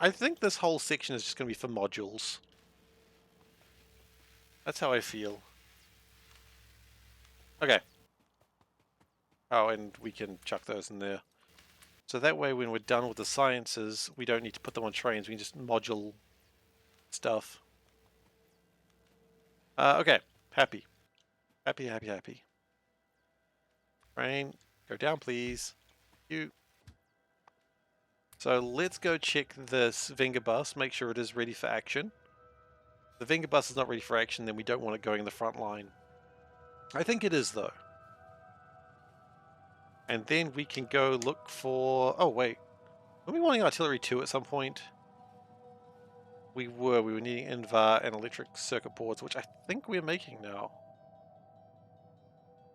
I think this whole section is just going to be for modules. That's how I feel. Okay. Oh, and we can chuck those in there. So that way when we're done with the sciences, we don't need to put them on trains. We can just module stuff. Okay. Happy. Happy, happy, happy. Train, go down, please. You. So let's go check this Venga bus, make sure it is ready for action. If the Venga bus is not ready for action, then we don't want it going in the front line. I think it is, though. And then we can go look for... Oh, wait. Were we wanting artillery 2 at some point? We were needing Invar and electric circuit boards, which I think we're making now.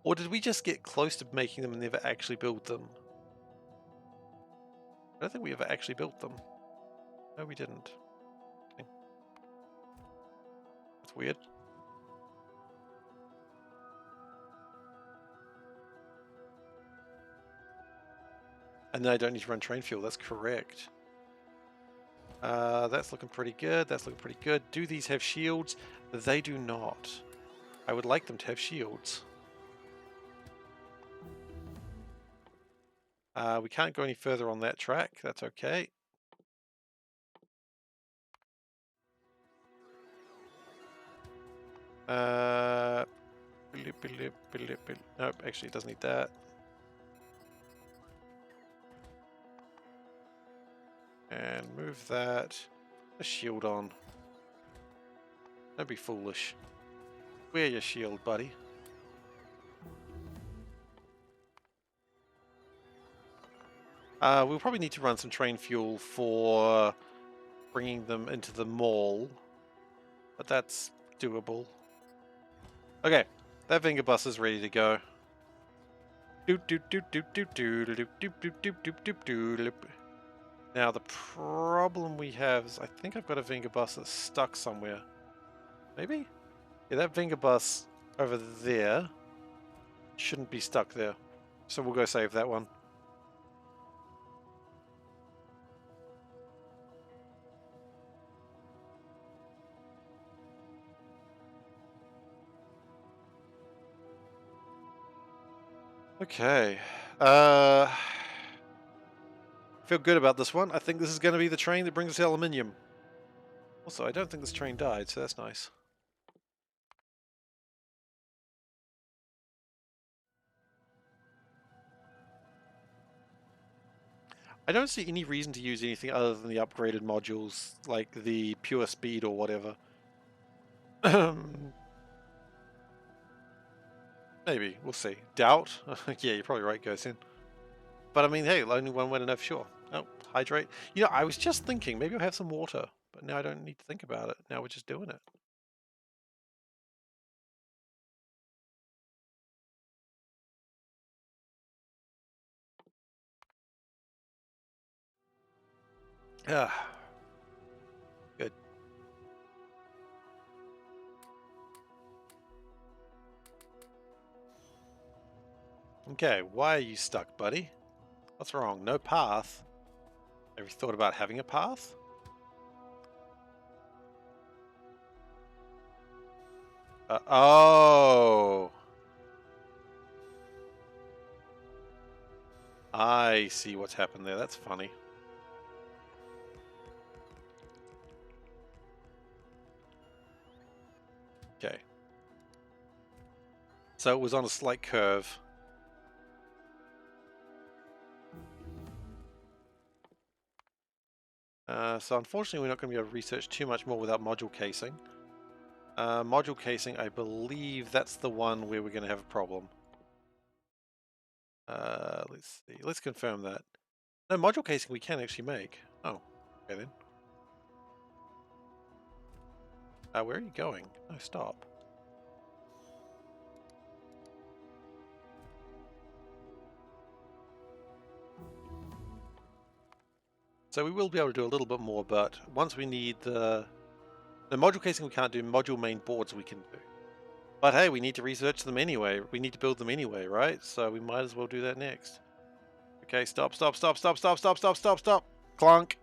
Or did we just get close to making them and never actually build them? I don't think we ever actually built them. No, we didn't. Okay. That's weird. And then I don't need to run train fuel, that's correct. That's looking pretty good, that's looking pretty good. Do these have shields? They do not. I would like them to have shields. We can't go any further on that track, that's okay. Nope, actually it doesn't need that. And move that. A shield on. Don't be foolish. Wear your shield, buddy. We'll probably need to run some train fuel for bringing them into the mall, but that's doable. Okay, that Vinger bus is ready to go. Now the problem we have is I think I've got a Vinger bus that's stuck somewhere. Maybe? Yeah, that Vinger bus over there shouldn't be stuck there. So we'll go save that one. Okay. Feel good about this one. I think this is going to be the train that brings us aluminium. Also, I don't think this train died, so that's nice. I don't see any reason to use anything other than the upgraded modules, like the pure speed or whatever. Maybe, we'll see. Doubt? Yeah, you're probably right, Gosin. But I mean, hey, only one way to know for sure. Oh, hydrate. You know, I was just thinking, maybe I'll have some water, but now I don't need to think about it. Now we're just doing it. Ah, good. Okay, why are you stuck, buddy? What's wrong? No path? Have you thought about having a path? Oh! I see what's happened there. That's funny. Okay. So it was on a slight curve. So unfortunately we're not going to be able to research too much more without module casing. Module casing, I believe that's the one where we're going to have a problem. Let's see. Let's confirm that. No, module casing we can actually make. Oh, okay then. Where are you going? No, stop. So we will be able to do a little bit more, but once we need the module casing we can't do, module main boards we can do. But hey, we need to research them anyway. We need to build them anyway, right? So we might as well do that next. Okay, stop. Clunk.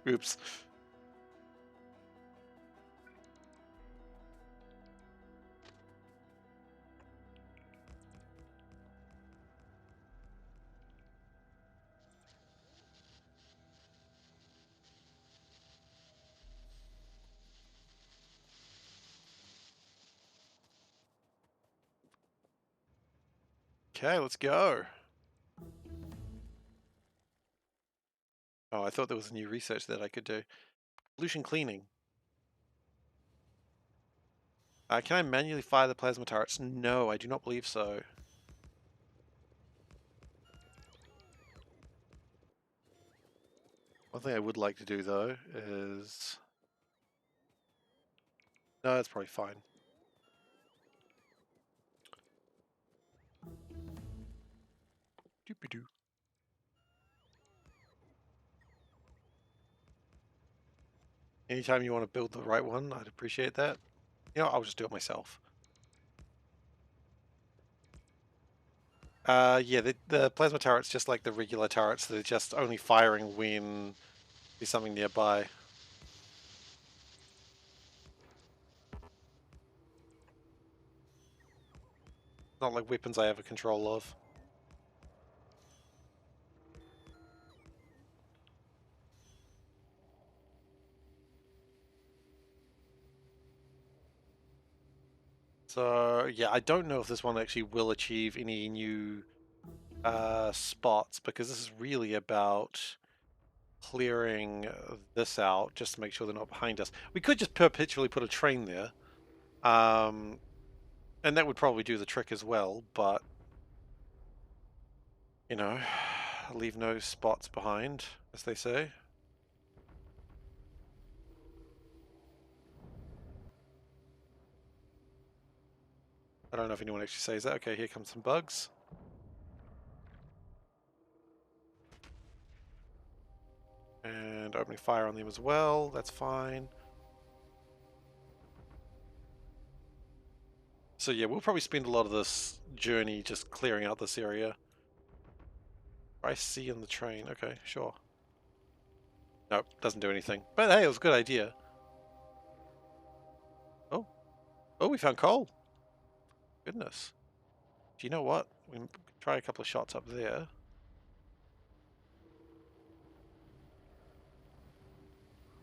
Oops. Okay, let's go. Oh, I thought there was a new research that I could do. Pollution cleaning. Can I manually fire the plasma turrets? No, I do not believe so. One thing I would like to do though is... No, that's probably fine. Doopy-doo. Anytime you want to build the right one, I'd appreciate that. You know, I'll just do it myself. Yeah, the plasma turret's just like the regular turrets. They're just only firing when there's something nearby. Not like weapons I have a control of. So yeah, I don't know if this one actually will achieve any new spots, because this is really about clearing this out just to make sure they're not behind us. We could just perpetually put a train there, and that would probably do the trick as well, but you know, leave no spots behind, as they say. I don't know if anyone actually says that. Okay, here comes some bugs. And opening fire on them as well, that's fine. So yeah, we'll probably spend a lot of this journey just clearing out this area. I see in the train, okay, sure. Nope, doesn't do anything. But hey, it was a good idea. Oh, oh, we found coal. Goodness. Do you know what? We can try a couple of shots up there.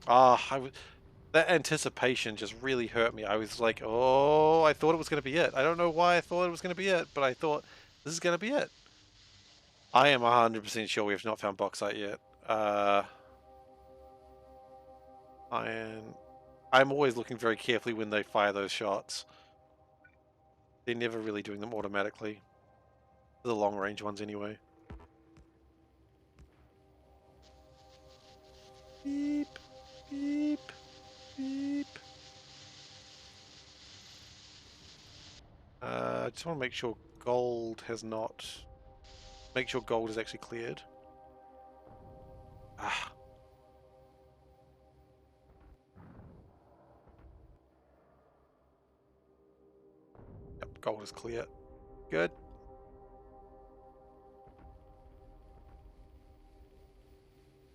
Ah, that anticipation just really hurt me. I was like, oh, I thought it was going to be it. I don't know why I thought it was going to be it, but I thought this is going to be it. I am 100% sure we have not found bauxite yet. I'm always looking very carefully when they fire those shots. They're never really doing them automatically. The long range ones anyway. Beep, beep, beep. I just want to make sure gold has not... Make sure gold is actually cleared. Ah. Yep, gold is clear. Good.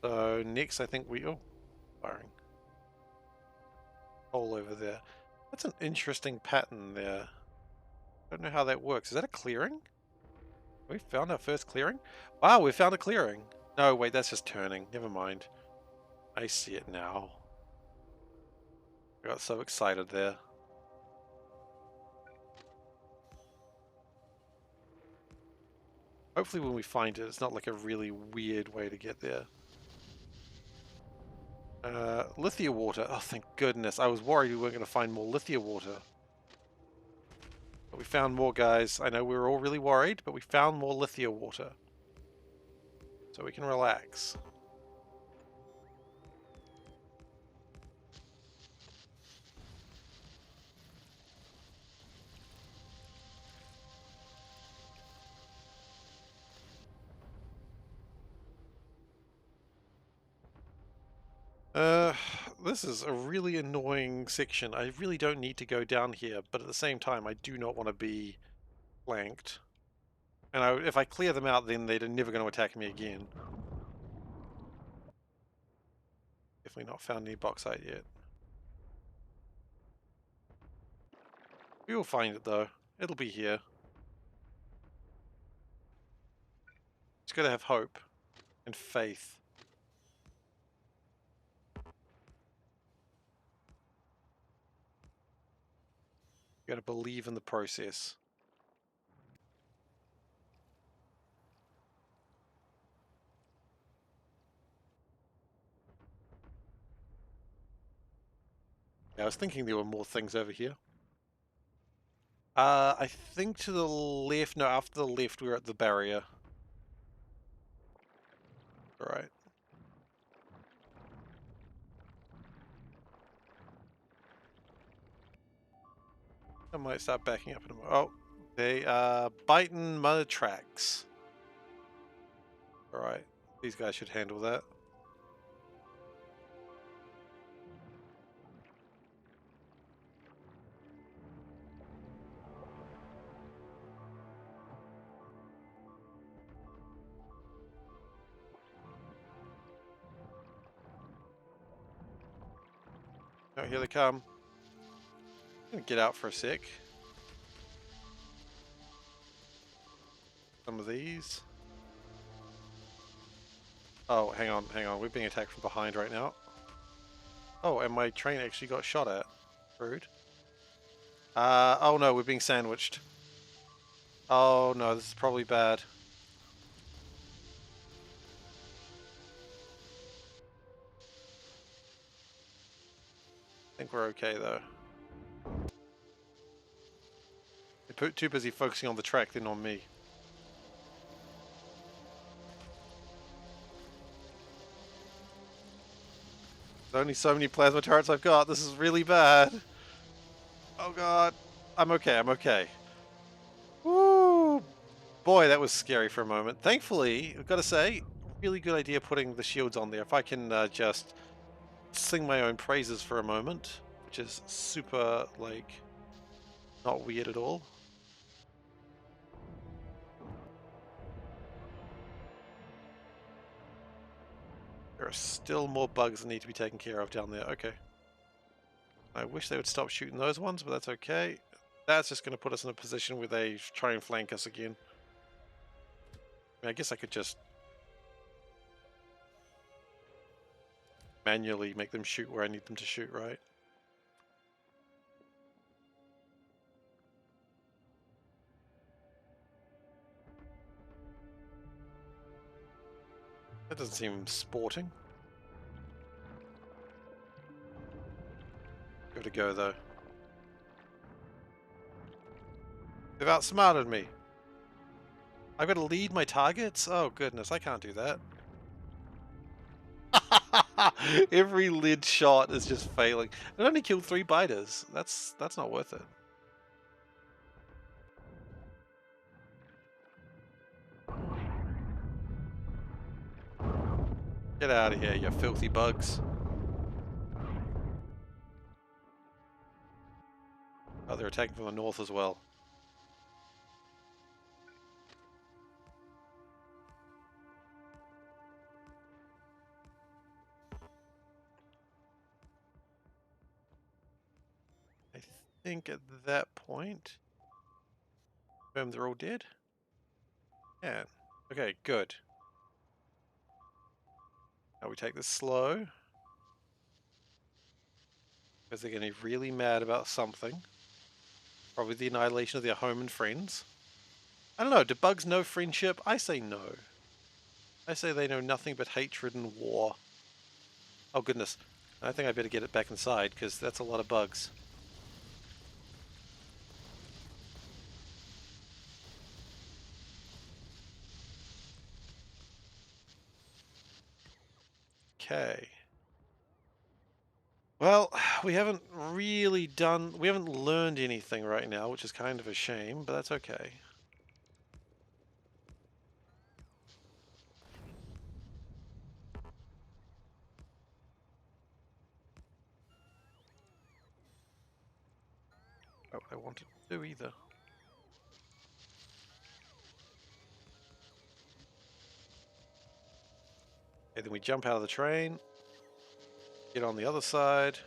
So next I think we... Oh, firing. Coal over there. That's an interesting pattern there. I don't know how that works. Is that a clearing? We found our first clearing? Wow, we found a clearing. No, wait, that's just turning. Never mind. I see it now. I got so excited there. Hopefully when we find it, it's not like a really weird way to get there. Lithia water. Oh, thank goodness. I was worried we weren't going to find more lithia water. But we found more, guys. I know we were all really worried, but we found more lithia water. So we can relax. This is a really annoying section. I really don't need to go down here, but at the same time, I do not want to be flanked. And if I clear them out, then they're never going to attack me again. Definitely not found any bauxite yet. We will find it though. It'll be here. Just gotta have hope and faith. You gotta believe in the process. Yeah, I was thinking there were more things over here. I think to the left, no, after the left we're at the barrier. Alright. I might start backing up in a moment. Oh, they are biting mud tracks. Alright, these guys should handle that. Oh, here they come. I'm gonna get out for a sec. Some of these. Oh, hang on, hang on. We're being attacked from behind right now. Oh, and my train actually got shot at. Rude. Oh no, we're being sandwiched. Oh no, this is probably bad. I think we're okay though. They're too busy focusing on the track than on me. There's only so many plasma turrets I've got. This is really bad. Oh god. I'm okay, I'm okay. Woo! Boy, that was scary for a moment. Thankfully, I've got to say, really good idea putting the shields on there. If I can just sing my own praises for a moment, which is super, like, not weird at all. There are still more bugs that need to be taken care of down there. Okay. I wish they would stop shooting those ones, but that's okay. That's just going to put us in a position where they try and flank us again. I guess I could just manually make them shoot where I need them to shoot, right? That doesn't seem sporting. Give it a go, though. They've outsmarted me. I've got to lead my targets? Oh, goodness, I can't do that. Every lid shot is just failing. It only killed 3 biters. That's not worth it. Get out of here, you filthy bugs. Oh, they're attacking from the north as well. I think at that point... they're all dead? Yeah. Okay, good. Now we take this slow. Because they're getting really mad about something. Probably the annihilation of their home and friends. I don't know, do bugs know friendship? I say no. I say they know nothing but hatred and war. Oh goodness. I think I better get it back inside, because that's a lot of bugs. Okay. Well, we haven't learned anything right now, which is kind of a shame, but that's okay. Not what I wanted to do either. Okay, then we jump out of the train, get on the other side.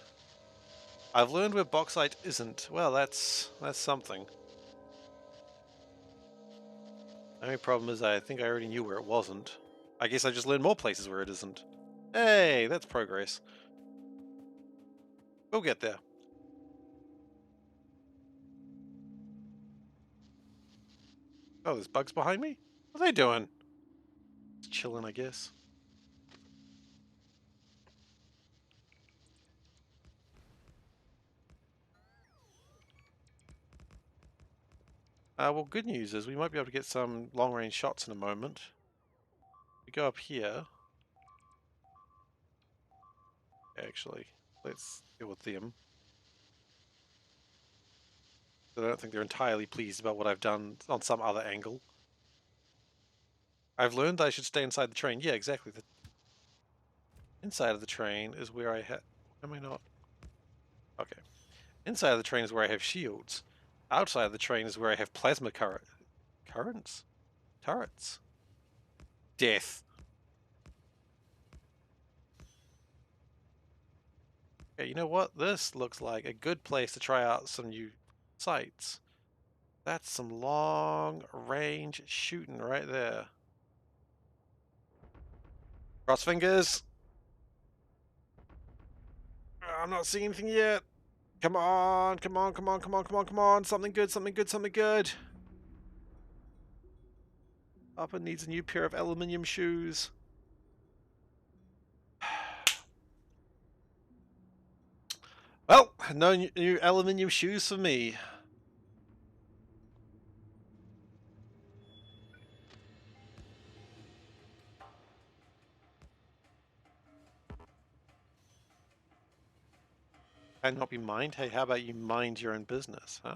I've learned where bauxite isn't. Well, that's something. The only problem is I think I already knew where it wasn't. I guess I just learned more places where it isn't. Hey, that's progress. We'll get there. Oh, there's bugs behind me? What are they doing? Just chilling, I guess. Well, good news is we might be able to get some long-range shots in a moment. We go up here. Actually, let's deal with them. I don't think they're entirely pleased about what I've done on some other angle. I've learned I should stay inside the train. Yeah, exactly. The inside of the train is where I have... Am I not? Okay. Inside of the train is where I have shields. Outside of the train is where I have plasma currents? Turrets. Death. Okay, you know what? This looks like a good place to try out some new sights. That's some long-range shooting right there. Cross fingers. I'm not seeing anything yet. Come on, come on, come on, come on, come on, come on. Something good, something good, something good. Papa needs a new pair of aluminium shoes. Well, no new aluminium shoes for me. Cannot be mined? Hey, how about you mind your own business, huh?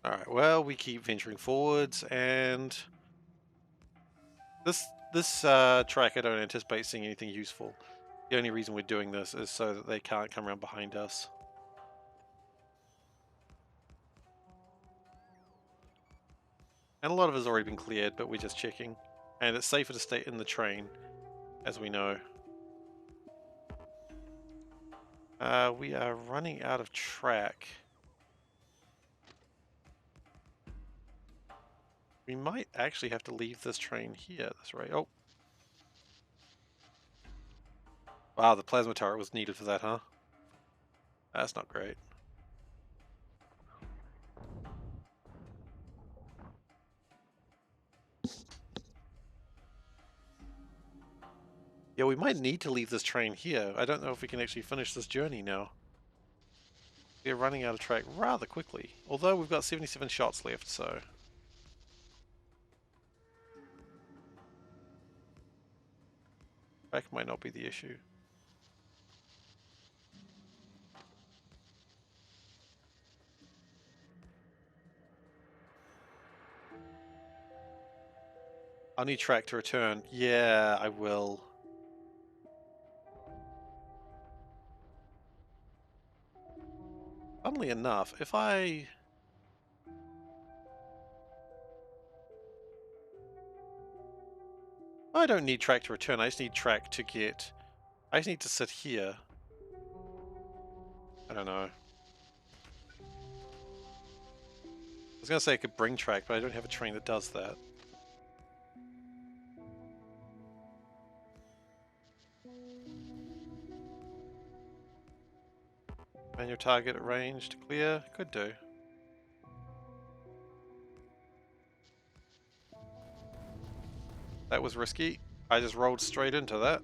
Alright, well, we keep venturing forwards, and this track I don't anticipate seeing anything useful. The only reason we're doing this is so that they can't come around behind us. And a lot of it has already been cleared, but we're just checking. And it's safer to stay in the train, as we know. We are running out of track. We might actually have to leave this train here at this rate. Oh. Wow, the plasma turret was needed for that, huh? That's not great. Yeah, we might need to leave this train here. I don't know if we can actually finish this journey now. We're running out of track rather quickly. Although we've got 77 shots left, so... track might not be the issue. I'll need track to return. Yeah, I will. Funnily enough, if I don't need track to return, I just need track to get... I just need to sit here. I don't know. I was going to say I could bring track, but I don't have a train that does that. Manual target at range to clear. Could do. That was risky. I just rolled straight into that.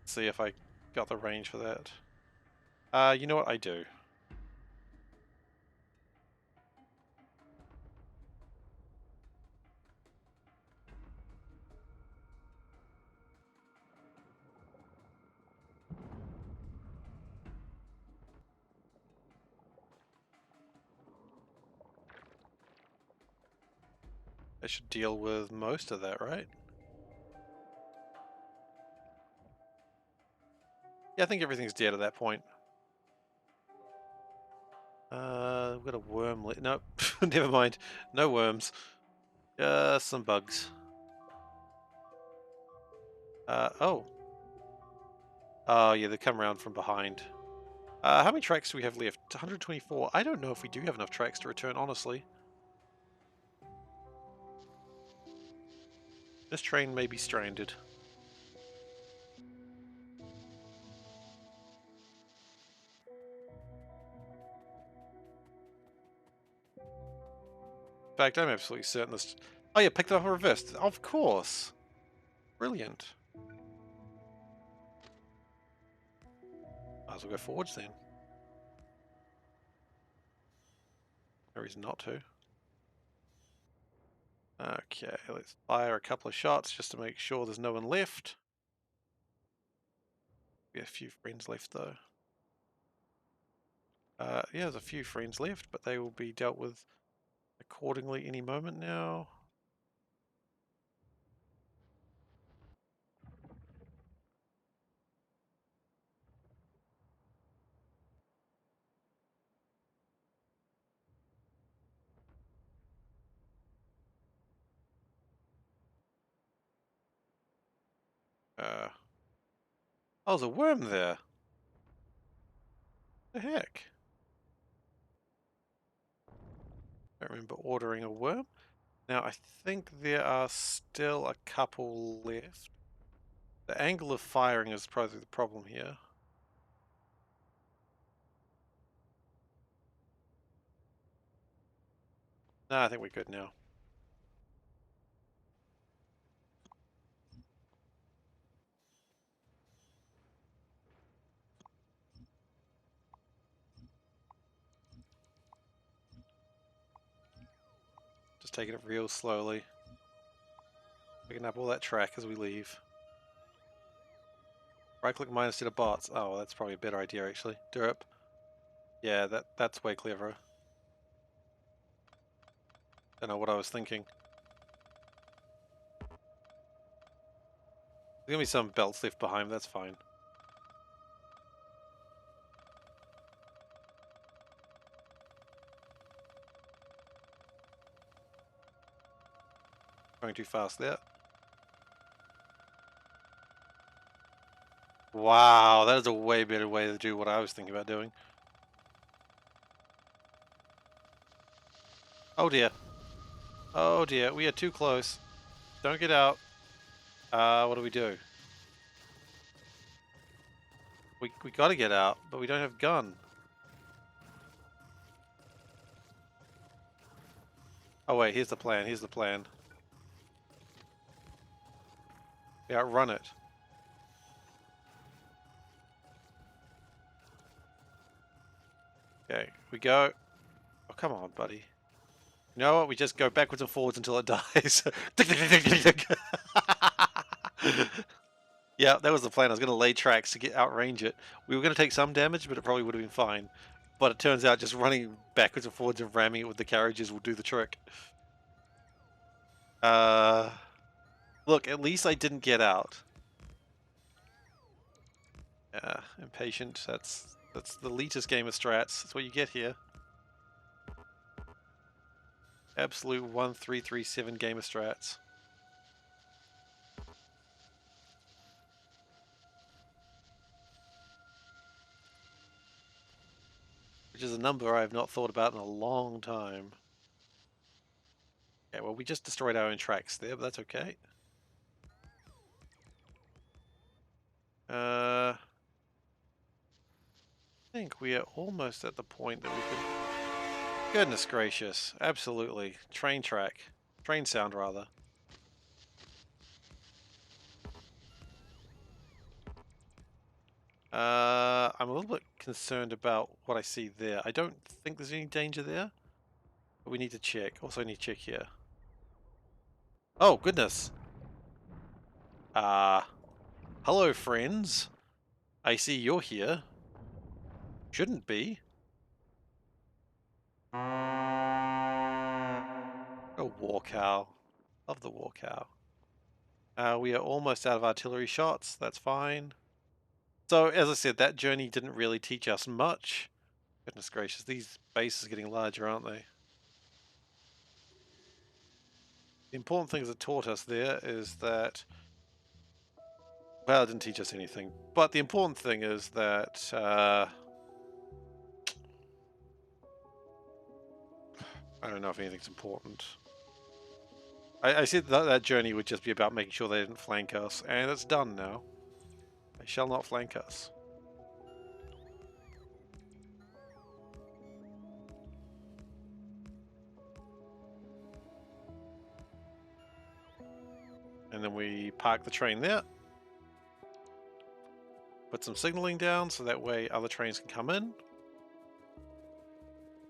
See if I got the range for that. You know what? I do. I should deal with most of that, right? Yeah, I think everything's dead at that point. We've got a worm. Nope, never mind. No worms. Just some bugs. Oh. Oh, yeah, they come around from behind. How many tracks do we have left? 124. I don't know if we do have enough tracks to return, honestly. This train may be stranded. In fact, I'm absolutely certain this... Oh yeah, picked up and reversed. Of course. Brilliant. Might as well go forwards then. No reason not to. Okay, let's fire a couple of shots just to make sure there's no one left. We have a few friends left though. Yeah, there's a few friends left, but they will be dealt with accordingly any moment now. Oh, there's a worm there. The heck? I don't remember ordering a worm. Now, I think there are still a couple left. The angle of firing is probably the problem here. No, I think we're good now. Just taking it real slowly. Picking up all that track as we leave. Right-click minus instead of bots. Oh, well, that's probably a better idea, actually. Derp. Yeah, that's way cleverer. Don't know what I was thinking. There's gonna be some belts left behind, that's fine. Going too fast there. Wow, that is a way better way to do what I was thinking about doing. Oh dear. Oh dear, we are too close. Don't get out. What do we do? We gotta get out, but we don't have gun. Oh wait, here's the plan, here's the plan. We outrun it. Okay, we go. Oh, come on, buddy. You know what? We just go backwards and forwards until it dies. Yeah, that was the plan. I was going to lay tracks to outrange it. We were going to take some damage, but it probably would have been fine. But it turns out just running backwards and forwards and ramming it with the carriages will do the trick. Look, at least I didn't get out. Yeah, impatient. That's the elitist game of strats. That's what you get here. Absolute 1337 game of strats. Which is a number I have not thought about in a long time. Okay, well, we just destroyed our own tracks there, but that's okay. I think we are almost at the point that we can... Goodness gracious, absolutely. Train track. Train sound, rather. I'm a little bit concerned about what I see there. I don't think there's any danger there, but we need to check. Also, I need to check here. Oh, goodness. Hello, friends. I see you're here. Shouldn't be. Oh, war cow. Love the war cow. We are almost out of artillery shots. That's fine. So, as I said, that journey didn't really teach us much. Goodness gracious, these bases are getting larger, aren't they? The important things it taught us there is that... Well, it didn't teach us anything. But the important thing is that... I don't know if anything's important. I said that journey would just be about making sure they didn't flank us, and it's done now. They shall not flank us. And then we park the train there. Put some signaling down so that way other trains can come in.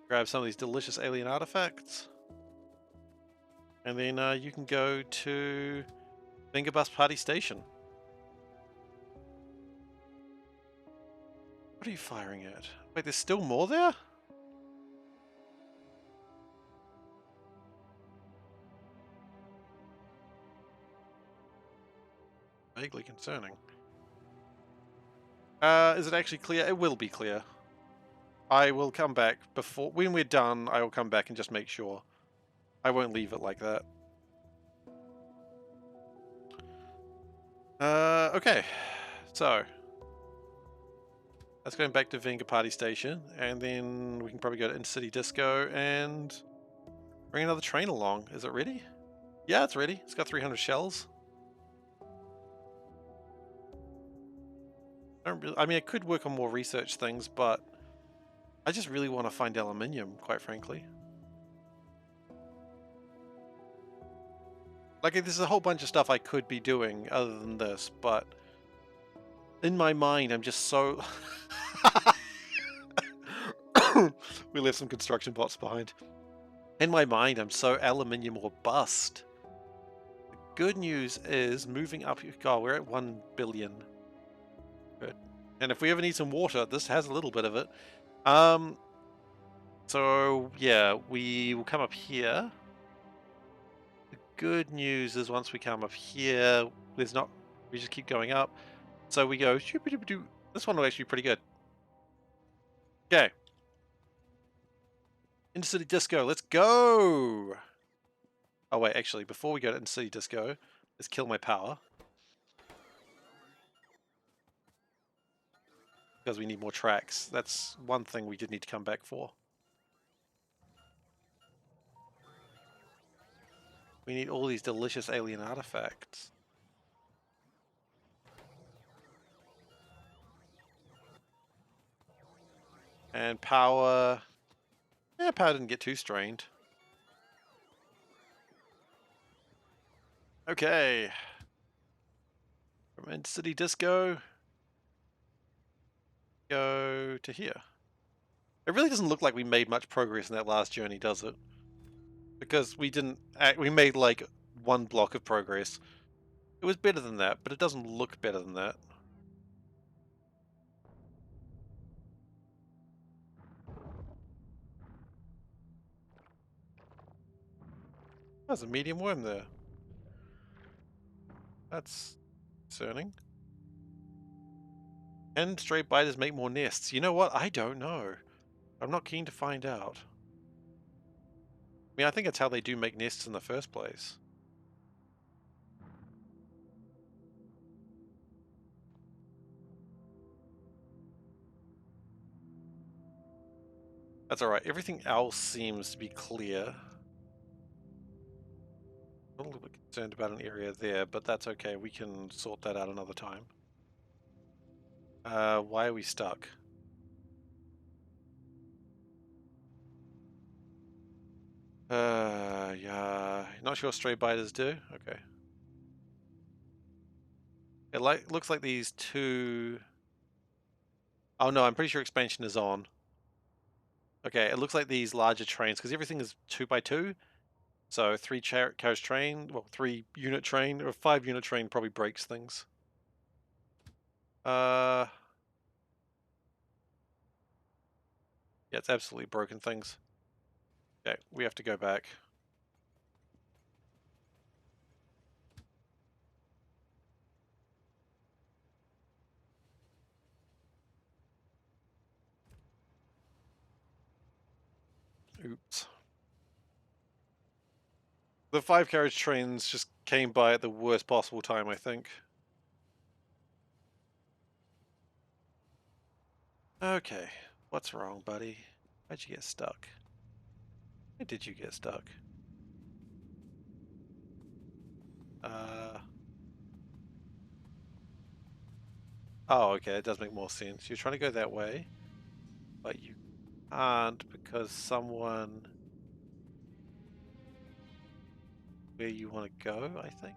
Grab some of these delicious alien artifacts. And then you can go to Fingerbus Party Station. What are you firing at? Wait, there's still more there? Vaguely concerning. Is it actually clear? It will be clear. I will come back before... When we're done, I will come back and just make sure. I won't leave it like that. Okay. So... Let's go back to Venga Party Station, and then we can probably go to Intercity Disco and bring another train along. Is it ready? Yeah, it's ready. It's got 300 shells. I mean, I could work on more research things, but I just really want to find aluminium, quite frankly. Like, there's a whole bunch of stuff I could be doing other than this, but in my mind, I'm just so... We left some construction bots behind. In my mind, I'm so aluminium or bust. The good news is moving up... God, we're at 1 billion. Good. And if we ever need some water, this has a little bit of it. So, yeah, we will come up here. The good news is once we come up here, there's not... We just keep going up. So we go... This one will actually be pretty good. Okay. Intercity Disco, let's go! Oh wait, actually, before we go to Intercity Disco, let's kill my power. Because we need more tracks. That's one thing we did need to come back for. We need all these delicious alien artifacts. And power... Yeah, power didn't get too strained. Okay. From Intercity Disco, go to here. It really doesn't look like we made much progress in that last journey, does it? Because we didn't... We made like one block of progress. It was better than that, but it doesn't look better than that. There's a medium worm there. That's concerning. Can stray biters make more nests? You know what? I don't know. I'm not keen to find out. I mean, I think that's how they do make nests in the first place. That's alright. Everything else seems to be clear. A little bit concerned about an area there, but that's okay. We can sort that out another time. Why are we stuck? Yeah. Not sure stray biters do? Okay. It looks like these two... Oh no, I'm pretty sure expansion is on. Okay, it looks like these larger trains, because everything is 2x2. So 3 carriage train, well, 3 unit train, or 5 unit train probably breaks things. Yeah, it's absolutely broken things. Okay, we have to go back. Oops. The 5 carriage trains just came by at the worst possible time, I think. Okay, what's wrong, buddy? How'd you get stuck? Why did you get stuck? Oh, okay, it does make more sense. You're trying to go that way, but you can't because someone... Where you want to go, I think?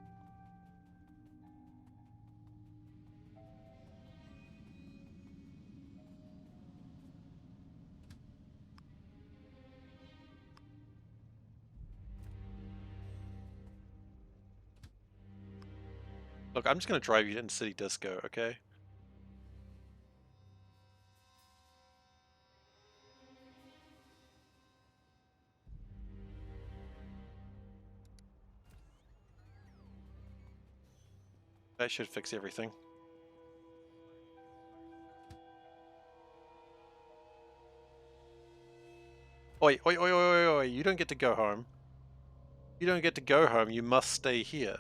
Look, I'm just going to drive you into City Disco, okay? That should fix everything. Oi, oi, oi, oi, oi, oi, you don't get to go home. You don't get to go home, you must stay here.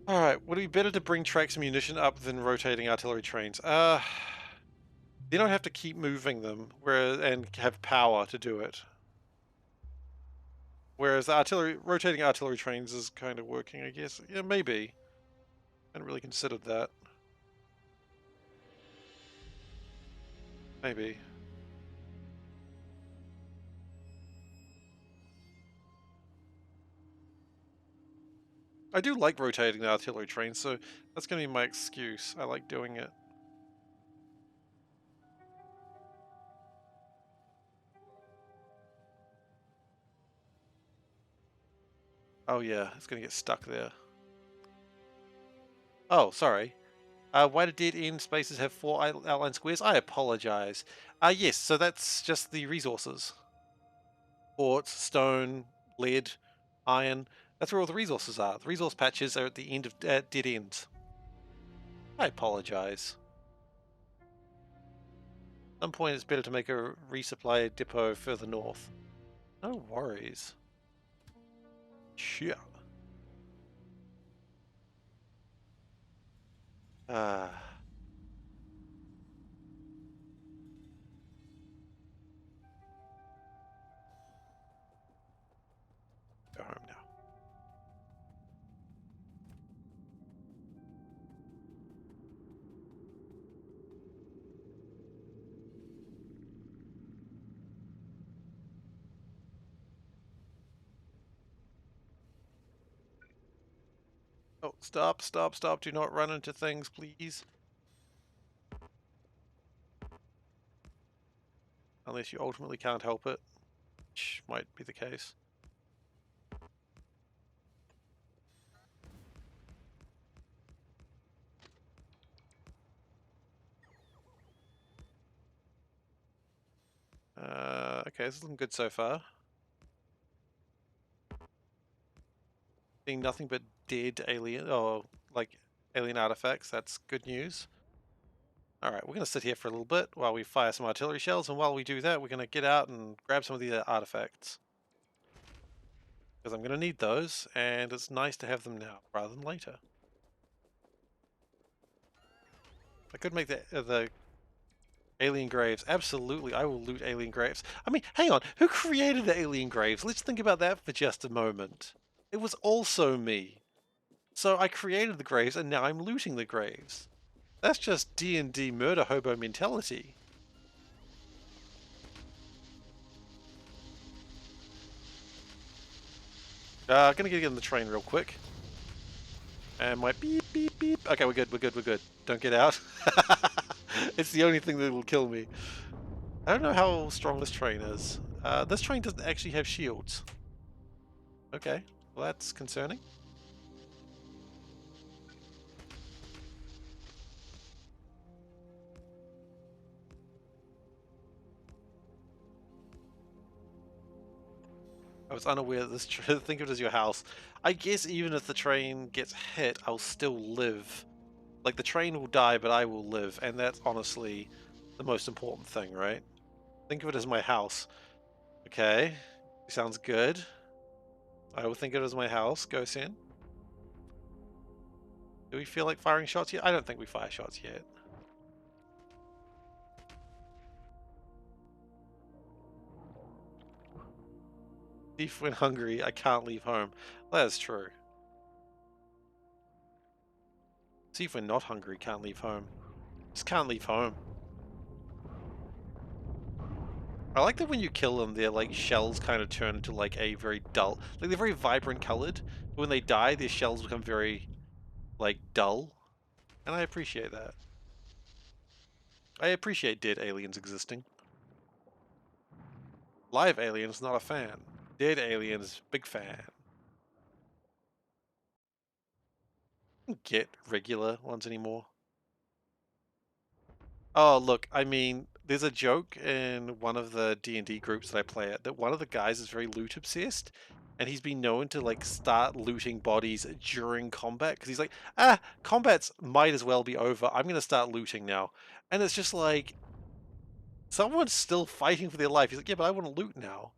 Alright, would it be better to bring tracks and munition up than rotating artillery trains? You don't have to keep moving them, and have power to do it. Whereas rotating artillery trains is kind of working, I guess. Yeah, maybe. I hadn't really considered that. Maybe. I do like rotating the artillery trains, so that's going to be my excuse. I like doing it. Oh yeah, it's going to get stuck there. Oh, sorry. Why do dead end spaces have 4 outline squares? I apologize. Yes, so that's just the resources. Quartz, stone, lead, iron. That's where all the resources are. The resource patches are at the end of dead ends. I apologize. At some point it's better to make a resupply depot further north. No worries. Shit. Go home now. Oh, stop, stop, stop. Do not run into things, please. Unless you ultimately can't help it, which might be the case. Okay, this is looking good so far. Seeing nothing but dead alien, or like alien artifacts, that's good news. Alright, we're going to sit here for a little bit while we fire some artillery shells, and while we do that, we're going to get out and grab some of these artifacts. Because I'm going to need those, and it's nice to have them now, rather than later. I could make the alien graves. Absolutely, I will loot alien graves. I mean, hang on, who created the alien graves? Let's think about that for just a moment. It was also me. So I created the graves, and now I'm looting the graves. That's just D&D murder hobo mentality. Gonna get in the train real quick. And my beep, beep, beep. Okay, we're good, we're good, we're good. Don't get out. It's the only thing that will kill me. I don't know how strong this train is. This train doesn't actually have shields. Okay, well that's concerning. I was unaware that this think of it as your house. I guess even if the train gets hit, I'll still live. Like, the train will die, but I will live, and that's honestly the most important thing, right? Think of it as my house. Okay, sounds good. I will think of it as my house. Go, Sin. Do we feel like firing shots yet? I don't think we fire shots yet. Thief when hungry, I can't leave home. That is true. See if we're not hungry, can't leave home. Just can't leave home. I like that when you kill them, their like shells kind of turn into like a very dull, like they're very vibrant colored. But when they die, their shells become very like dull, and I appreciate that. I appreciate dead aliens existing. Live aliens, not a fan. Dead aliens, big fan. Get regular ones anymore. Oh, look, I mean, there's a joke in one of the D&D groups that I play at that one of the guys is very loot obsessed, and he's been known to like start looting bodies during combat because he's like, combats might as well be over. I'm gonna start looting now, and it's just like someone's still fighting for their life. He's like, yeah, but I want to loot now.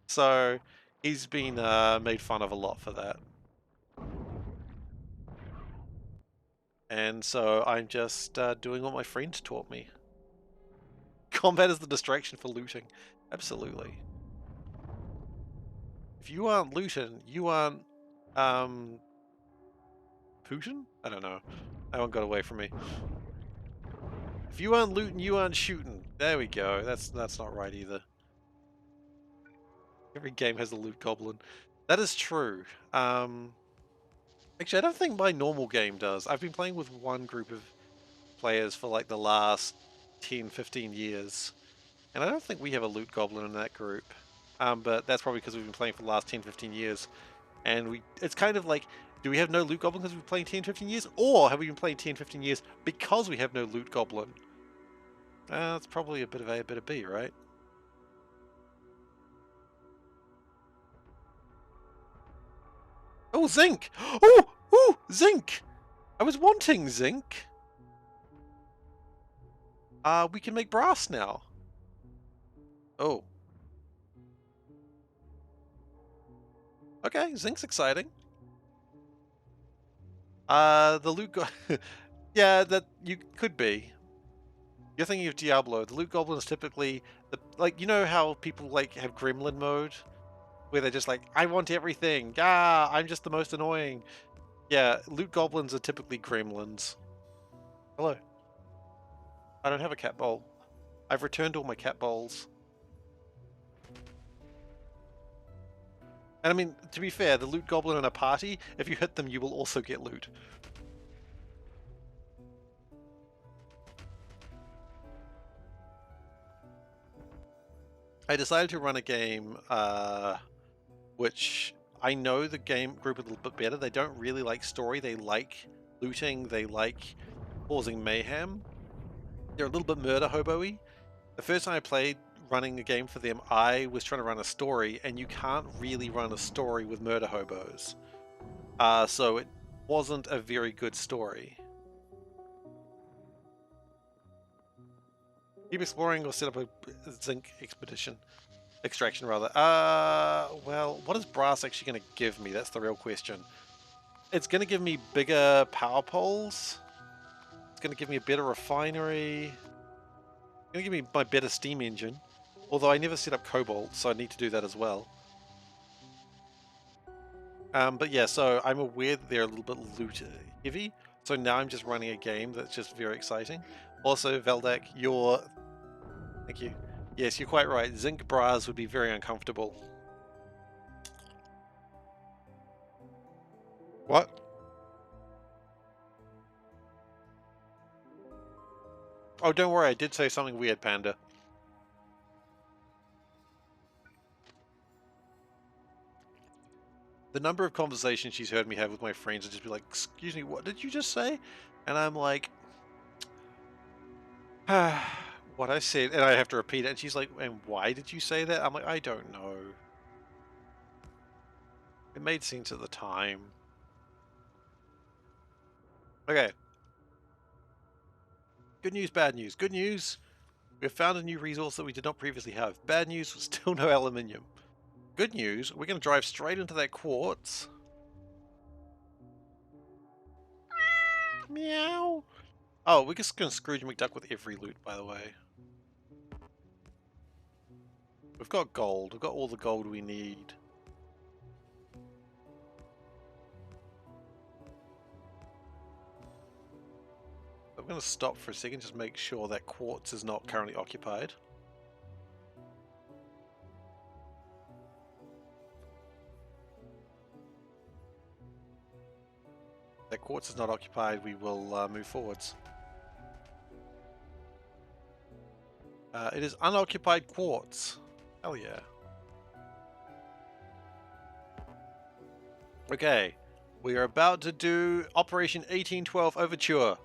So he's been made fun of a lot for that. And so I'm just doing what my friend taught me. Combat is the distraction for looting. Absolutely. If you aren't looting, you aren't Putin? I don't know. That one got away from me. If you aren't looting, you aren't shooting. There we go. That's not right either. Every game has a loot goblin. That is true. Actually, I don't think my normal game does. I've been playing with one group of players for like the last 10, 15 years. And I don't think we have a loot goblin in that group. But that's probably because we've been playing for the last 10, 15 years. And it's kind of like, do we have no loot goblin because we've been playing 10, 15 years? Or have we been playing 10, 15 years because we have no loot goblin? It's probably a bit of A, a bit of B, right? Oh, zinc! Oh, zinc! I was wanting zinc. We can make brass now. Oh. Okay, zinc's exciting. The loot yeah, that you could be. You're thinking of Diablo. The loot goblin is typically like, you know how people like have gremlin mode where they're just like, I want everything. I'm just the most annoying. Yeah, loot goblins are typically gremlins. Hello. I don't have a cat bowl. I've returned all my cat bowls. And I mean, to be fair, the loot goblin in a party, if you hit them, you will also get loot. I decided to run a game, which I know the game group a little bit better. They don't really like story. They like looting. They like causing mayhem. They're a little bit murder hobo-y. The first time I played running a game for them, I was trying to run a story, and you can't really run a story with murder hobos. So it wasn't a very good story. Keep exploring or set up a zinc extraction rather. Well, what is brass actually going to give me? That's the real question. It's going to give me bigger power poles. It's going to give me a better refinery. It's going to give me my better steam engine. Although I never set up cobalt, so I need to do that as well. But yeah, so I'm aware that they're a little bit loot heavy. So now I'm just running a game that's just very exciting. Also, Veldak, thank you. Yes, you're quite right. Zinc bras would be very uncomfortable. What? Oh, don't worry. I did say something weird, Panda. The number of conversations she's heard me have with my friends and just be like, excuse me, what did you just say? And I'm like, what I said, and I have to repeat it. And she's like, and why did you say that? I'm like, I don't know. It made sense at the time. Okay. Good news, bad news. Good news, we have found a new resource that we did not previously have. Bad news, still no aluminium. Good news, we're going to drive straight into that quartz. Meow. Oh, we're just going to Scrooge McDuck with every loot, by the way. We've got gold. We've got all the gold we need. I'm going to stop for a second, just make sure that quartz is not currently occupied. That quartz is not occupied, we will move forwards. It is unoccupied quartz. Hell yeah. Okay, we are about to do Operation 1812 Overture.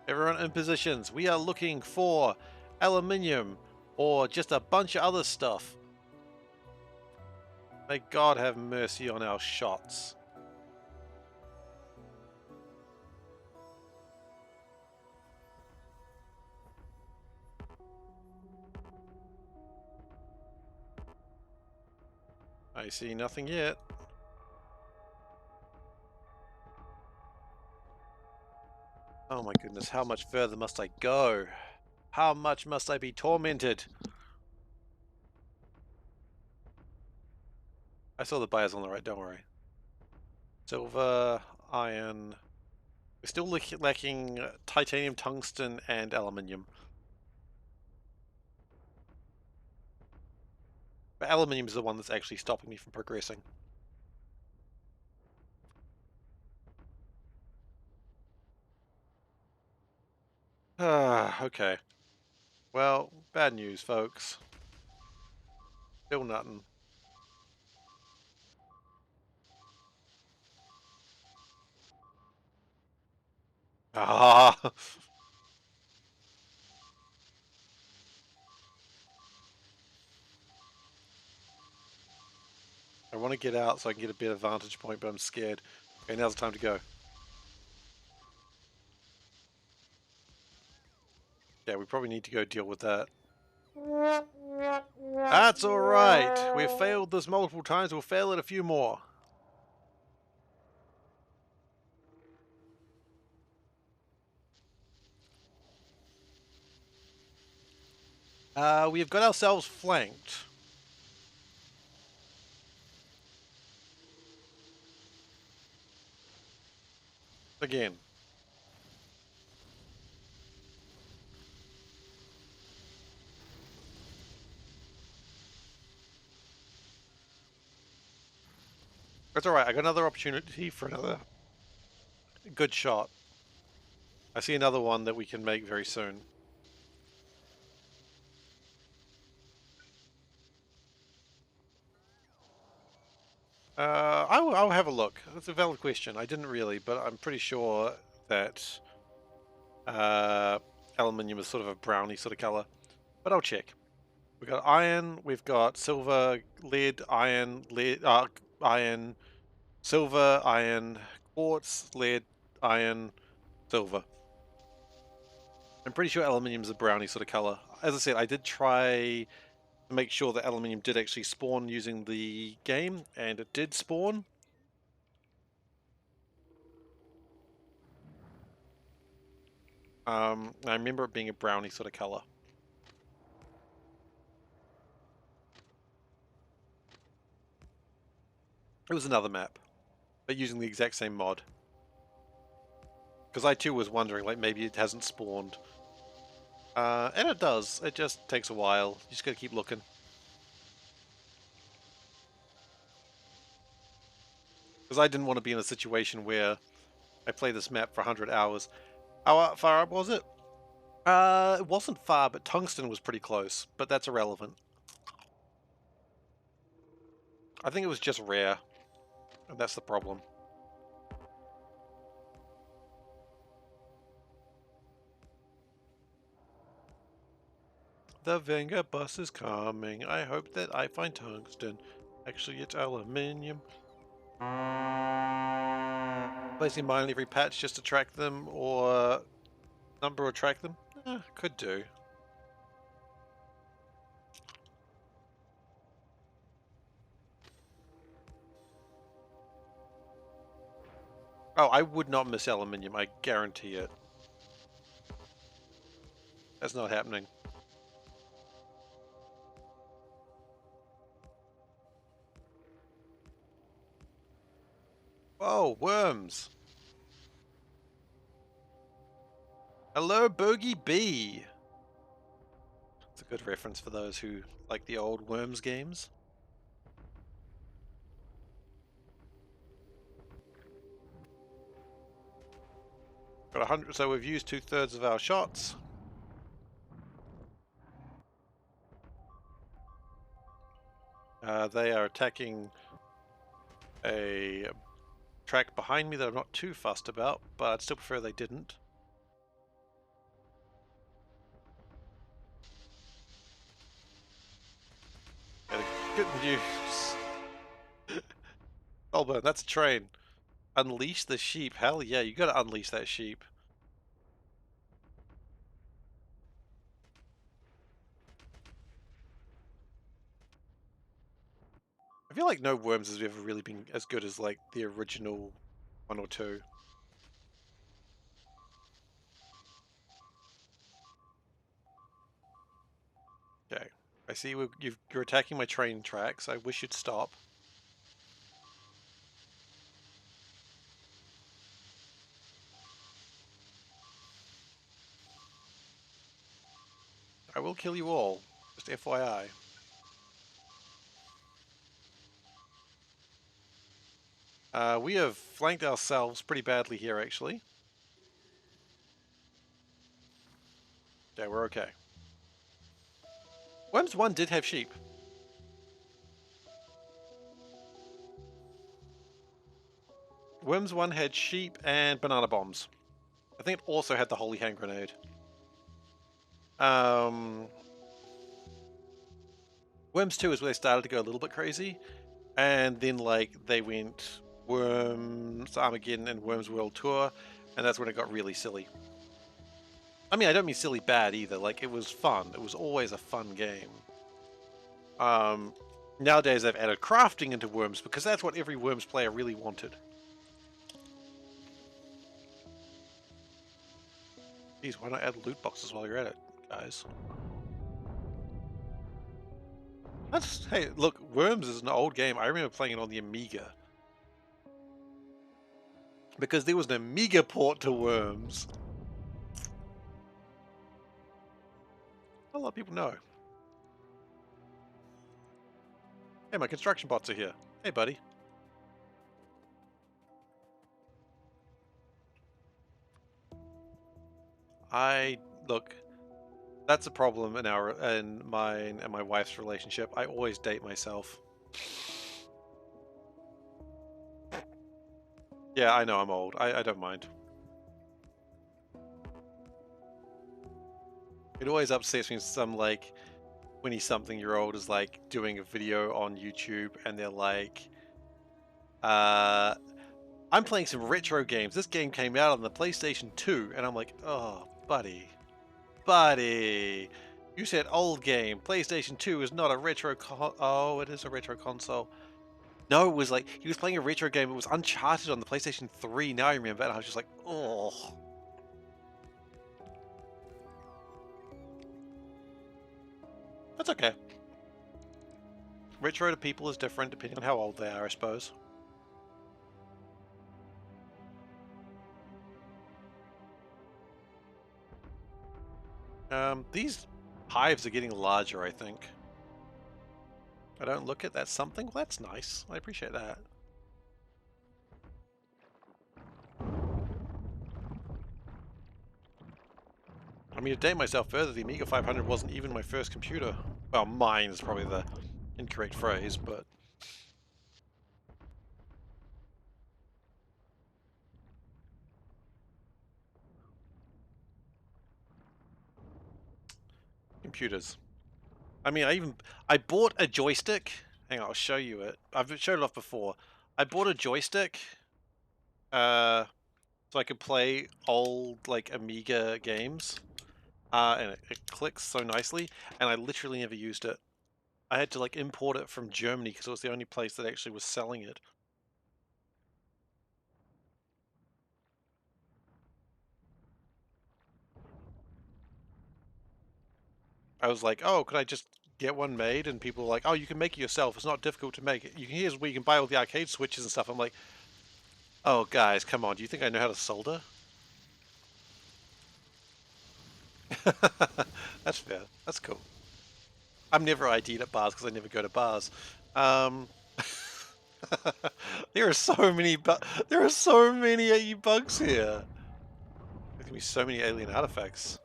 Everyone in positions. We are looking for aluminium or just a bunch of other stuff. May God have mercy on our shots. I see nothing yet. Oh my goodness, how much further must I go? How much must I be tormented? I saw the buyers on the right, don't worry. Silver, iron. We're still lacking titanium, tungsten, and aluminium. But aluminium is the one that's actually stopping me from progressing. Ah, okay. Well, bad news, folks. Still nothing. Ah! I want to get out so I can get a better vantage point, but I'm scared. Okay, now's the time to go. Yeah, we probably need to go deal with that. That's alright! We've failed this multiple times, we'll fail it a few more. We have got ourselves flanked. Again. That's alright, I got another opportunity for another good shot. I see another one that we can make very soon. I'll have a look. That's a valid question. I didn't really, but I'm pretty sure that aluminium is sort of a browny sort of color. But I'll check. We've got iron, we've got silver, lead, iron, iron, silver, iron, quartz, lead, iron, silver. I'm pretty sure aluminium is a browny sort of color. As I said, I did try to make sure that aluminium did actually spawn using the game, and it did spawn. I remember it being a browny sort of color. It was another map, but using the exact same mod. Because I too was wondering, like, maybe it hasn't spawned. And it does. It just takes a while. You just gotta keep looking. Because I didn't want to be in a situation where I play this map for 100 hours. How far up was it? It wasn't far, but tungsten was pretty close. But that's irrelevant. I think it was just rare. And that's the problem. The Venga bus is coming. I hope that I find tungsten. Actually, it's aluminium. Placing mine in every patch just to track them, or number or track them? Could do. Oh, I would not miss aluminium, I guarantee it. That's not happening. Oh, worms! Hello, Bogey B! It's a good reference for those who like the old Worms games. Got 100, so we've used 2/3 of our shots. They are attacking a track behind me that I'm not too fussed about, but I'd still prefer they didn't. Good news. Alburn, that's a train. Unleash the sheep. Hell yeah, you gotta unleash that sheep. I feel like no Worms has ever really been as good as like the original 1 or 2. I see you're attacking my train tracks. I wish you'd stop. I will kill you all. Just FYI. We have flanked ourselves pretty badly here, actually. Yeah, we're okay. Worms 1 did have sheep. Worms 1 had sheep and banana bombs. I think it also had the holy hand grenade. Worms 2 is where they started to go a little bit crazy. And then, like, they went Worms Armageddon and Worms World Tour. And that's when it got really silly. I mean, I don't mean silly bad either. Like, it was fun. It was always a fun game. Nowadays, they've added crafting into Worms because that's what every Worms player really wanted. Geez, why not add loot boxes while you're at it, guys? Hey, look, Worms is an old game. I remember playing it on the Amiga. Because there was an Amiga port to Worms. A lot of people know. Hey, my construction bots are here. Hey, buddy. Look, that's a problem in mine and my wife's relationship. I always date myself. Yeah, I know I'm old. I don't mind. It always upsets me some, like, 20-something-year-old is, like, doing a video on YouTube and they're like, I'm playing some retro games. This game came out on the PlayStation 2. And I'm like, oh, buddy. Buddy. You said old game. PlayStation 2 is not a retro oh, it is a retro console. No, it was like, he was playing a retro game. It was Uncharted on the PlayStation 3. Now I remember. And I was just like, oh. That's okay. Retro to people is different depending on how old they are, I suppose. These hives are getting larger, I think. I don't look at that something. Well, that's nice. I appreciate that. I mean, to date myself further, the Amiga 500 wasn't even my first computer. Well, mine is probably the incorrect phrase, but... Computers. I mean, I bought a joystick. Hang on, I'll show you it. I've showed it off before. I bought a joystick, so I could play old, like, Amiga games. And it clicks so nicely, and I literally never used it. I had to, like, import it from Germany because it was the only place that actually was selling it. I was like, oh, could I just get one made? And people were like, oh, you can make it yourself. It's not difficult to make it. Here's where you can buy all the arcade switches and stuff. I'm like, oh, guys, come on. Do you think I know how to solder? That's fair. That's cool. I'm never ID'd at bars because I never go to bars. There are so many bugs here. There's gonna be so many alien artifacts.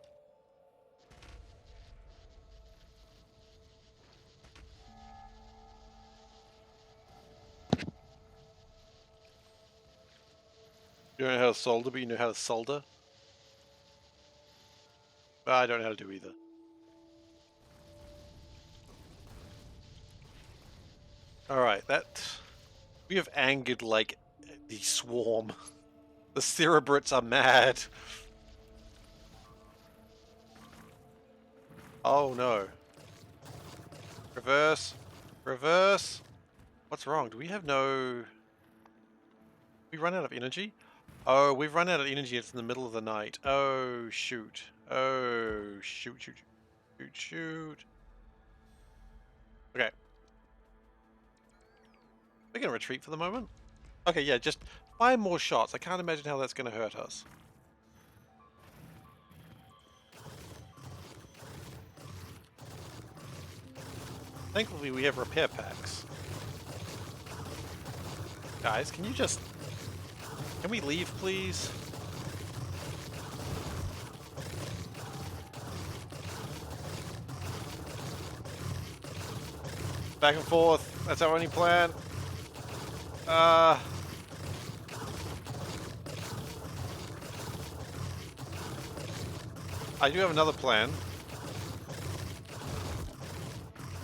You don't know how to solder, but you know how to solder? I don't know how to do either. Alright, we have angered, like, the swarm. The cerebrates are mad. Oh no. Reverse. Reverse. What's wrong? Do we have no... We run out of energy? Oh, we've run out of energy. It's in the middle of the night. Oh, shoot. Oh, shoot, shoot, shoot, shoot. Okay. We're gonna retreat for the moment. Okay, yeah, just 5 more shots. I can't imagine how that's gonna hurt us. Thankfully, we have repair packs. Guys, can you just... Can we leave, please? Back and forth. That's our only plan. I do have another plan.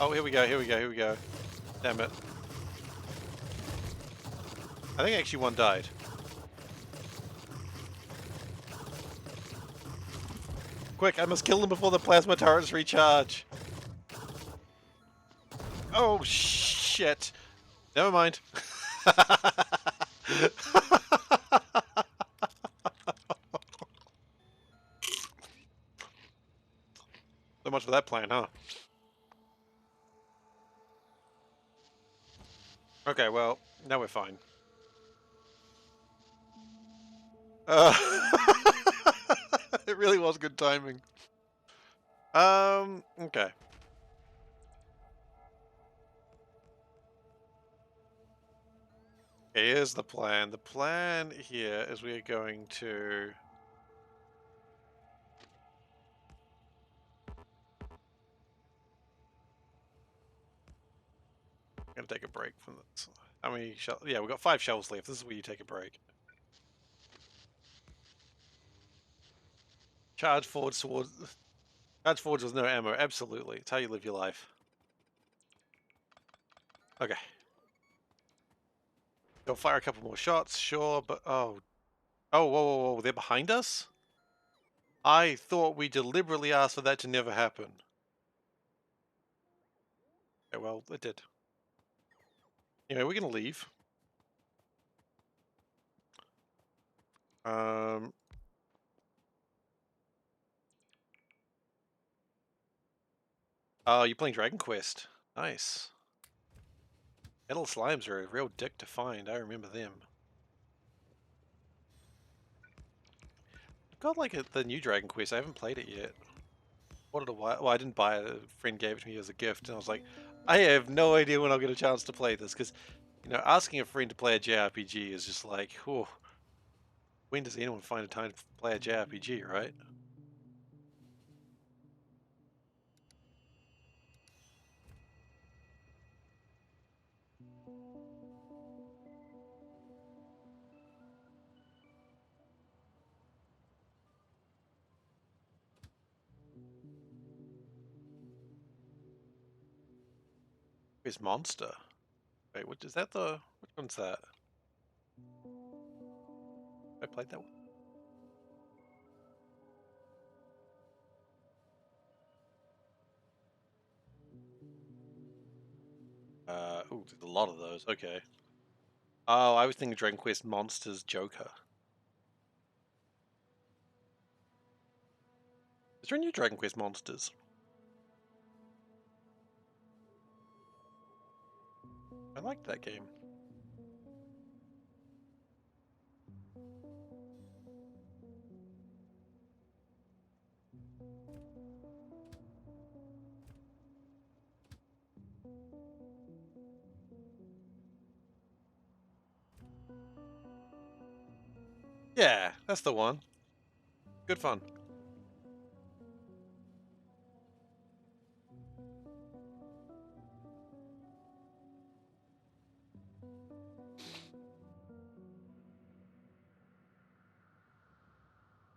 Oh, here we go, here we go, here we go. Damn it. I think actually one died. Quick, I must kill them before the plasma turrets recharge. Oh, shit. Never mind. So much for that plan, huh? Okay, well, now we're fine. It really was good timing. Okay. Here's the plan. The plan here is we're going to... I'm gonna take a break from this. How many shells? Yeah, we've got 5 shells left. This is where you take a break. Charge forwards towards... Charge forwards with no ammo. Absolutely. It's how you live your life. Okay. Go fire a couple more shots, sure, but... Oh. Oh, whoa, whoa, whoa. They're behind us? I thought we deliberately asked for that to never happen. Okay, well, it did. Anyway, we're gonna leave. Oh, you're playing Dragon Quest. Nice. Metal slimes are a real dick to find. I remember them. I've got like the new Dragon Quest. I haven't played it yet. Wanted a while. Well, I didn't buy it. A friend gave it to me as a gift, and I was like, I have no idea when I'll get a chance to play this because, you know, asking a friend to play a JRPG is just like, whew, when does anyone find a time to play a JRPG, right? It's Monster. Wait, what is that? Which one's that? I played that one. Ooh, there's a lot of those. Okay. Oh, I was thinking Dragon Quest Monsters Joker. Is there a new Dragon Quest Monsters? I liked that game. Yeah, that's the one. Good fun.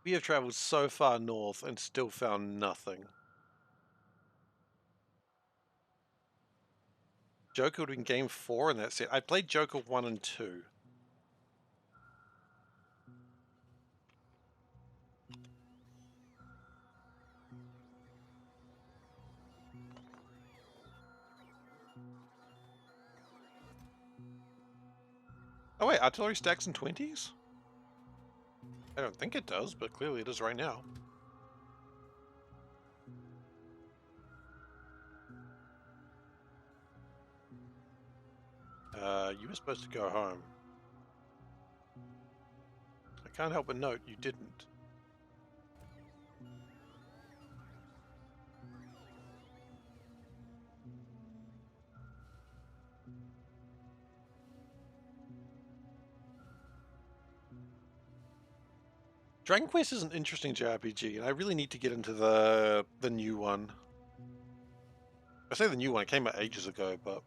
We have traveled so far north and still found nothing. Joker would have been game 4 in that set. I played Joker 1 and 2. Oh wait, artillery stacks in 20s? I don't think it does, but clearly it is right now. You were supposed to go home. I can't help but note you didn't. Dragon Quest is an interesting JRPG, and I really need to get into the new one. I say the new one, it came out ages ago, but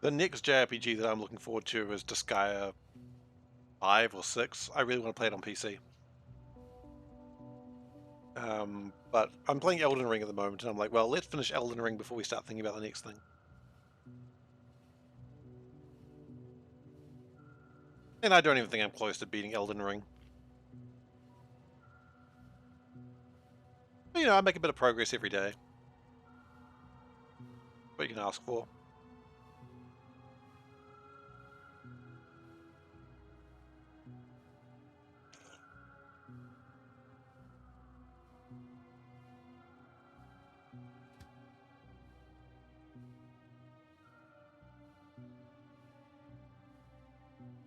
the next JRPG that I'm looking forward to is Disgaea 5 or 6. I really want to play it on PC. But I'm playing Elden Ring at the moment, and I'm like, well, let's finish Elden Ring before we start thinking about the next thing. And I don't even think I'm close to beating Elden Ring. But, you know, I make a bit of progress every day. What you can ask for.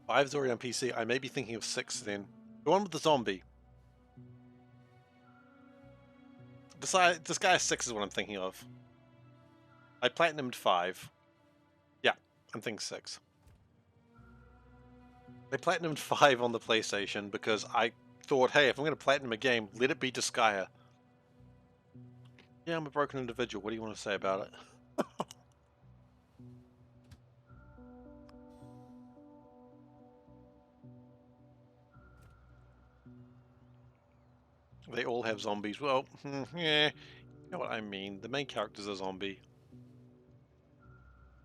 Five's already on PC. I may be thinking of 6 then. The one with the zombie. This guy 6 is what I'm thinking of. I platinumed 5. Yeah, I'm thinking 6. I platinumed 5 on the PlayStation because I thought, hey, if I'm going to platinum a game, let it be Disgaea. Yeah, I'm a broken individual. What do you want to say about it? They all have zombies. Well, yeah, you know what I mean. The main character's a zombie.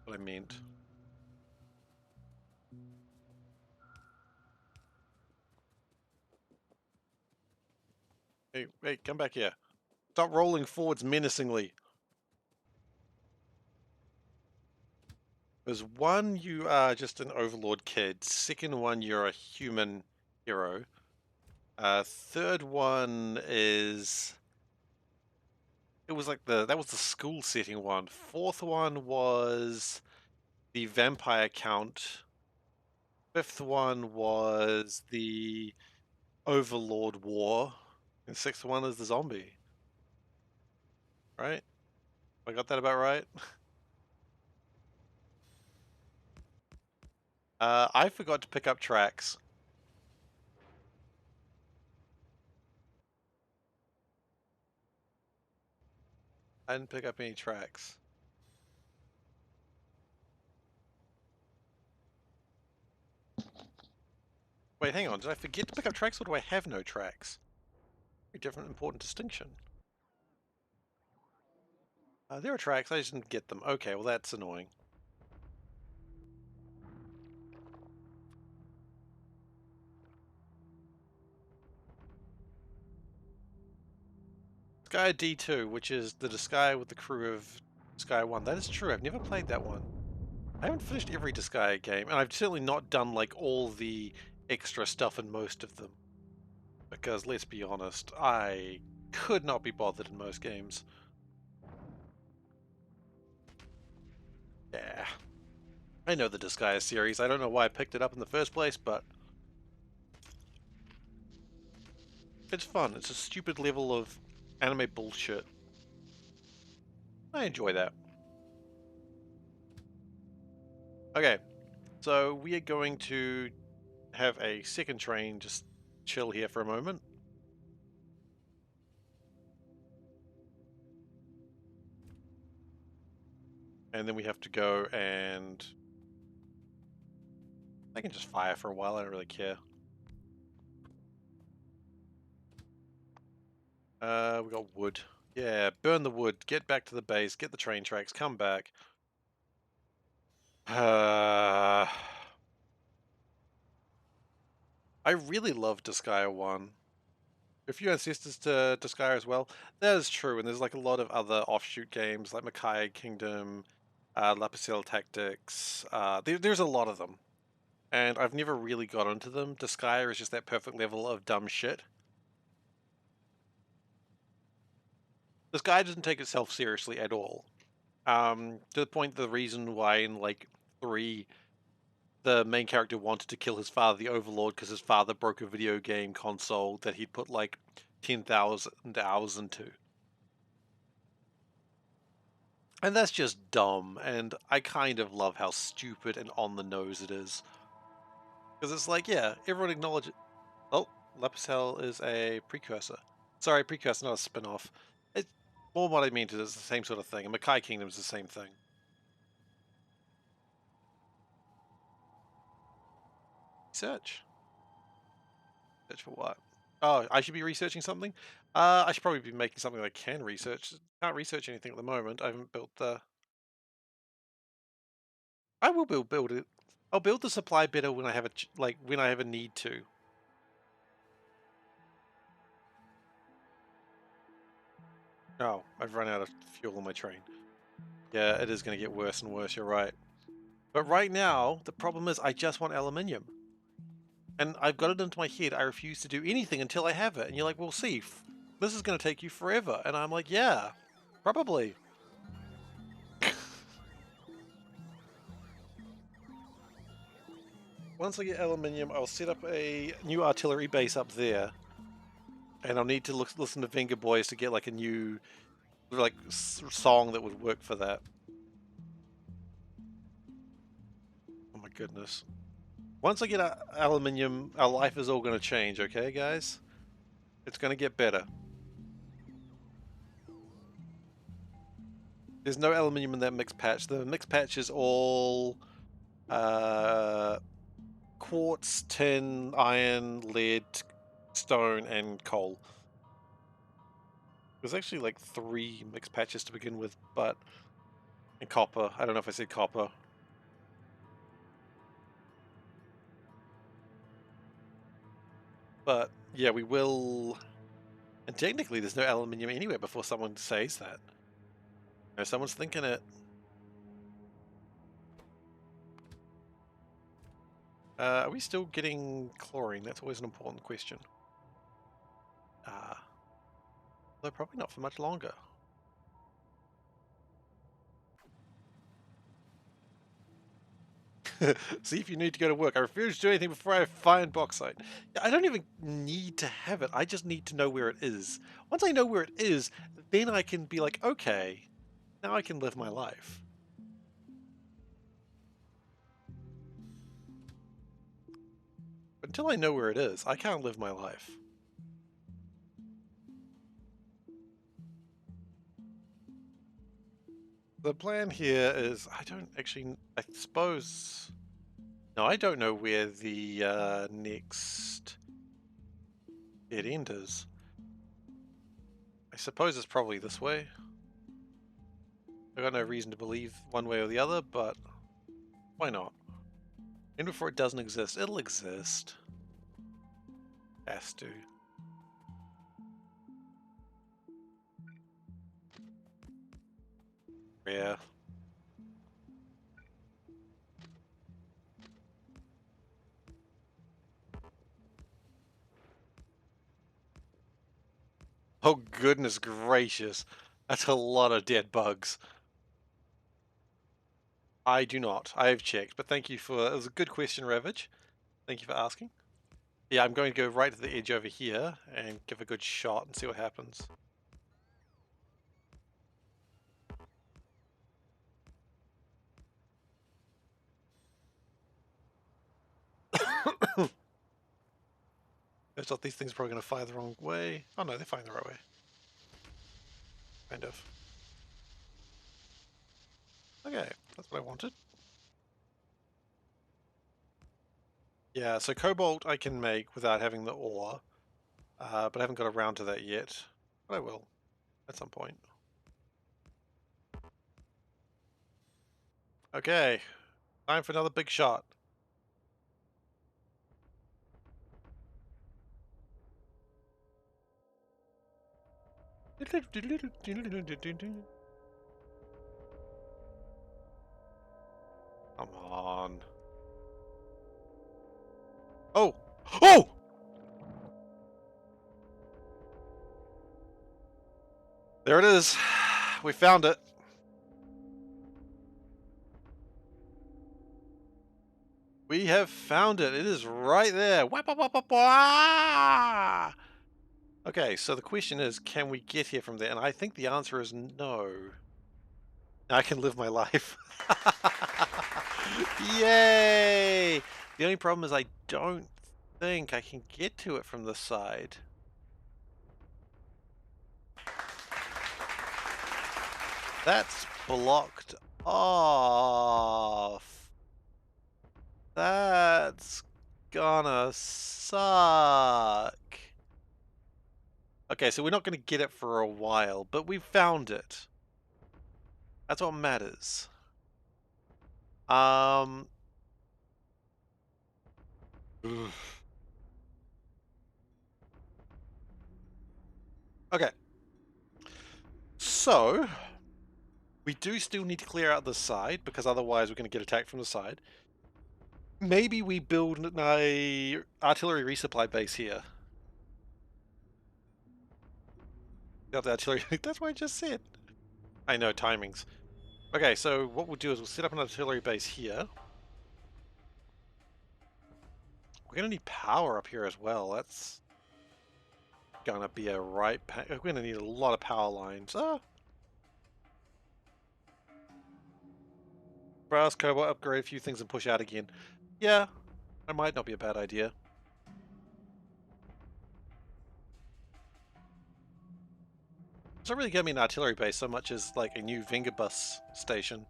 What I meant. Hey, come back here. Stop rolling forwards menacingly. There's one, you are just an overlord kid. Second one, you're a human hero. Third one is... It was like that was the school setting one. Fourth one was the vampire count. Fifth one was the overlord war. And sixth one is the zombie. Right? I got that about right? I forgot to pick up tracks. I didn't pick up any tracks. Wait, hang on. Did I forget to pick up tracks, or do I have no tracks? Very different, important distinction. There are tracks, I just didn't get them. Okay, well that's annoying. Disgaea D2, which is the Disgaea with the crew of Disgaea 1. That is true, I've never played that one. I haven't finished every Disgaea game, and I've certainly not done like all the extra stuff in most of them. Because, let's be honest, I could not be bothered in most games. Yeah. I know the Disgaea series, I don't know why I picked it up in the first place, but... it's fun, it's a stupid level of anime bullshit. I enjoy that. Okay, so we are going to have a second train just chill here for a moment. And then we have to go and... I can just fire for a while, I don't really care. We got wood. Yeah, burn the wood, get back to the base, get the train tracks, come back. I really love Disgaea 1. A few ancestors to Disgaea as well. That is true, and there's like a lot of other offshoot games like Makai Kingdom, Lapicel Tactics. There's a lot of them. And I've never really got into them. Disgaea is just that perfect level of dumb shit. This guy doesn't take itself seriously at all. To the point, the reason why in like 3, the main character wanted to kill his father, the Overlord, because his father broke a video game console that he'd put like 10,000 hours into. And that's just dumb, and I kind of love how stupid and on the nose it is. Because it's like, yeah, everyone acknowledges. Oh, Lapicel is a precursor. Sorry, precursor, not a spin-off. It's more what I mean to is the same sort of thing, and Mackay Kingdom is the same thing. Search. Search for what? Oh, I should be researching something? I should probably be making something that I can research. Can't research anything at the moment. I haven't built the... I will build it. I'll build the supply better when I have when I have a need to. Oh, I've run out of fuel on my train. Yeah, it is going to get worse and worse, you're right. But right now, the problem is I just want aluminium. And I've got it into my head, I refuse to do anything until I have it. And you're like, well, Seif, this is going to take you forever. And I'm like, yeah, probably. Once I get aluminium, I'll set up a new artillery base up there. And I'll need to listen to Venga Boys to get like a new song that would work for that. Oh my goodness. Once I get aluminium, our life is all going to change, okay, guys? It's going to get better. There's no aluminium in that mixed patch. The mixed patch is all quartz, tin, iron, lead, stone, and coal. There's actually like 3 mixed patches to begin with, and copper. I don't know if I said copper. But yeah, we will. And technically, there's no aluminium anywhere before someone says that. You know, someone's thinking it. Are we still getting chlorine? That's always an important question. Though probably not for much longer. See if you need to go to work. I refuse to do anything before I find bauxite. I don't even need to have it. I just need to know where it is. Once I know where it is, then I can be like, okay, now I can live my life. But until I know where it is, I can't live my life. The plan here is, I suppose... No, I don't know where the next dead end is. I suppose it's probably this way. I've got no reason to believe one way or the other, but why not? And before it doesn't exist, it'll exist. Has to. Yeah. Oh goodness gracious. That's a lot of dead bugs. I do not. I have checked, but thank you for... It was a good question, Ravage. Thank you for asking. Yeah, I'm going to go right to the edge over here and give a good shot and see what happens. I thought these things were probably going to fire the wrong way. Oh no, they're firing the right way. Kind of. Okay, that's what I wanted. Yeah, so cobalt I can make without having the ore, but I haven't got around to that yet. But I will, at some point. Okay, time for another big shot. Come on. Oh! Oh! There it is. We found it. We have found it. It is right there. Wah, wah, wah, wah, wah! Okay, so the question is, can we get here from there? And I think the answer is no. I can live my life. Yay! The only problem is I don't think I can get to it from the side. That's blocked off. That's gonna suck. Okay, so we're not gonna get it for a while, but we found it. That's what matters. Um. Okay. So, we do still need to clear out the side, because otherwise we're going to get attacked from the side. Maybe we build an artillery resupply base here. Got the artillery. That's what I just said. I know, timings. Okay, so what we'll do is we'll set up an artillery base here. We're going to need power up here as well. That's going to be a right... We're going to need a lot of power lines. Brass, cobalt, upgrade a few things and push out again. Yeah, that might not be a bad idea. It's not really going to be an artillery base so much as like a new Vengabus station.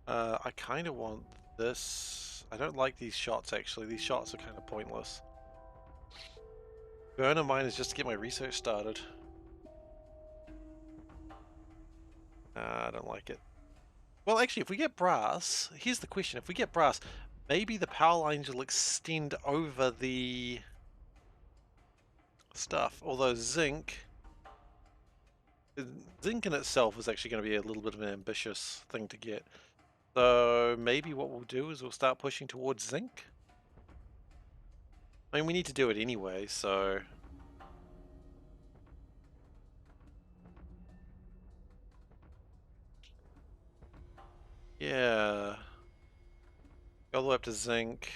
I kind of want this. I don't like these shots actually. These shots are kind of pointless. Burner mine is just to get my research started. I don't like it. Well, actually, if we get brass, here's the question. If we get brass, maybe the power lines will extend over the stuff. Although zinc in itself is actually going to be a little bit of an ambitious thing to get. So maybe what we'll do is we'll start pushing towards zinc. I mean, we need to do it anyway, so... Yeah. Go all the way up to zinc.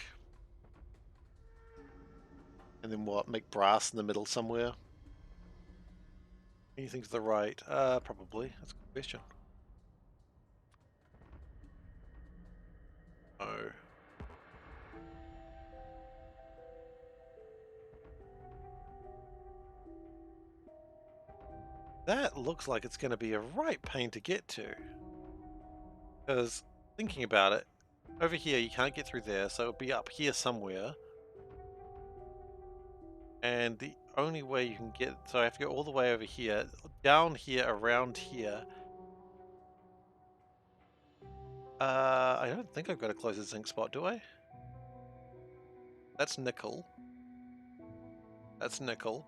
And then what? Make brass in the middle somewhere? Anything to the right? Probably. That's a good question. Oh. That looks like it's going to be a right pain to get to. Because, thinking about it, over here you can't get through there, so it'll be up here somewhere. And the only way you can get... So I have to go all the way over here, down here, around here. I don't think I've got a closest zinc spot, do I? That's nickel. That's nickel.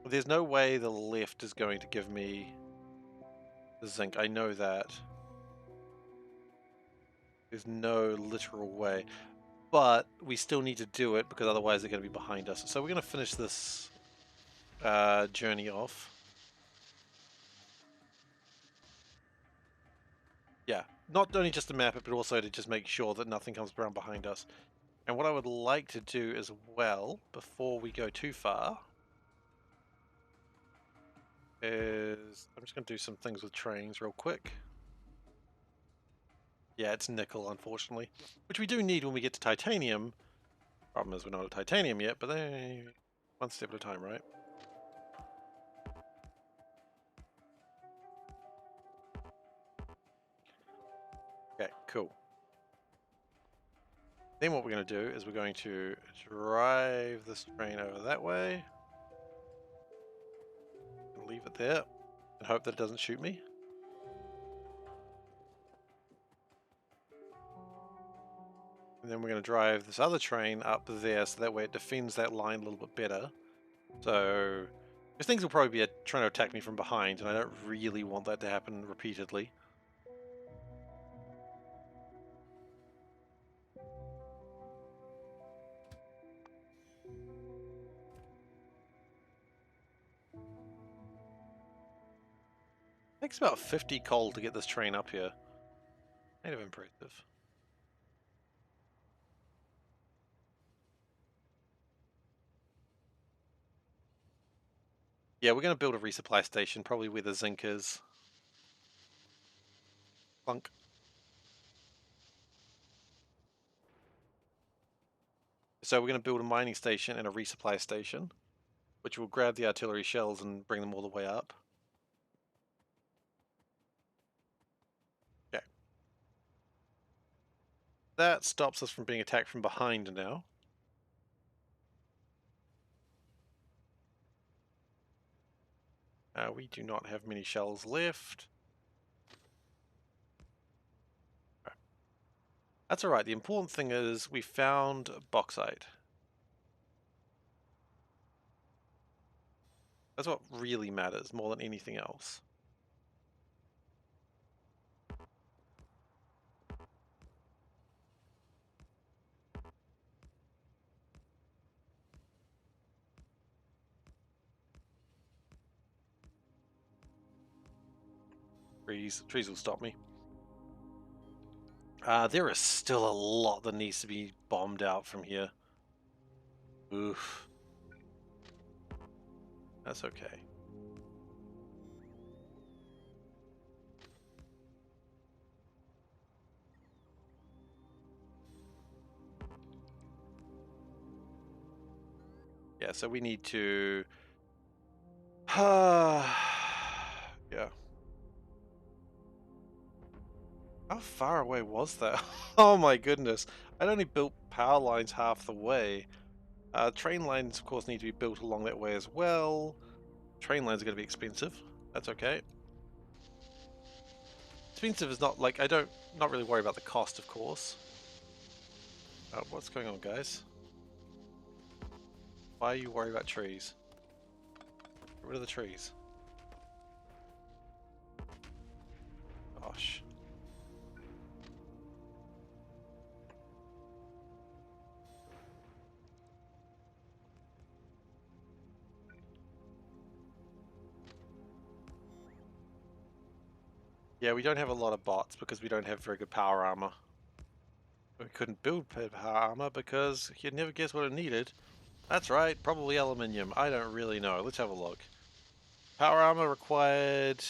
There's no way the left is going to give me the zinc. I know that. There's no literal way. But we still need to do it because otherwise they're going to be behind us. So we're going to finish this journey off. Yeah, not only just to map it, but also to just make sure that nothing comes around behind us. And what I would like to do as well, before we go too far, is I'm just going to do some things with trains real quick. Yeah, it's nickel, unfortunately, which we do need when we get to titanium. Problem is we're not at titanium yet, but then one step at a time, right? Okay, cool. Then what we're going to do is we're going to drive this train over that way. And leave it there. And hope that it doesn't shoot me. And then we're going to drive this other train up there so that way it defends that line a little bit better. So, because things will probably be trying to attack me from behind, and I don't really want that to happen repeatedly. Takes about 50 coal to get this train up here. Kind of impressive. Yeah, we're going to build a resupply station, probably where the zinc is. Clunk. So we're going to build a mining station and a resupply station, which will grab the artillery shells and bring them all the way up. Okay. That stops us from being attacked from behind now. We do not have many shells left. That's alright, the important thing is we found bauxite. That's what really matters more than anything else. Trees will stop me. There is still a lot that needs to be bombed out from here. Oof. That's okay. Yeah, so we need to... yeah. How far away was that? Oh my goodness. I'd only built power lines half the way. Train lines, of course, need to be built along that way as well. Train lines are going to be expensive. That's okay. Expensive is not like, not really worry about the cost, of course. What's going on, guys? Why are you worried about trees? Get rid of the trees. Gosh. Yeah, we don't have a lot of bots because we don't have very good power armor. We couldn't build power armor because you'd never guess what it needed. That's right, probably aluminium. I don't really know. Let's have a look. Power armor required...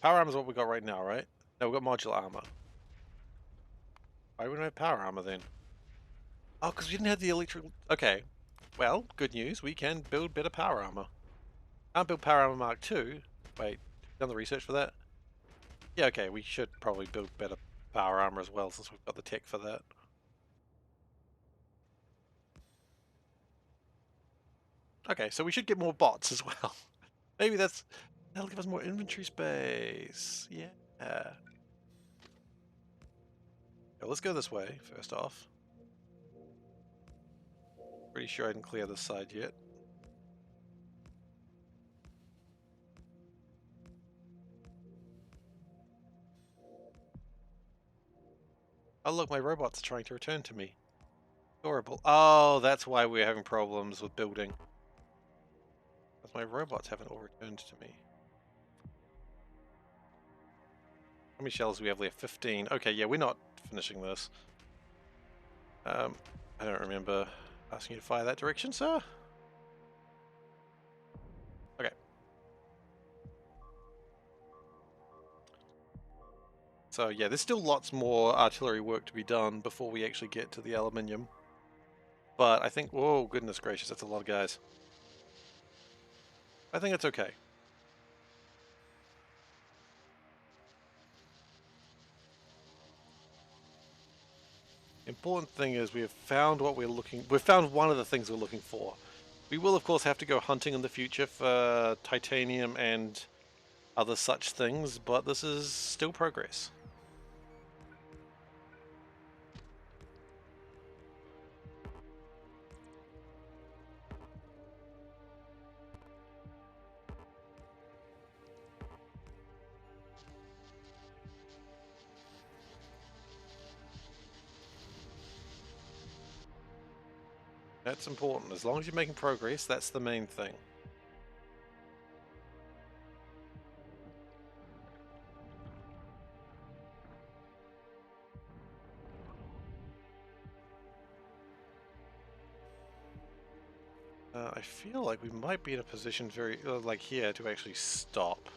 Power armor is what we got right now, right? No, we've got modular armor. Why wouldn't we have power armor then? Oh, because we didn't have the electrical... Okay. Well, good news. We can build better power armor. Can't build power armor Mark II. Wait, done the research for that? Yeah, okay, we should probably build better power armor as well since we've got the tech for that. Okay, so we should get more bots as well. Maybe that'll give us more inventory space. Yeah. Yeah, let's go this way, first off. Pretty sure I didn't clear this side yet. Oh look, my robot's trying to return to me. Adorable. Oh, that's why we're having problems with building. Because my robots haven't all returned to me. How many shells do we have left? 15. Okay, yeah, we're not finishing this. I don't remember asking you to fire that direction, sir. Okay. So yeah, there's still lots more artillery work to be done before we actually get to the aluminium. But I think, whoa, goodness gracious, that's a lot of guys. I think it's okay. Important thing is we've found we've found one of the things we're looking for. We will of course have to go hunting in the future for titanium and other such things, but this is still progress. That's important. As long as you're making progress, that's the main thing. I feel like we might be in a position very, like here, to actually stop.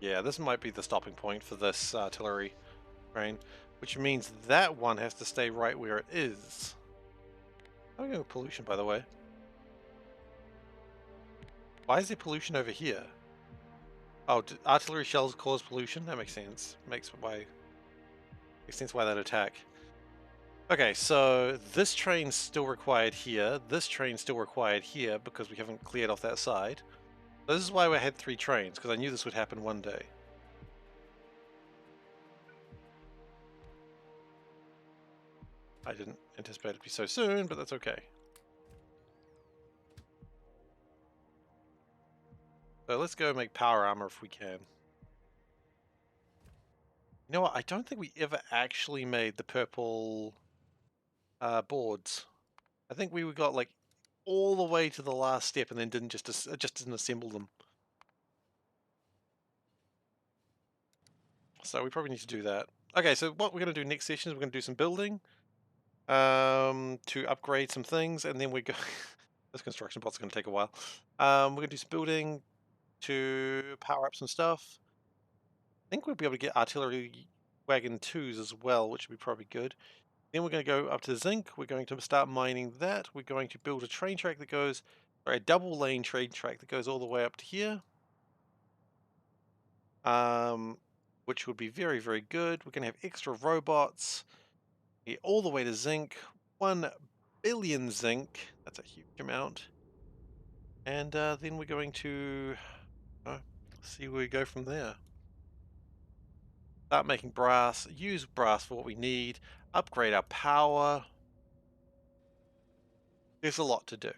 Yeah, this might be the stopping point for this artillery train, which means that one has to stay right where it is. How are we going with pollution, by the way? Why is there pollution over here? Oh, artillery shells cause pollution? That makes sense. Makes sense why that attack. Okay, so this train's still required here. This train's still required here because we haven't cleared off that side. So this is why we had 3 trains, because I knew this would happen one day. I didn't anticipate it to be so soon, but that's okay. So let's go make power armor if we can. You know what? I don't think we ever actually made the purple boards. I think we got like all the way to the last step and then didn't didn't assemble them. So we probably need to do that. Okay, so what we're going to do next session is we're going to do some building to upgrade some things, and then we go. This construction bot's going to take a while. We're going to do some building to power up some stuff. I think we'll be able to get artillery wagon 2s as well, which would be probably good. Then we're going to go up to zinc. We're going to start mining that. We're going to build a train track that goes, or a double lane train track that goes all the way up to here. Which would be very, very good. We're going to have extra robots. Get all the way to zinc. 1 billion zinc. That's a huge amount. And then we're going to see where we go from there. Start making brass. Use brass for what we need. Upgrade our power. There's a lot to do.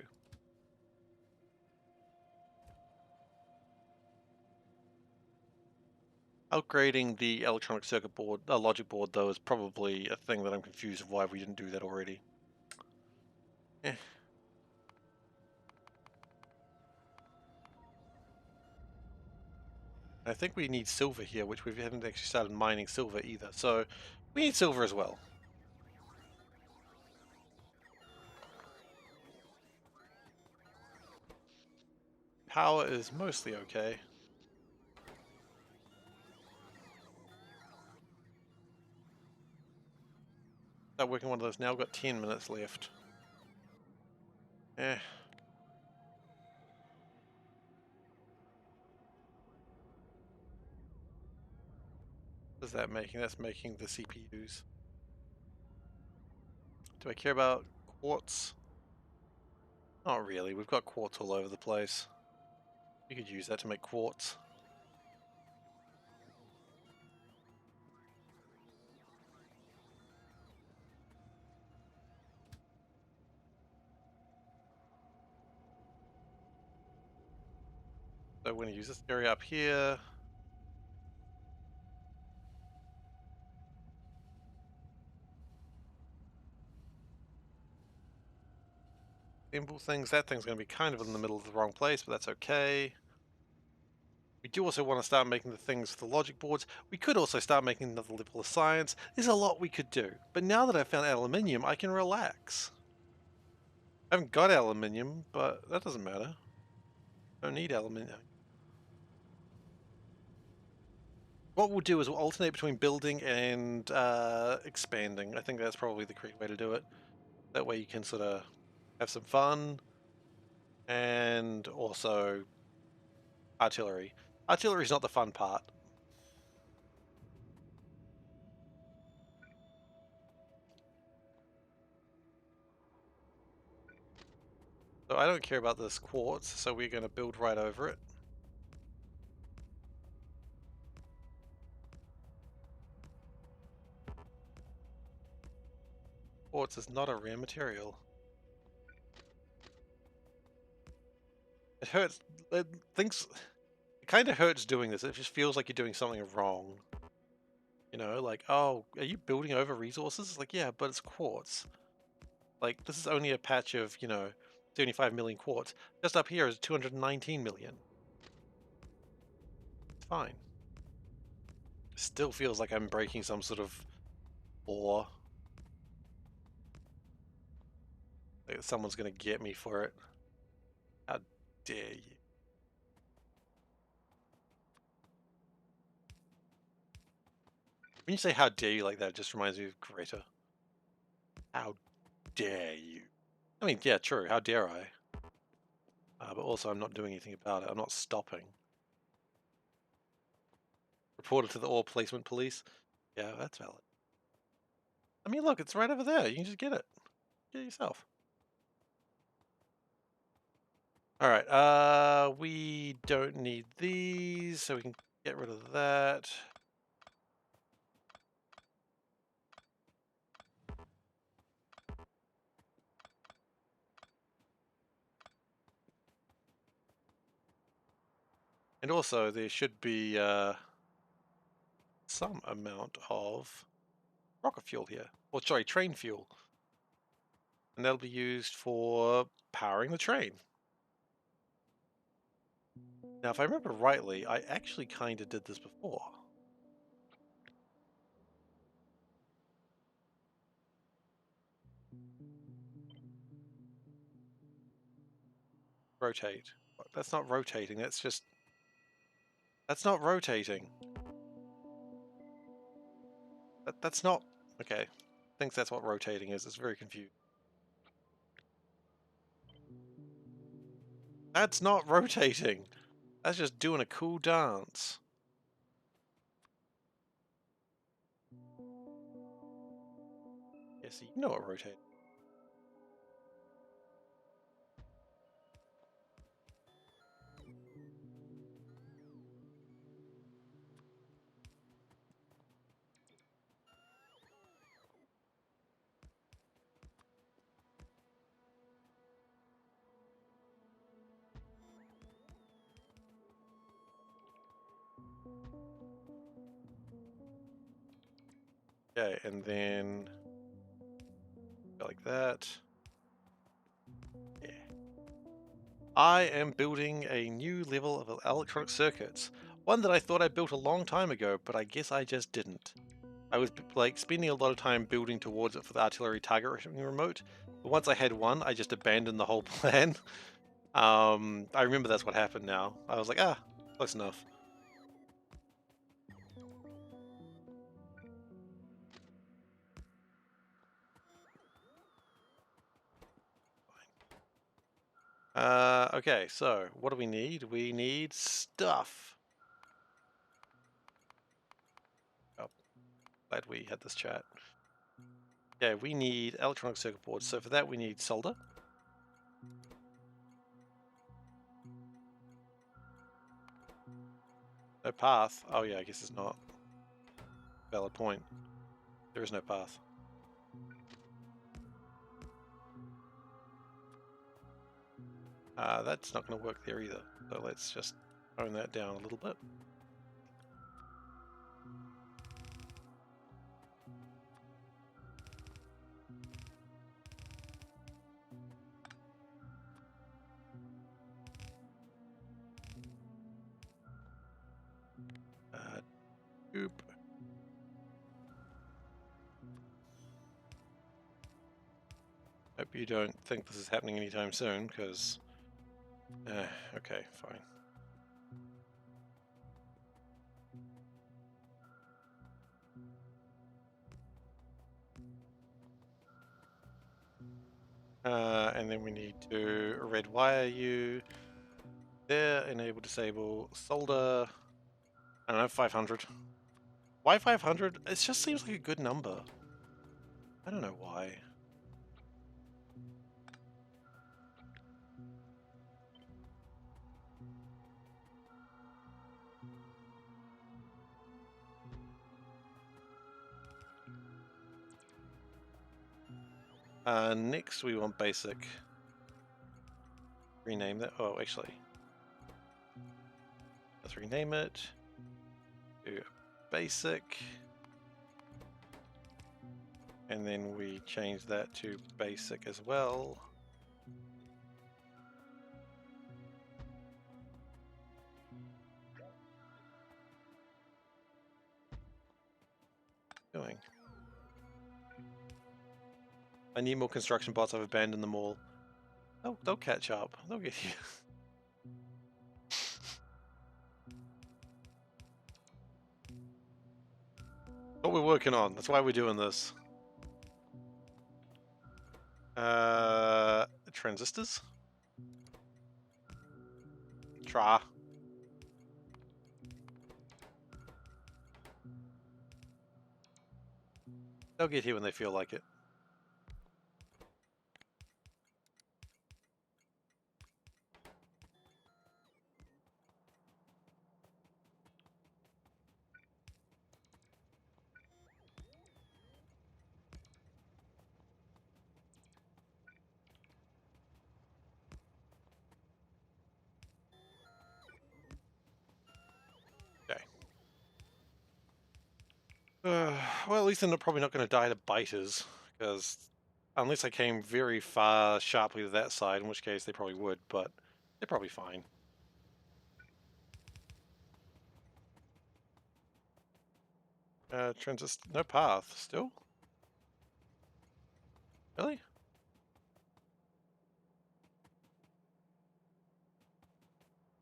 Upgrading the electronic circuit board, logic board, though, is probably a thing that I'm confused of why we didn't do that already. Eh. I think we need silver here, which we haven't actually started mining silver either. So we need silver as well. Power is mostly okay. Start working one of those now. We've got 10 minutes left. Eh. What is that making? That's making the CPUs. Do I care about quartz? Not really. We've got quartz all over the place. You could use that to make quartz. So we're going to use this area up here. Assemble things. That thing's going to be kind of in the middle of the wrong place, but that's okay. We do also want to start making the things for the logic boards. We could also start making another level of science. There's a lot we could do. But now that I've found aluminium, I can relax. I haven't got aluminium, but that doesn't matter. I don't need aluminium. What we'll do is we'll alternate between building and expanding. I think that's probably the correct way to do it. That way you can sort of have some fun and also artillery. Artillery is not the fun part. So I don't care about this quartz, so we're going to build right over it. Quartz is not a rare material. It hurts. It kind of hurts doing this. It just feels like you're doing something wrong. You know, like, oh, are you building over resources? It's like, yeah, but it's quartz. Like, this is only a patch of, 75 million quartz. Just up here is 219 million. It's fine. Still feels like I'm breaking some sort of law. Like someone's gonna get me for it. How dare you? When you say how dare you like that, it just reminds me of Greta. How dare you? I mean, yeah, true. How dare I? But also, I'm not doing anything about it. I'm not stopping. Reported to the All Placement Police. Yeah, that's valid. I mean, look, it's right over there. You can just get it. Get it yourself. All right. We don't need these, so we can get rid of that. And also, there should be some amount of rocket fuel here. Or, sorry, train fuel. And that'll be used for powering the train. Now, if I remember rightly, I actually kind of did this before. Rotate. That's not rotating, that's just... That's not rotating. That's not... Okay. Thinks that's what rotating is. It's very confused. That's not rotating. That's just doing a cool dance. Yes, you know what rotating. Okay, and then like that. Yeah. I am building a new level of electronic circuits. One that I thought I built a long time ago, but I guess I just didn't. I was like spending a lot of time building towards it for the artillery target remote, but once I had one, I just abandoned the whole plan. I remember that's what happened now. I was like, ah, close enough. Okay, so what do we need? We need stuff. Oh, glad we had this chat. Okay, we need electronic circuit boards. So for that we need solder. No path. Oh yeah, I guess it's not. Valid point. There is no path. That's not going to work there either. So let's just tone that down a little bit. Oop. Hope you don't think this is happening anytime soon, because... okay, fine. And then we need to red wire you. There, enable, disable, solder. I don't know, 500. Why 500? It just seems like a good number. I don't know why. Next we want basic. Rename that. Oh, actually. Let's rename it to basic. And then we change that to basic as well. Doing. I need more construction bots. I've abandoned them all. They'll catch up. They'll get here. What we're working on. That's why we're doing this. Transistors? Try. They'll get here when they feel like it. Okay. Well, at least they're probably not going to die to biters, because unless they came very far sharply to that side, in which case they probably would, but they're probably fine. Transist, no path, still? Really?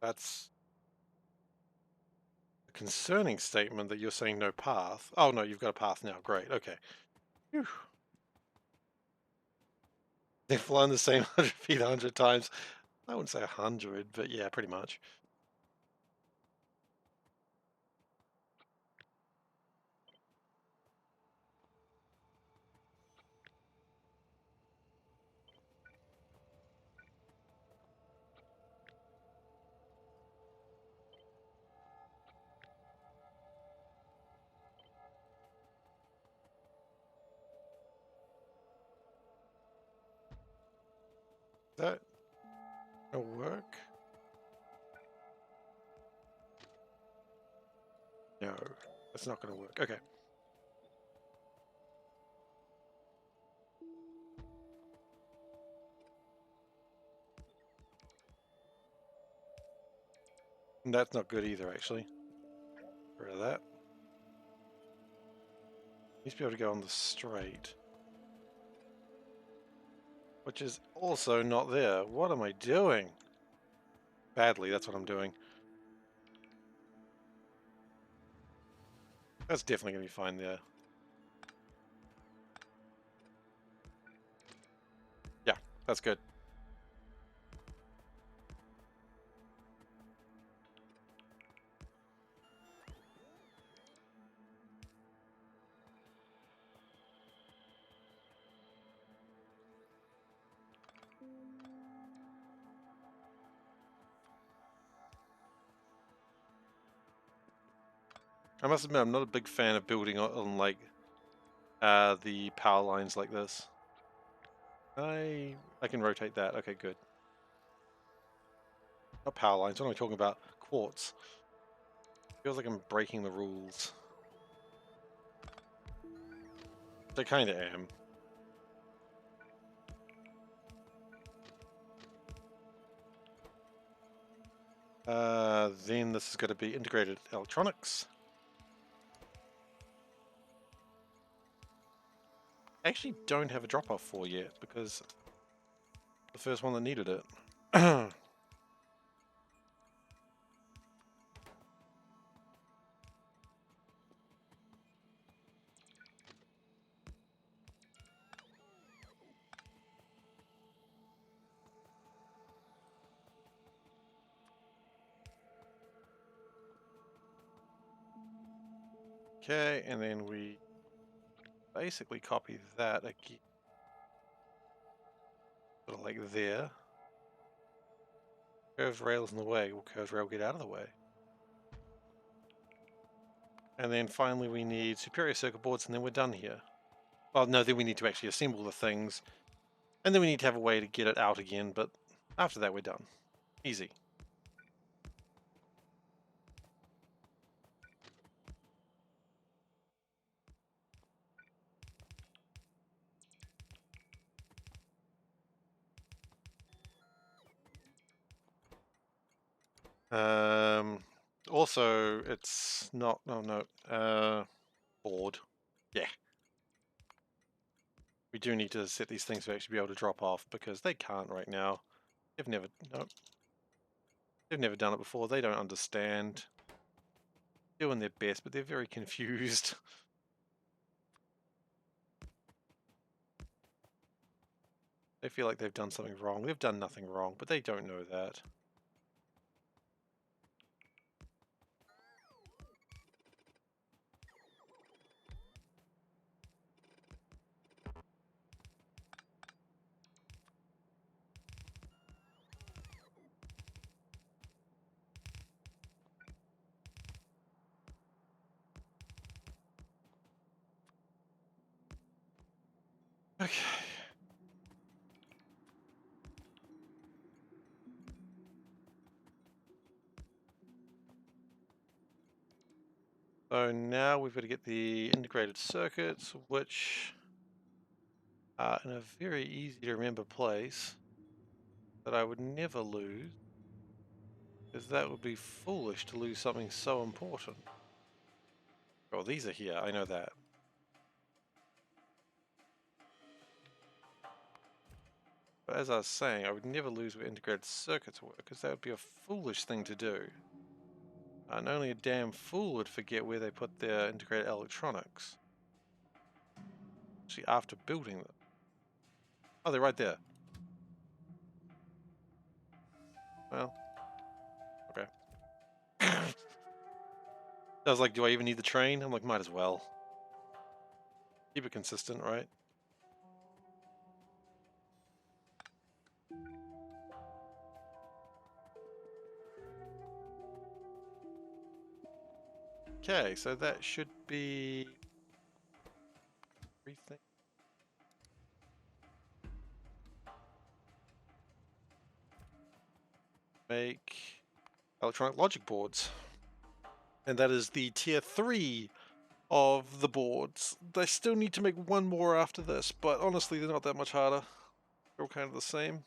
That's a concerning statement that you're saying no path. Oh no, you've got a path now, great, okay. Whew. They've flown the same 100 feet 100 times. I wouldn't say 100, but yeah, pretty much. That will work? No, that's not going to work. Okay. And that's not good either, actually. Get rid of that. Needs to be able to go on the straight. Which is also not there. What am I doing? Badly, that's what I'm doing. That's definitely going to be fine there. Yeah, that's good. I must admit, I'm not a big fan of building on like the power lines like this. I can rotate that. Okay, good. Not power lines. What am I talking about? Quartz. Feels like I'm breaking the rules. I kind of am. Then this is going to be integrated electronics. I actually don't have a drop-off for yet because the first one that needed it. Okay, and then we basically copy that again, sort of like there. Curved rail's in the way. Will curved rail get out of the way? And then finally we need superior circuit boards, and then we're done here. Well, no, then we need to actually assemble the things, and then we need to have a way to get it out again, but after that we're done. Easy. Also, it's not, oh no, board. Yeah. We do need to set these things to actually be able to drop off because they can't right now. They've never, no, they've never done it before. They don't understand. Doing their best, but they're very confused. They feel like they've done something wrong. They've done nothing wrong, but they don't know that. Okay. So now we've got to get the integrated circuits, which are in a very easy to remember place that I would never lose, because that would be foolish to lose something so important. Oh, these are here, I know that. But as I was saying, I would never lose where integrated circuits were, because that would be a foolish thing to do. And only a damn fool would forget where they put their integrated electronics. Actually, after building them. Oh, they're right there. Well, okay. I was like, do I even need the train? I'm like, might as well. Keep it consistent, right? Okay, so that should be everything. Make electronic logic boards. And that is the tier 3 of the boards. They still need to make one more after this, but honestly, they're not that much harder. They're all kind of the same.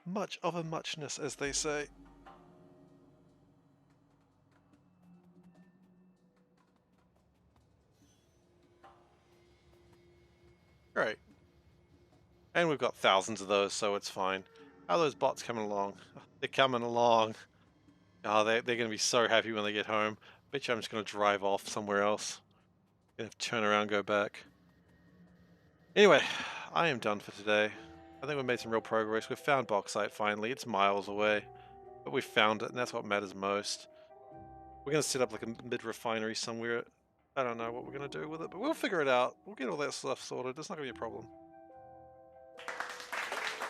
Much of a muchness, as they say. Great. And we've got thousands of those, so it's fine. How are those bots coming along? They're coming along. Oh, they're going to be so happy when they get home. Bet you I'm just going to drive off somewhere else. Gonna have to turn around and go back. Anyway, I am done for today. I think we've made some real progress. We've found bauxite finally. It's miles away. But we've found it, and that's what matters most. We're going to set up like a mid-refinery somewhere. I don't know what we're going to do with it, but we'll figure it out. We'll get all that stuff sorted. It's not going to be a problem.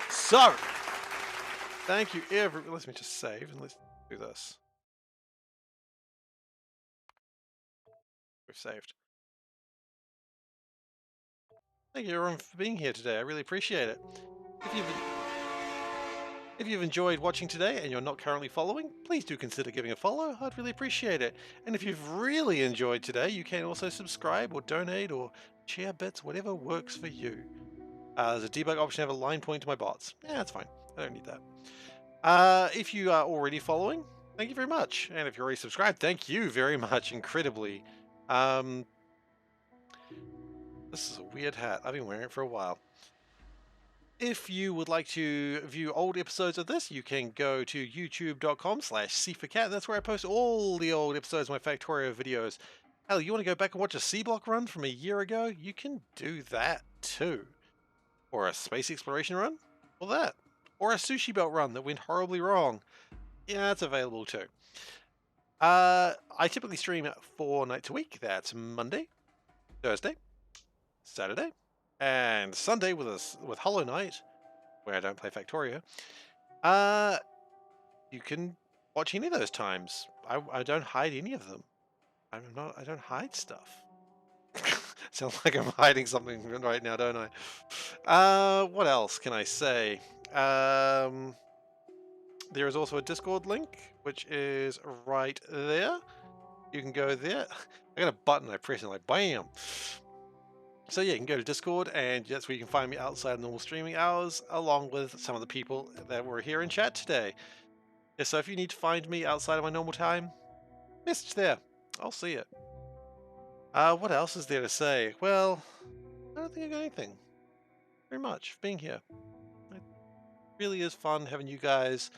So, thank you everyone. Let me just save and let's do this. We've saved. Thank you everyone for being here today. I really appreciate it. If you've enjoyed watching today and you're not currently following, please do consider giving a follow. I'd really appreciate it. And if you've really enjoyed today, you can also subscribe or donate or share bits, whatever works for you. There's a debug option to have a line point to my bots. Yeah, that's fine. I don't need that. If you are already following, thank you very much. And if you're already subscribed, thank you very much, incredibly. This is a weird hat. I've been wearing it for a while. If you would like to view old episodes of this, you can go to youtube.com/SeiferKatt. That's where I post all the old episodes of my Factorio videos. Hell, you want to go back and watch a C-Block run from a year ago? You can do that too. Or a space exploration run? Or that. Or a sushi belt run that went horribly wrong. Yeah, that's available too. I typically stream 4 nights a week. That's Monday, Thursday, Saturday, and Sunday with Hollow Knight, where I don't play Factorio. You can watch any of those times. I don't hide any of them. I don't hide stuff. Sounds like I'm hiding something right now, don't I? What else can I say? There is also a Discord link, which is right there. You can go there. I got a button I press and like bam. So yeah, you can go to Discord, and that's where you can find me outside of normal streaming hours, along with some of the people that were here in chat today. Yeah, so if you need to find me outside of my normal time, message there. I'll see it. What else is there to say? Well, I don't don't think I got anything. Very much for being here. It really is fun having you guys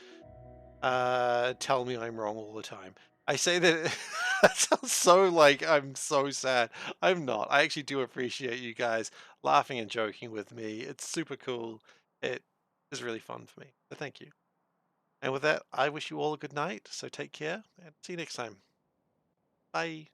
tell me I'm wrong all the time. I say that that sounds so like I'm so sad. I'm not. I actually do appreciate you guys laughing and joking with me. It's super cool. It is really fun for me. So thank you. And with that, I wish you all a good night. So take care and see you next time. Bye.